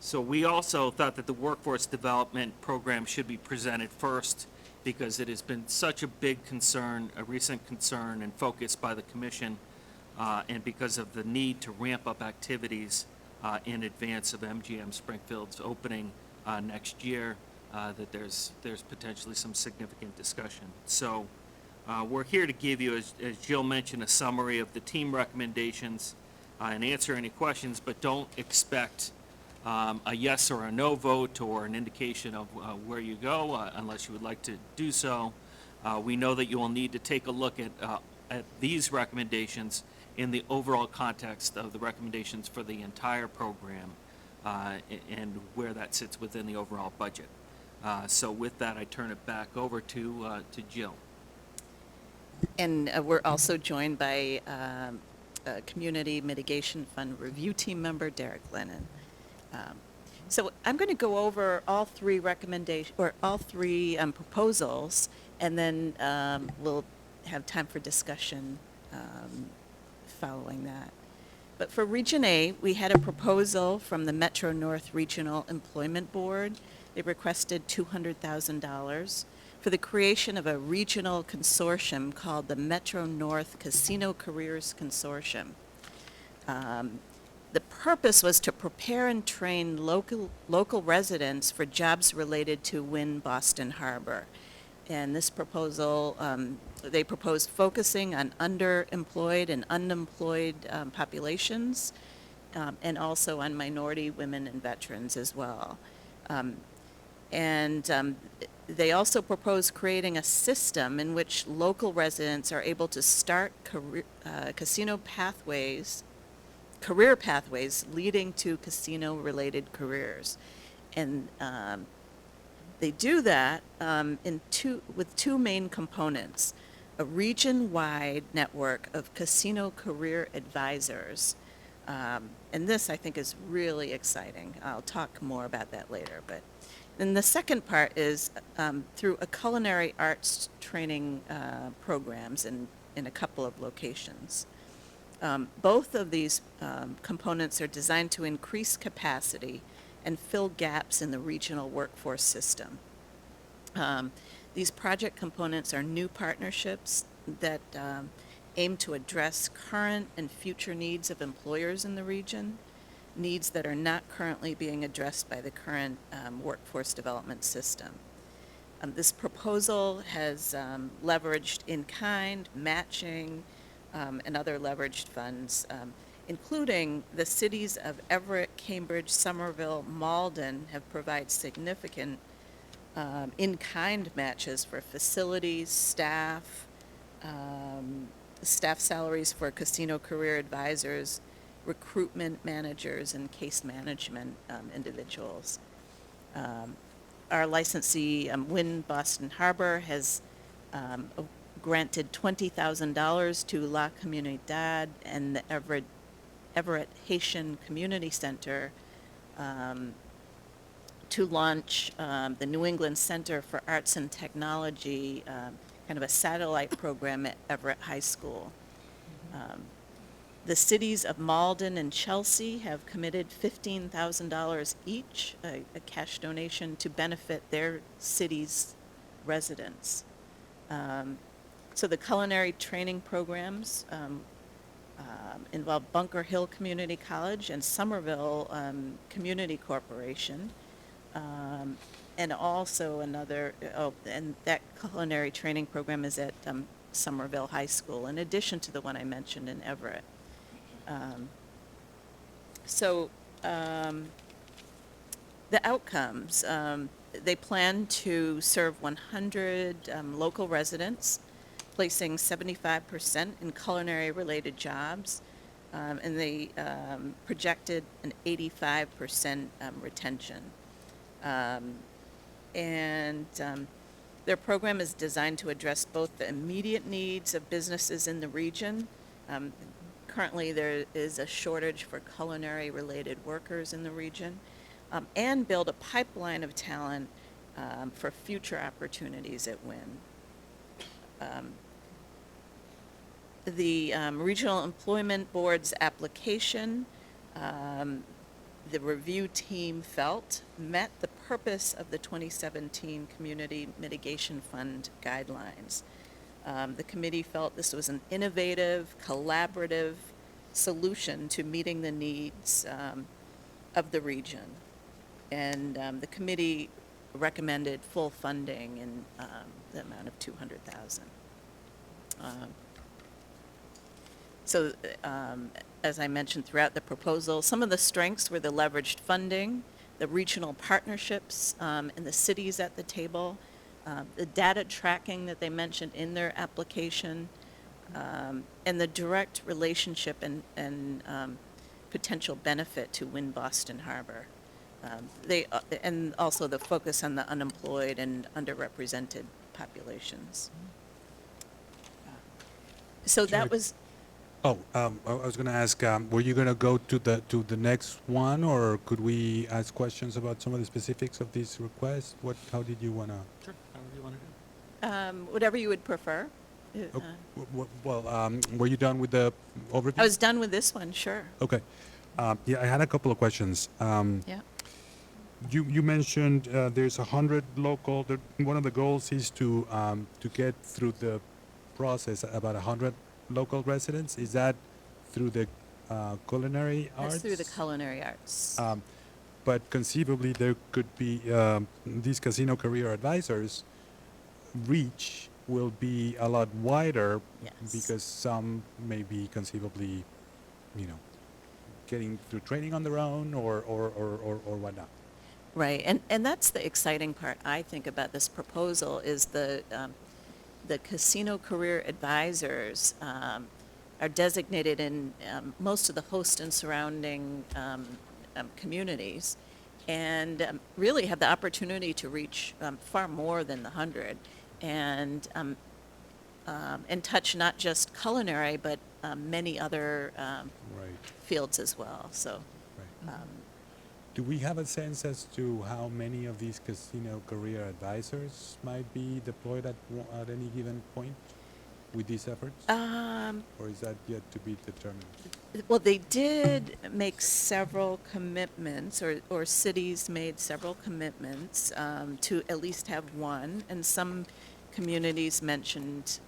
So we also thought that the workforce development program should be presented first, because it has been such a big concern, a recent concern and focus by the commission, and because of the need to ramp up activities in advance of MGM Springfield's opening next year, that there's potentially some significant discussion. So we're here to give you, as Jill mentioned, a summary of the team recommendations and answer any questions, but don't expect a yes or a no vote or an indication of where you go unless you would like to do so. We know that you will need to take a look at these recommendations in the overall context of the recommendations for the entire program and where that sits within the overall budget. So with that, I turn it back over to Jill. And we're also joined by Community Mitigation Fund Review Team member Derek Lennon. So I'm going to go over all three proposals, and then we'll have time for discussion following that. But for Region A, we had a proposal from the Metro North Regional Employment Board. They requested $200,000 for the creation of a regional consortium called the Metro North Casino Careers Consortium. The purpose was to prepare and train local residents for jobs related to Wynn Boston Harbor. And this proposal, they propose focusing on underemployed and unemployed populations, and also on minority women and veterans as well. And they also propose creating a system in which local residents are able to start casino pathways, career pathways leading to casino-related careers. And they do that with two main components: a region-wide network of casino career advisors. And this, I think, is really exciting. I'll talk more about that later. But then the second part is through a culinary arts training programs in a couple of locations. Both of these components are designed to increase capacity and fill gaps in the regional workforce system. These project components are new partnerships that aim to address current and future needs of employers in the region, needs that are not currently being addressed by the current workforce development system. This proposal has leveraged in-kind, matching, and other leveraged funds, including the cities of Everett, Cambridge, Somerville, Malden have provided significant in-kind matches for facilities, staff, staff salaries for casino career advisors, recruitment managers, and case management individuals. Our licensee, Wynn Boston Harbor, has granted $20,000 to La Comunidad and the Everett Haitian Community Center to launch the New England Center for Arts and Technology, kind of a satellite program at Everett High School. The cities of Malden and Chelsea have committed $15,000 each, a cash donation to benefit their cities' residents. So the culinary training programs involve Bunker Hill Community College and Somerville Community Corporation, and also and that culinary training program is at Somerville High School, in addition to the one I mentioned in Everett. The outcomes, they plan to serve 100 local residents, placing 75% in culinary-related jobs, and they projected an 85% retention. Their program is designed to address both the immediate needs of businesses in the region. Currently, there is a shortage for culinary-related workers in the region, and build a pipeline of talent for future opportunities at Wynn. The Regional Employment Board's application, the review team felt, met the purpose of the 2017 Community Mitigation Fund guidelines. The committee felt this was an innovative, collaborative solution to meeting the needs of the region. And the committee recommended full funding in the amount of $200,000. As I mentioned throughout the proposal, some of the strengths were the leveraged funding, the regional partnerships, and the cities at the table, the data tracking that they mentioned in their application, and the direct relationship and potential benefit to Wynn Boston Harbor. And also the focus on the unemployed and underrepresented populations. So Sure. that was, I was going to ask, were you going to go to the next one, or could we ask questions about some of the specifics of these requests? How did you want to? Sure, however you want to do whatever you would prefer. Were you done with the overview? I was done with this one, sure. Okay. Yeah, I had a couple of questions. Yeah. You mentioned there's 100 local. One of the goals is to get through the process about 100 local residents. Is that through the culinary arts? That's through the culinary arts. But conceivably, there could be these casino career advisors reach will be a lot wider Yes. because some may be conceivably, getting through training on their own or whatnot. Right, and that's the exciting part, I think, about this proposal, is the casino career advisors are designated in most of the host and surrounding communities, and really have the opportunity to reach far more than the 100, and touch not just culinary, but many other Right. fields as well, so. Right. Do we have a sense as to how many of these casino career advisors might be deployed at any given point with these efforts? Or is that yet to be determined? Well, they did make several commitments, or cities made several commitments to at least have one, and some communities mentioned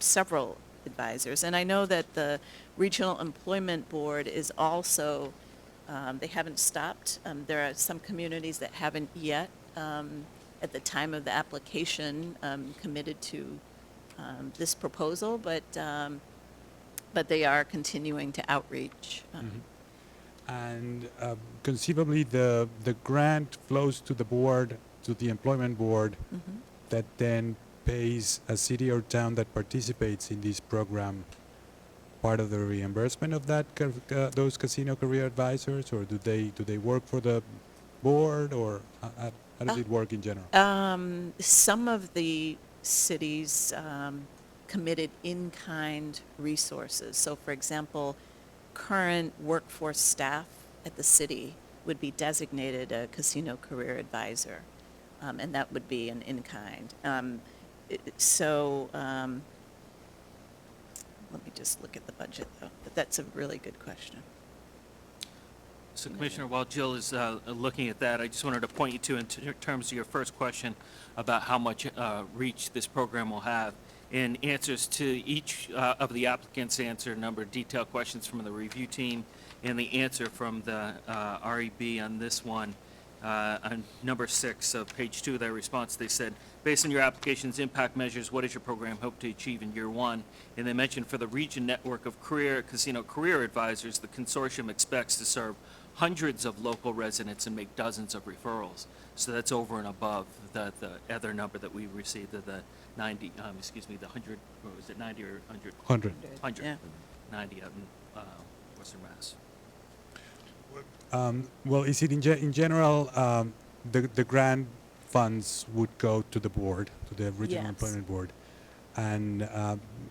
several advisors. And I know that the Regional Employment Board is also, they haven't stopped. There are some communities that haven't yet, at the time of the application, committed to this proposal, but they are continuing to outreach. And conceivably, the grant flows to the board, to the employment board, that then pays a city or town that participates in this program part of the reimbursement of that those casino career advisors, or do they work for the board, or how does it work in general? Some of the cities committed in-kind resources. So, for example, current workforce staff at the city would be designated a casino career advisor, and that would be an in-kind. Let me just look at the budget, though. But that's a really good question. So Commissioner, while Jill is looking at that, I just wanted to point you to, in terms of your first question about how much reach this program will have, in answers to each of the applicants answer a number of detailed questions from the review team, and the answer from the REB on this one, on number 6 of page 2 of their response, they said, based on your application's impact measures, what does your program hope to achieve in year 1? And they mentioned for the region network of casino career advisors, the consortium expects to serve hundreds of local residents and make dozens of referrals. So that's over and above the other number that we received, the 90, the 100, or was it 90 or 100? 100. 100. Yeah. 90 out in Western Mass. Well, is it in general, the grant funds would go to the board, to the Regional Yes. Employment Board? And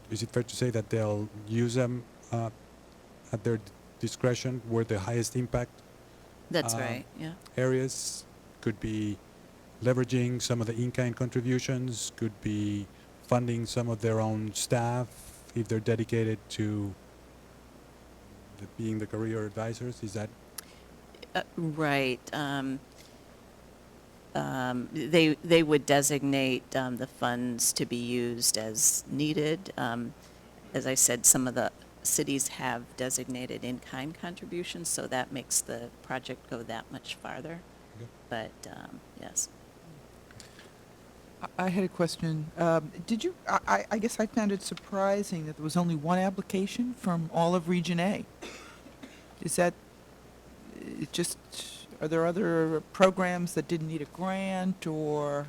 is it fair to say that they'll use them at their discretion where the highest impact That's right, yeah. areas? Could be leveraging some of the in-kind contributions, could be funding some of their own staff if they're dedicated to being the career advisors. Is that? Right. They would designate the funds to be used as needed. As I said, some of the cities have designated in-kind contributions, so that makes the project go that much farther. Okay. But, yes. I had a question. Did you, I guess I found it surprising that there was only one application from all of Region A. Is that just, are there other programs that didn't need a grant, or?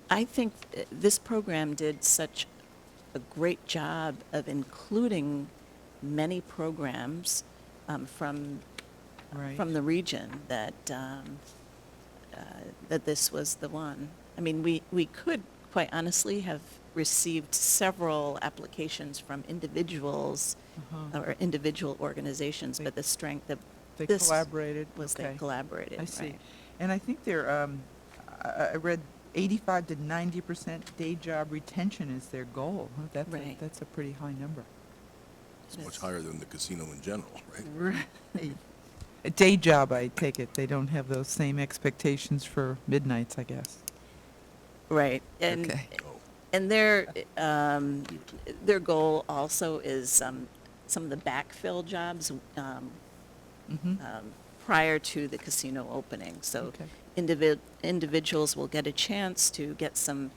I think this program did such a great job of including many programs from the region that that this was the one. I mean, we could quite honestly have received several applications from individuals or individual organizations, but the strength of They this collaborated? was they Okay. collaborated. I see. Right. And I think they're, I read 85 to 90% day job retention is their goal. Huh, Right. That's a pretty high number. It's much higher than the casino in general, right? Right. A day job, I take it. They don't have those same expectations for midnights, I guess. Right. And Okay. and their goal also is some of the backfill jobs prior to the casino opening. So Okay. individuals will get a chance to get some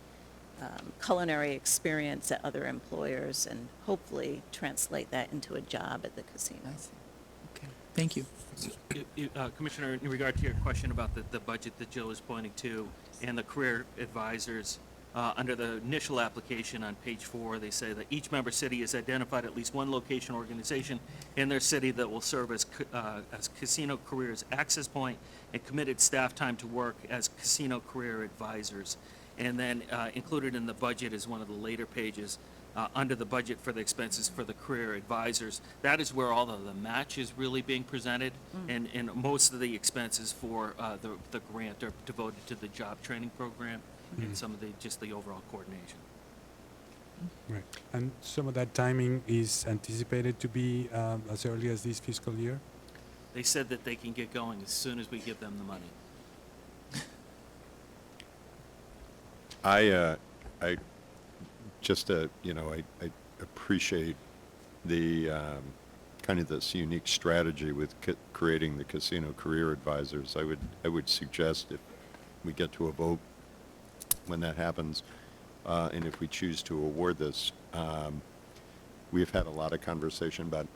culinary experience at other employers and hopefully translate that into a job at the casino. I see. Okay, thank you. Commissioner, in regard to your question about the budget that Jill is pointing to and the career advisors, under the initial application on page 4, they say that each member city has identified at least one location organization in their city that will serve as casino careers access point and committed staff time to work as casino career advisors. And then included in the budget is one of the later pages, under the budget for the expenses for the career advisors. That is where all of the match is really being presented, and most of the expenses for the grant are devoted to the job training program and some of just the overall coordination. Right. And some of that timing is anticipated to be as early as this fiscal year? They said that they can get going as soon as we give them the money. I just, you know, I appreciate the, kind of this unique strategy with creating the casino career advisors. I would suggest if we get to a vote when that happens, and if we choose to award this, we've had a lot of conversation about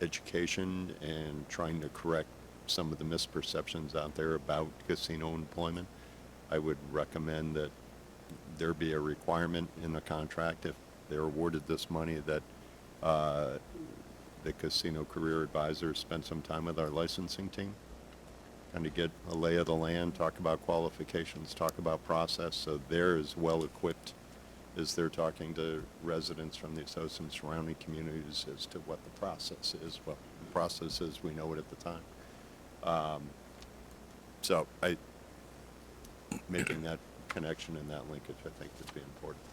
education and trying to correct some of the misperceptions out there about casino employment. I would recommend that there be a requirement in the contract if they're awarded this money that the casino career advisors spend some time with our licensing team, kind of get a lay of the land, talk about qualifications, talk about process, so they're as well equipped as they're talking to residents from the associated and surrounding communities as to what the process is. Well, the process is, we know it at the time. So making that connection and that linkage, I think, would be important.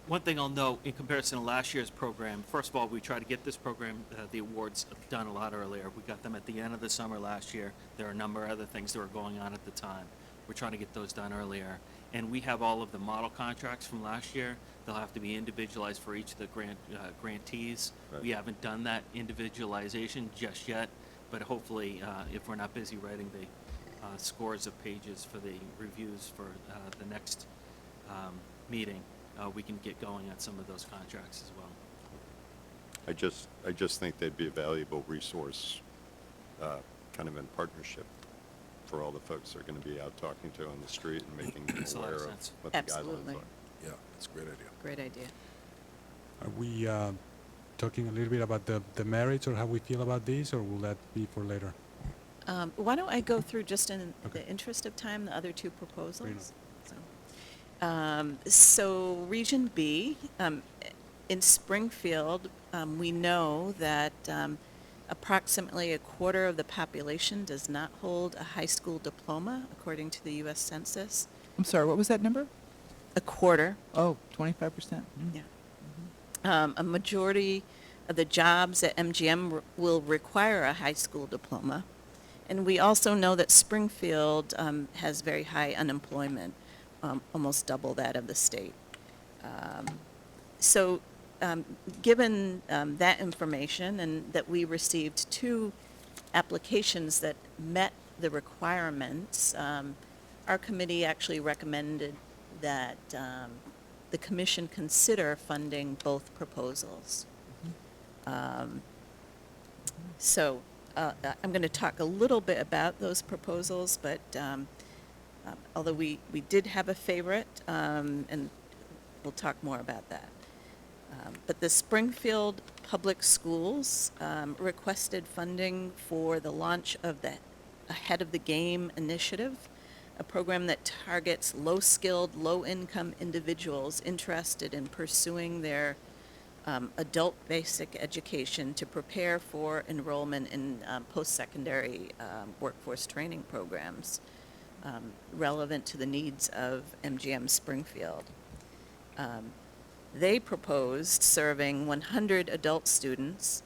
One thing I'll note in comparison to last year's program, first of all, we tried to get this program, the awards done a lot earlier. We got them at the end of the summer last year. There are a number of other things that were going on at the time. We're trying to get those done earlier. And we have all of the model contracts from last year. They'll have to be individualized for each of the grantees. Right. We haven't done that individualization just yet, but hopefully, if we're not busy writing the scores of pages for the reviews for the next meeting, we can get going on some of those contracts as well. I just think they'd be a valuable resource, kind of in partnership for all the folks that are going to be out talking to on the street and making them Makes a lot aware of of sense. what the guidelines Absolutely. are. Yeah, it's a great idea. Great idea. Are we talking a little bit about the merits or how we feel about this, or will that be for later? Why don't I go through, just in Okay. the interest of time, the other two Fair proposals? enough. So Region B, in Springfield, we know that approximately a quarter of the population does not hold a high school diploma, according to the U.S. Census. I'm sorry, what was that number? A quarter. Oh, 25%. Yeah. A majority of the jobs at MGM will require a high school diploma. And we also know that Springfield has very high unemployment, almost double that of the state. So given that information and that we received 2 applications that met the requirements, our committee actually recommended that the commission consider funding both proposals. So I'm going to talk a little bit about those proposals, but although we did have a favorite, and we'll talk more about that. But the Springfield Public Schools requested funding for the launch of the Ahead of the Game initiative, a program that targets low-skilled, low-income individuals interested in pursuing their adult basic education to prepare for enrollment in post-secondary workforce training programs relevant to the needs of MGM Springfield. They proposed serving 100 adult students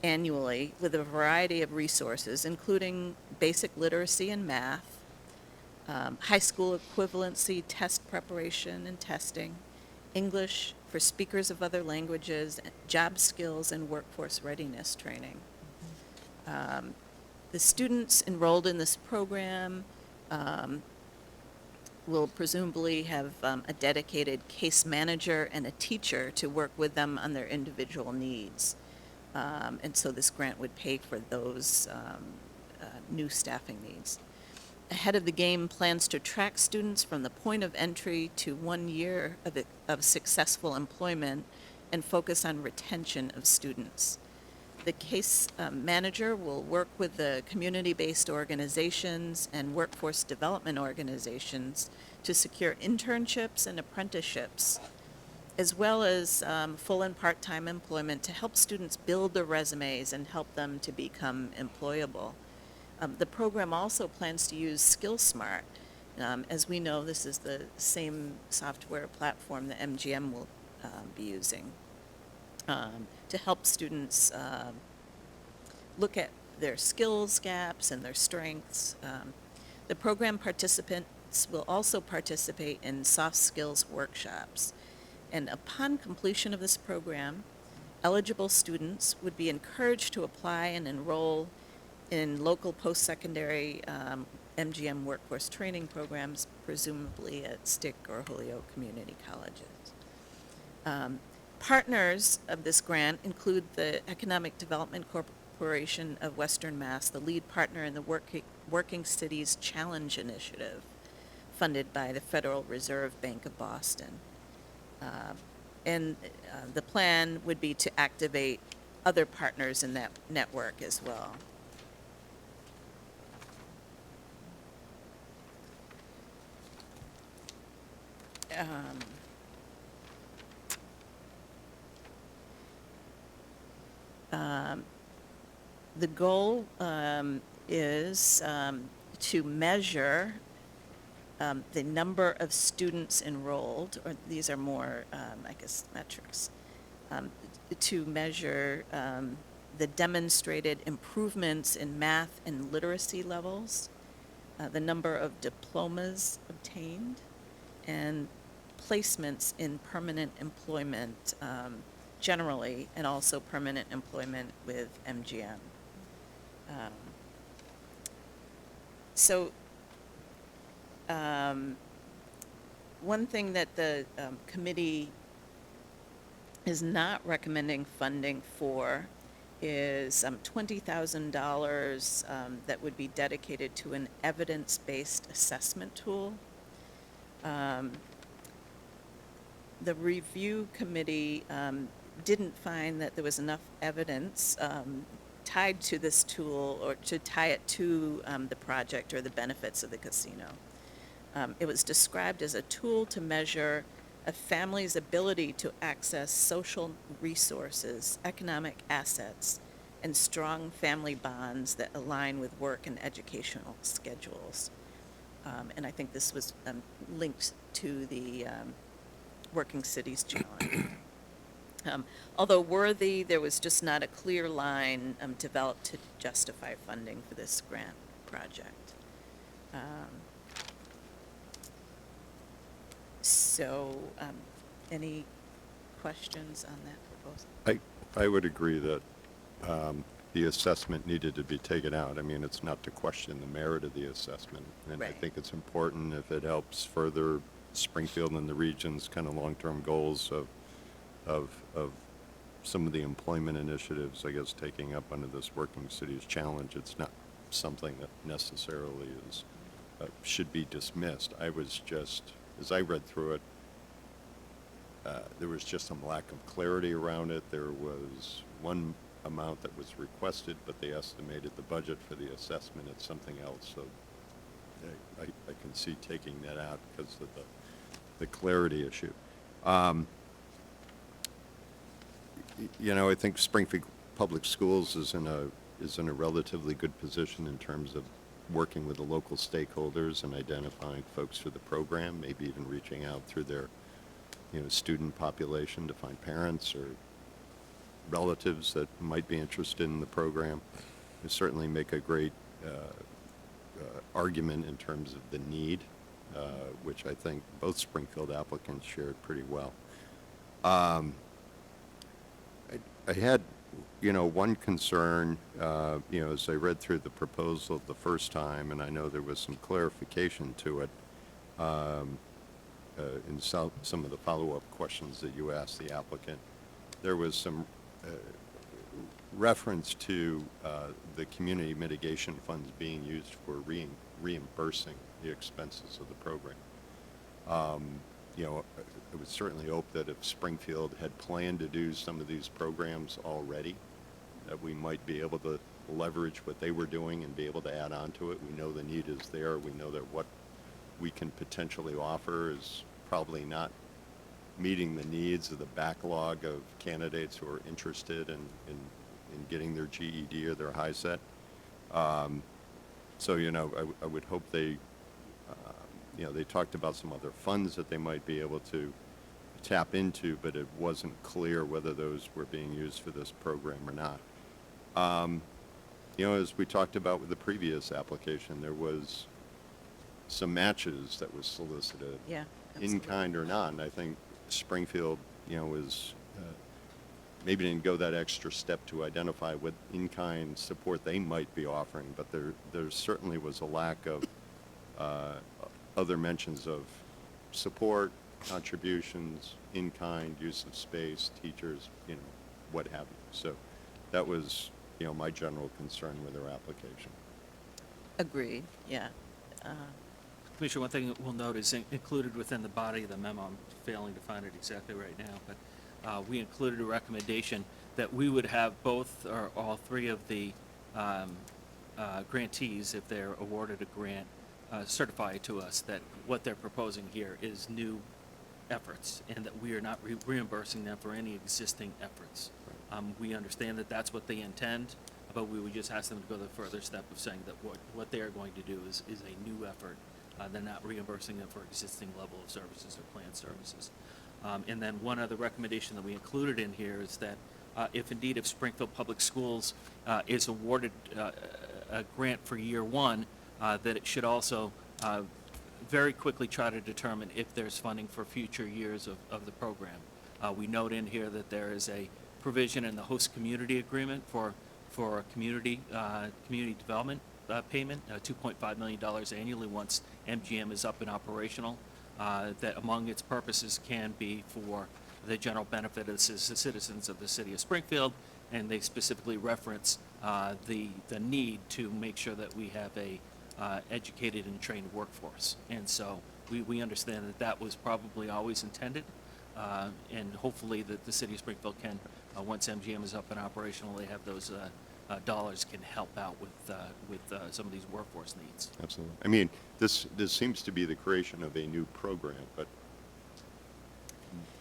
annually with a variety of resources, including basic literacy and math, high school equivalency test preparation and testing, English for speakers of other languages, job skills, and workforce readiness training. The students enrolled in this program will presumably have a dedicated case manager and a teacher to work with them on their individual needs. And so this grant would pay for those new staffing needs. Ahead of the Game plans to track students from the point of entry to 1 year of successful employment and focus on retention of students. The case manager will work with the community-based organizations and workforce development organizations to secure internships and apprenticeships, as well as full and part-time employment to help students build their resumes and help them to become employable. The program also plans to use SkillSmart. As we know, this is the same software platform that MGM will be using to help students look at their skills gaps and their strengths. The program participants will also participate in soft skills workshops. And upon completion of this program, eligible students would be encouraged to apply and enroll in local post-secondary MGM workforce training programs, presumably at Stick or Holyoke community colleges. Partners of this grant include the Economic Development Corporation of Western Mass, the lead partner in the Working Cities Challenge Initiative, funded by the Federal Reserve Bank of Boston. And the plan would be to activate other partners in that network as well. The goal is to measure the number of students enrolled, or these are more, I guess, metrics, to measure the demonstrated improvements in math and literacy levels, the number of diplomas obtained, and placements in permanent employment generally, and also permanent employment with MGM. One thing that the committee is not recommending funding for is $20,000 that would be dedicated to an evidence-based assessment tool. The review committee didn't find that there was enough evidence tied to this tool or to tie it to the project or the benefits of the casino. It was described as a tool to measure a family's ability to access social resources, economic assets, and strong family bonds that align with work and educational schedules. And I think this was linked to the Working Cities Challenge. Although worthy, there was just not a clear line developed to justify funding for this grant project. Any questions on that proposal? I would agree that the assessment needed to be taken out. I mean, it's not to question the merit of the assessment. And I Right. think it's important if it helps further Springfield and the region's kind of long-term goals of some of the employment initiatives, I guess, taking up under this Working Cities Challenge. It's not something that necessarily is, should be dismissed. I was just, as I read through it, there was just some lack of clarity around it. There was one amount that was requested, but they estimated the budget for the assessment at something else. So I can see taking that out because of the clarity issue. You know, I think Springfield Public Schools is in a relatively good position in terms of working with the local stakeholders and identifying folks for the program, maybe even reaching out through their, student population to find parents or relatives that might be interested in the program. They certainly make a great argument in terms of the need, which I think both Springfield applicants shared pretty well. I had, one concern, as I read through the proposal the first time, and I know there was some clarification to it. in some of the follow-up questions that you asked the applicant, there was some reference to the community mitigation funds being used for reimbursing the expenses of the program. You know, I would certainly hope that if Springfield had planned to do some of these programs already, that we might be able to leverage what they were doing and be able to add on to it. We know the need is there. We know that what we can potentially offer is probably not meeting the needs of the backlog of candidates who are interested in getting their GED or their high set. So, you know, I would hope they, you know, they talked about some other funds that they might be able to tap into, but it wasn't clear whether those were being used for this program or not. You know, as we talked about with the previous application, there was some matches that was solicited. Yeah, In absolutely. kind or not, and I think Springfield, you know, was, maybe didn't go that extra step to identify what in-kind support they might be offering, but there certainly was a lack of other mentions of support, contributions, in-kind, use of space, teachers, you know, what have you. So that was, you know, my general concern with their application. Agreed, yeah. Commissioner, one thing we'll note is included within the body of the memo, I'm failing to find it exactly right now, but we included a recommendation that we would have both or all three of the grantees, if they're awarded a grant, certify to us that what they're proposing here is new efforts and that we are not reimbursing them for any existing efforts. We understand that that's what they intend, but we would just ask them to go the further step of saying that what they are going to do is a new effort. They're not reimbursing them for existing level of services or planned services. And then one other recommendation that we included in here is that if Springfield Public Schools is awarded a grant for year one, that it should also very quickly try to determine if there's funding for future years of the program. We note in here that there is a provision in the host community agreement for community development payment, $2.5 million annually once MGM is up and operational, that among its purposes can be for the general benefit of the citizens of the city of Springfield, and they specifically reference the need to make sure that we have a educated and trained workforce. And so we understand that that was probably always intended, and hopefully that the city of Springfield can, once MGM is up and operational, they have those dollars can help out with some of these workforce needs. Absolutely. I mean, this seems to be the creation of a new program, but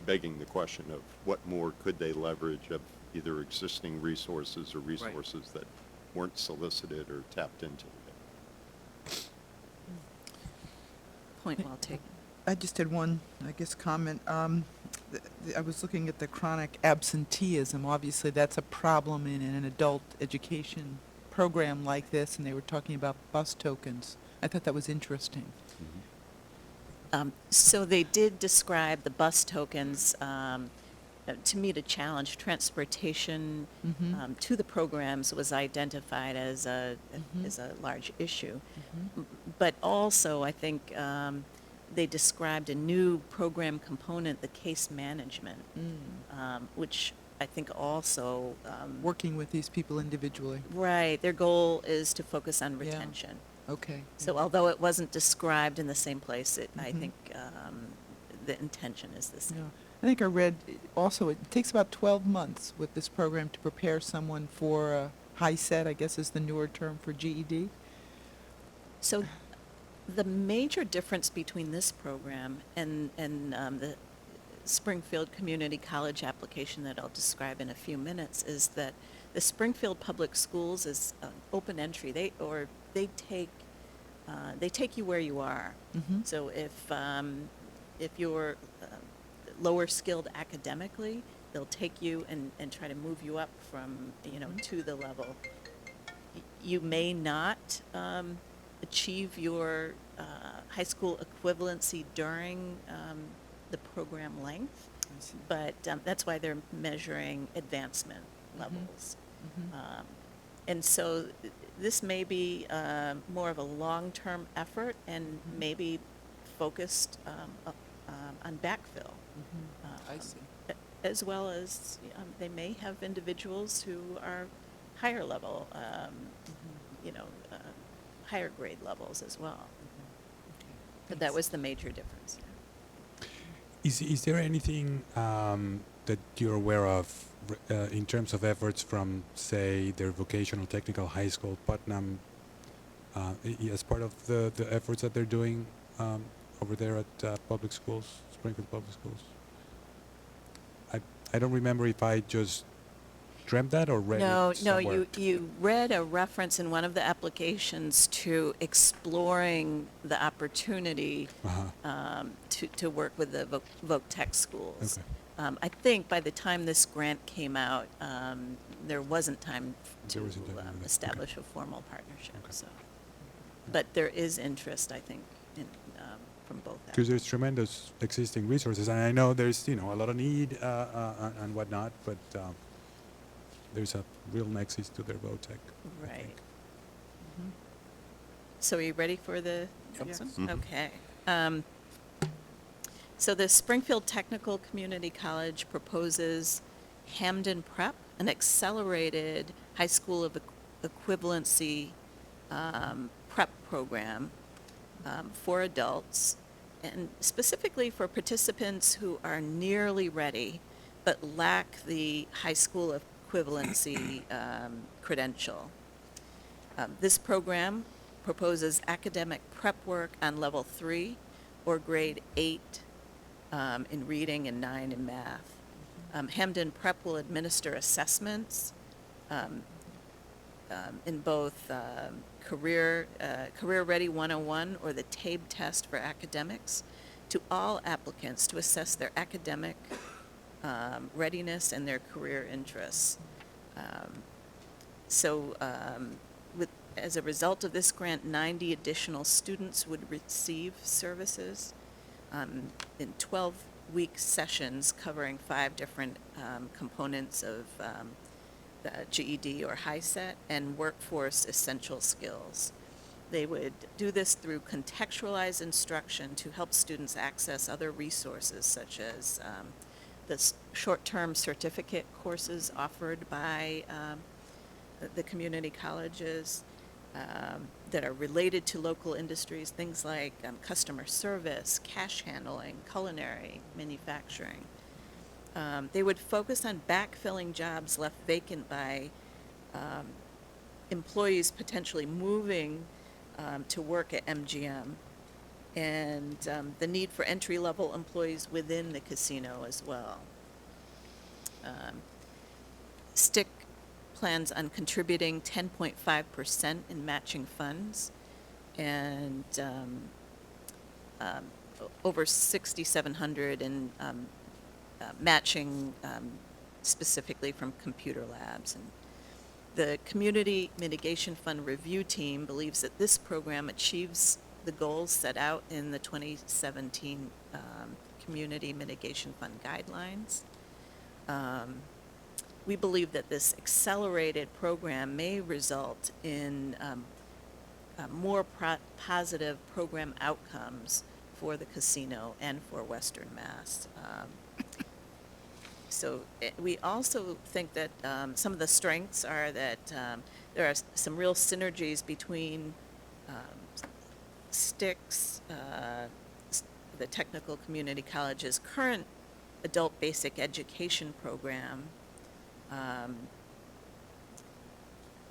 begging the question of what more could they leverage of either existing resources or resources that weren't solicited or tapped into. Point well taken. I just had one, I guess, comment. I was looking at the chronic absenteeism. Obviously, that's a problem in an adult education program like this, and they were talking about bus tokens. I thought that was interesting. So they did describe the bus tokens to meet a challenge. Transportation to the programs was identified as a large issue. But also, I think they described a new program component, the case management, which I think also Working with these people individually. right. Their goal is to focus on Yeah. retention. Okay. So although it wasn't described in the same place, I think the intention is the Yeah. same. I think I read also it takes about 12 months with this program to prepare someone for a high set, I guess is the newer term for GED. So the major difference between this program and the Springfield Community College application that I'll describe in a few minutes is that the Springfield Public Schools is open entry. They take you where you are. So if you're lower skilled academically, they'll take you and try to move you up from to the level. You may not achieve your high school equivalency during the program length, I see. but that's why they're measuring advancement levels. And so this may be more of a long-term effort and maybe focused on backfill. I see. As well as they may have individuals who are higher level, higher grade levels as well. But that was the major difference. Is there anything that you're aware of in terms of efforts from, say, their vocational technical high school, Putnam, as part of the efforts that they're doing over there at public schools, Springfield Public Schools? I don't remember if I just dreamt that or read No, it somewhere. no, you read a reference in one of the applications to exploring the opportunity to work with the voc tech schools. Okay. I think by the time this grant came out, there wasn't time to There wasn't time to do that. establish a formal partnership. So, but there is interest, I think, from both. Because there's tremendous existing resources, and I know there's a lot of need and whatnot, but there's a real nexus to their VOTEC. I Right. think. So are you ready for the next Yes. one? Okay. So the Springfield Technical Community College proposes Hamden Prep, an accelerated high school of equivalency prep program for adults, and specifically for participants who are nearly ready but lack the high school equivalency credential. This program proposes academic prep work on level 3 or grade 8 in reading and 9 in math. Hamden Prep will administer assessments in both Career Ready 101 or the TABE test for academics to all applicants to assess their academic readiness and their career interests. As a result of this grant, 90 additional students would receive services in 12-week sessions covering 5 different components of the GED or HiSET and workforce essential skills. They would do this through contextualized instruction to help students access other resources such as the short-term certificate courses offered by the community colleges that are related to local industries, things like customer service, cash handling, culinary, manufacturing. They would focus on backfilling jobs left vacant by employees potentially moving to work at MGM, and the need for entry-level employees within the casino as well. STIC plans on contributing 10.5% in matching funds, and over 6,700 in matching specifically from computer labs. And the Community Mitigation Fund Review Team believes that this program achieves the goals set out in the 2017 Community Mitigation Fund Guidelines. We believe that this accelerated program may result in more positive program outcomes for the casino and for Western Mass. We also think that some of the strengths are that there are some real synergies between STIC's, the Technical Community College's current adult basic education program,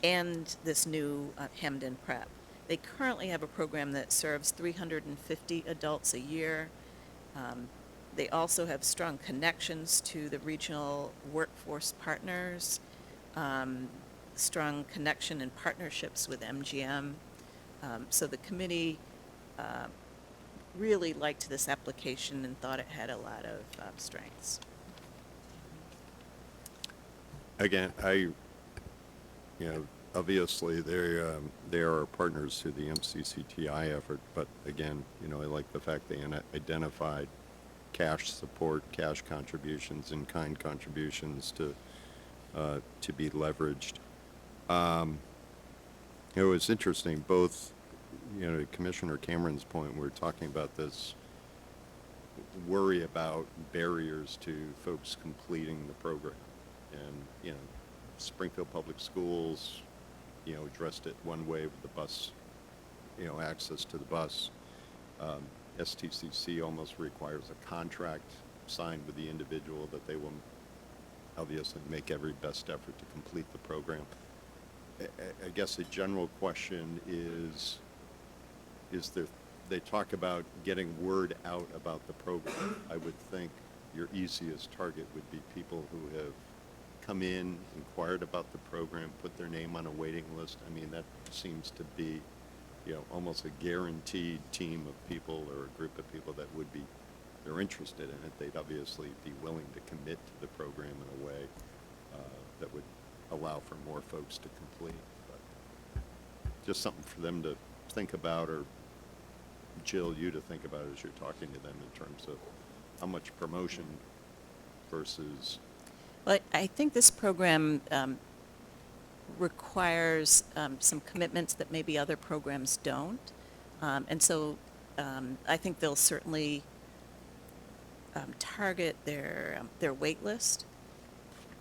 and this new Hamden Prep. They currently have a program that serves 350 adults a year. They also have strong connections to the regional workforce partners, strong connection and partnerships with MGM. So the committee really liked this application and thought it had a lot of strengths. Again, obviously they are our partners to the MCCTI effort, but again, I like the fact they identified cash support, cash contributions, in-kind contributions to be leveraged. It was interesting, both to Commissioner Cameron's point, we're talking about this worry about barriers to folks completing the program. And, Springfield Public Schools, addressed it one way with the bus, access to the bus. STCC almost requires a contract signed with the individual that they will obviously make every best effort to complete the program. I guess a general question is there, they talk about getting word out about the program. I would think your easiest target would be people who have come in, inquired about the program, put their name on a waiting list. I mean, that seems to be, almost a guaranteed team of people or a group of people that would be, they're interested in it. They'd obviously be willing to commit to the program in a way that would allow for more folks to complete. But just something for them to think about, or Jill, you to think about as you're talking to them in terms of how much promotion versus. Well, I think this program requires some commitments that maybe other programs don't. And so I think they'll certainly target their wait list.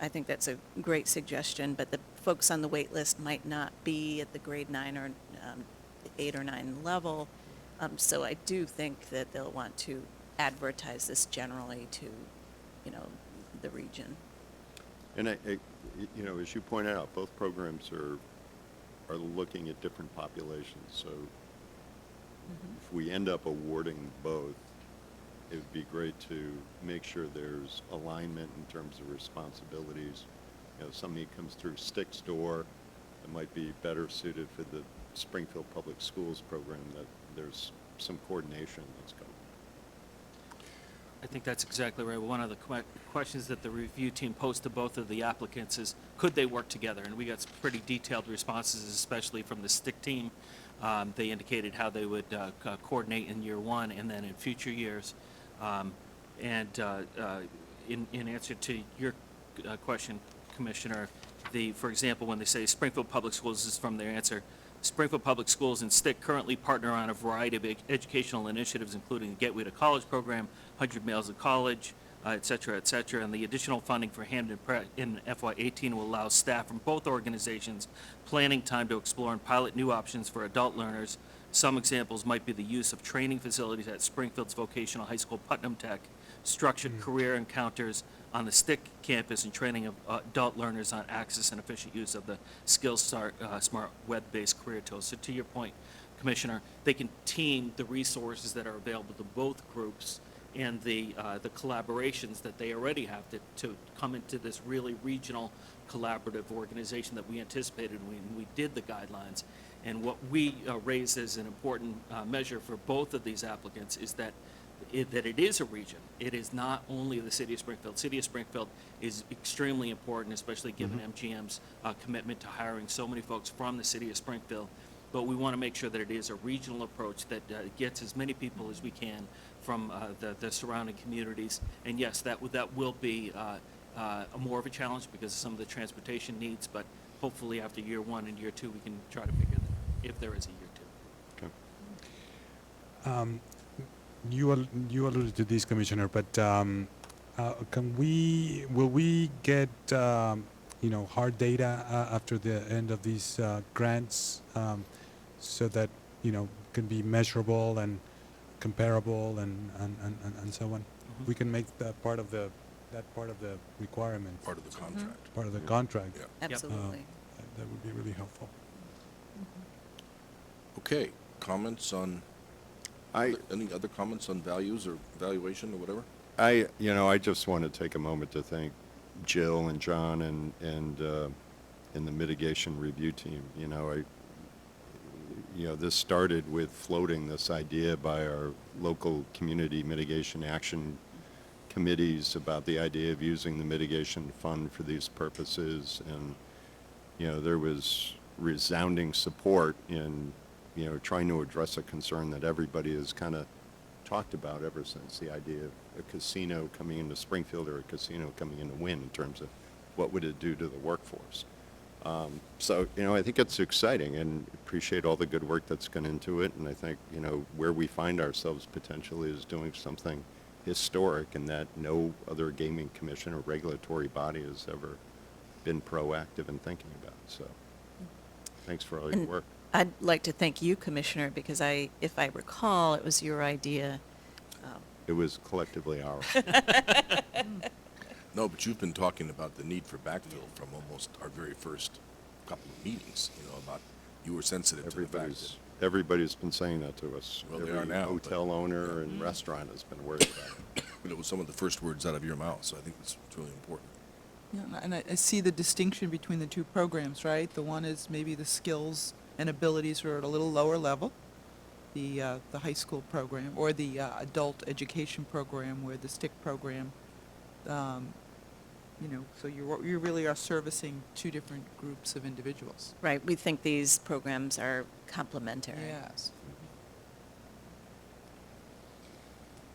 I think that's a great suggestion, but the folks on the wait list might not be at the grade 9 or 8 or 9 level. So I do think that they'll want to advertise this generally to, the region. And as you pointed out, both programs are looking at different populations. So if we end up awarding both, it would be great to make sure there's alignment in terms of responsibilities. Somebody comes through Stick's door that might be better suited for the Springfield Public Schools program, that there's some coordination that's going. I think that's exactly right. One of the questions that the review team posed to both of the applicants is, could they work together? And we got some pretty detailed responses, especially from the STIC team. They indicated how they would coordinate in year one and then in future years. In answer to your question, Commissioner, for example, when they say Springfield Public Schools, this is from their answer. Springfield Public Schools and STIC currently partner on a variety of educational initiatives, including the Gateway to College program, 100 Miles to College, et cetera, and the additional funding for Hamden Prep in FY18 will allow staff from both organizations planning time to explore and pilot new options for adult learners. Some examples might be the use of training facilities at Springfield's Vocational High School Putnam Tech, structured career encounters on the STIC campus, and training of adult learners on access and efficient use of the Smart web-based career tools. So to your point, Commissioner, they can team the resources that are available to both groups and the collaborations that they already have to come into this really regional collaborative organization that we anticipated when we did the guidelines. And what we raised as an important measure for both of these applicants is that it is a region. It is not only the City of Springfield. City of Springfield is extremely important, especially given MGM's commitment to hiring so many folks from the City of Springfield. But we want to make sure that it is a regional approach that gets as many people as we can from the surrounding communities. And yes, that will be more of a challenge because of some of the transportation needs, but hopefully after year one and year two, we can try to figure that if there is a year two. Okay. You alluded to this, Commissioner, but will we get hard data after the end of these grants, so that can be measurable and comparable and so on? We can make that part of the requirement. Part of the contract. Part of the contract. Yeah. Absolutely. That would be really helpful. Okay, comments on, any other comments on values or valuation or whatever? I just want to take a moment to thank Jill and John and the mitigation review team. This started with floating this idea by our local community mitigation action committees about the idea of using the mitigation fund for these purposes, and there was resounding support in trying to address a concern that everybody has kind of talked about ever since, the idea of a casino coming into Springfield or a casino coming into Wynn, in terms of what would it do to the workforce. So, I think it's exciting and appreciate all the good work that's gone into it. And I think, where we find ourselves potentially is doing something historic and that no other gaming commission or regulatory body has ever been proactive in thinking about. So thanks for all your And work. I'd like to thank you, Commissioner, because if I recall, it was your idea. It was collectively ours. No, but you've been talking about the need for backfill from almost our very first couple of meetings, about you were sensitive to the fact Everybody's been saying that to us. Well, they are Every now, but- hotel owner and restaurant has been worried about it. that it was some of the first words out of your mouth, so I think it's really important. Yeah, and I see the distinction between the two programs, right? The one is maybe the skills and abilities are at a little lower level, the high school program, or the adult education program, where the STIC program, so you really are servicing two different groups of individuals. Right, we think these programs are complementary. Yes.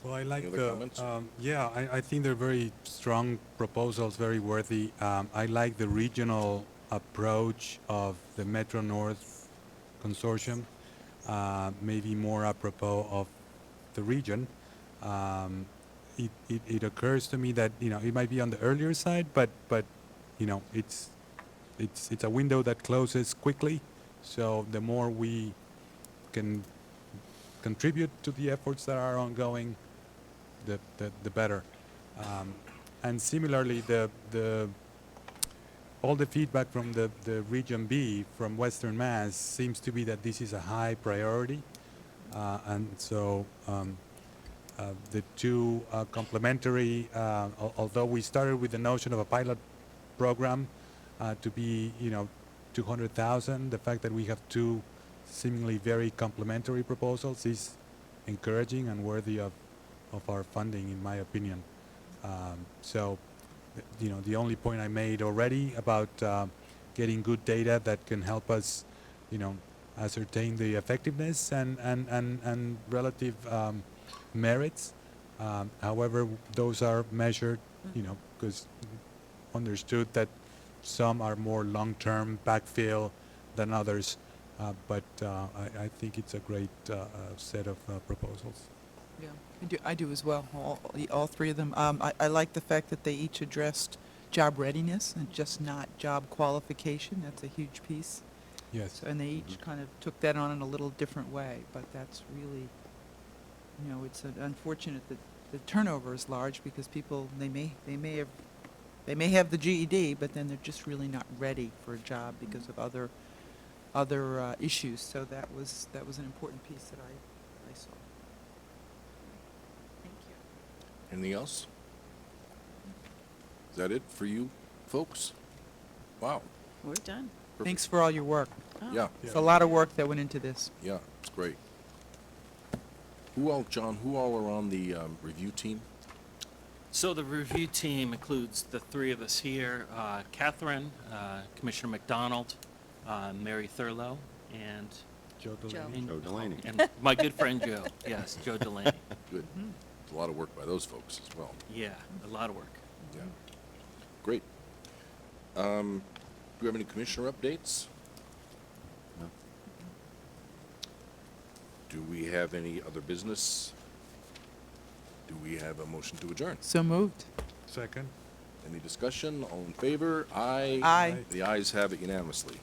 Well, I like Any other the, comments? I think they're very strong proposals, very worthy. I like the regional approach of the Metro North Consortium, maybe more apropos of the region. It occurs to me that, it might be on the earlier side, but it's a window that closes quickly. So the more we can contribute to the efforts that are ongoing, the better. And similarly, all the feedback from the Region B, from Western Mass, seems to be that this is a high priority. And so the two complementary, although we started with the notion of a pilot program to be, 200,000, the fact that we have two seemingly very complementary proposals is encouraging and worthy of our funding, in my opinion. So, the only point I made already about getting good data that can help us, ascertain the effectiveness and relative merits. However, those are measured, because understood that some are more long-term backfill than others. But I think it's a great set of proposals. Yeah, I do as well, all three of them. I like the fact that they each addressed job readiness and just not job qualification. That's a huge piece. Yes. So, and they each kind of took that on in a little different way, but that's really, it's unfortunate that the turnover is large because people, they may have the GED, but then they're just really not ready for a job because of other issues. So that was an important piece that I saw. Thank you. Anything else? Is that it for you folks? Wow. We're done. Perfect. Thanks for all your work. Oh. Yeah, It's a lot of work that went into this. yeah, it's great. John, who all are on the review team? So the review team includes the three of us here, Catherine, Commissioner McDonald, Mary Thurlow, and Joe Joe. Delaney. Joe Delaney. and my good friend Joe. Yes, Joe Delaney. Good. It's a lot of work by those folks as well. Yeah, a lot of work. Yeah. Great. Do we have any commissioner updates? No. Do we have any other business? Do we have a motion to adjourn? So moved. Second. Any discussion? All in favor? Aye. Aye. The ayes have it unanimously.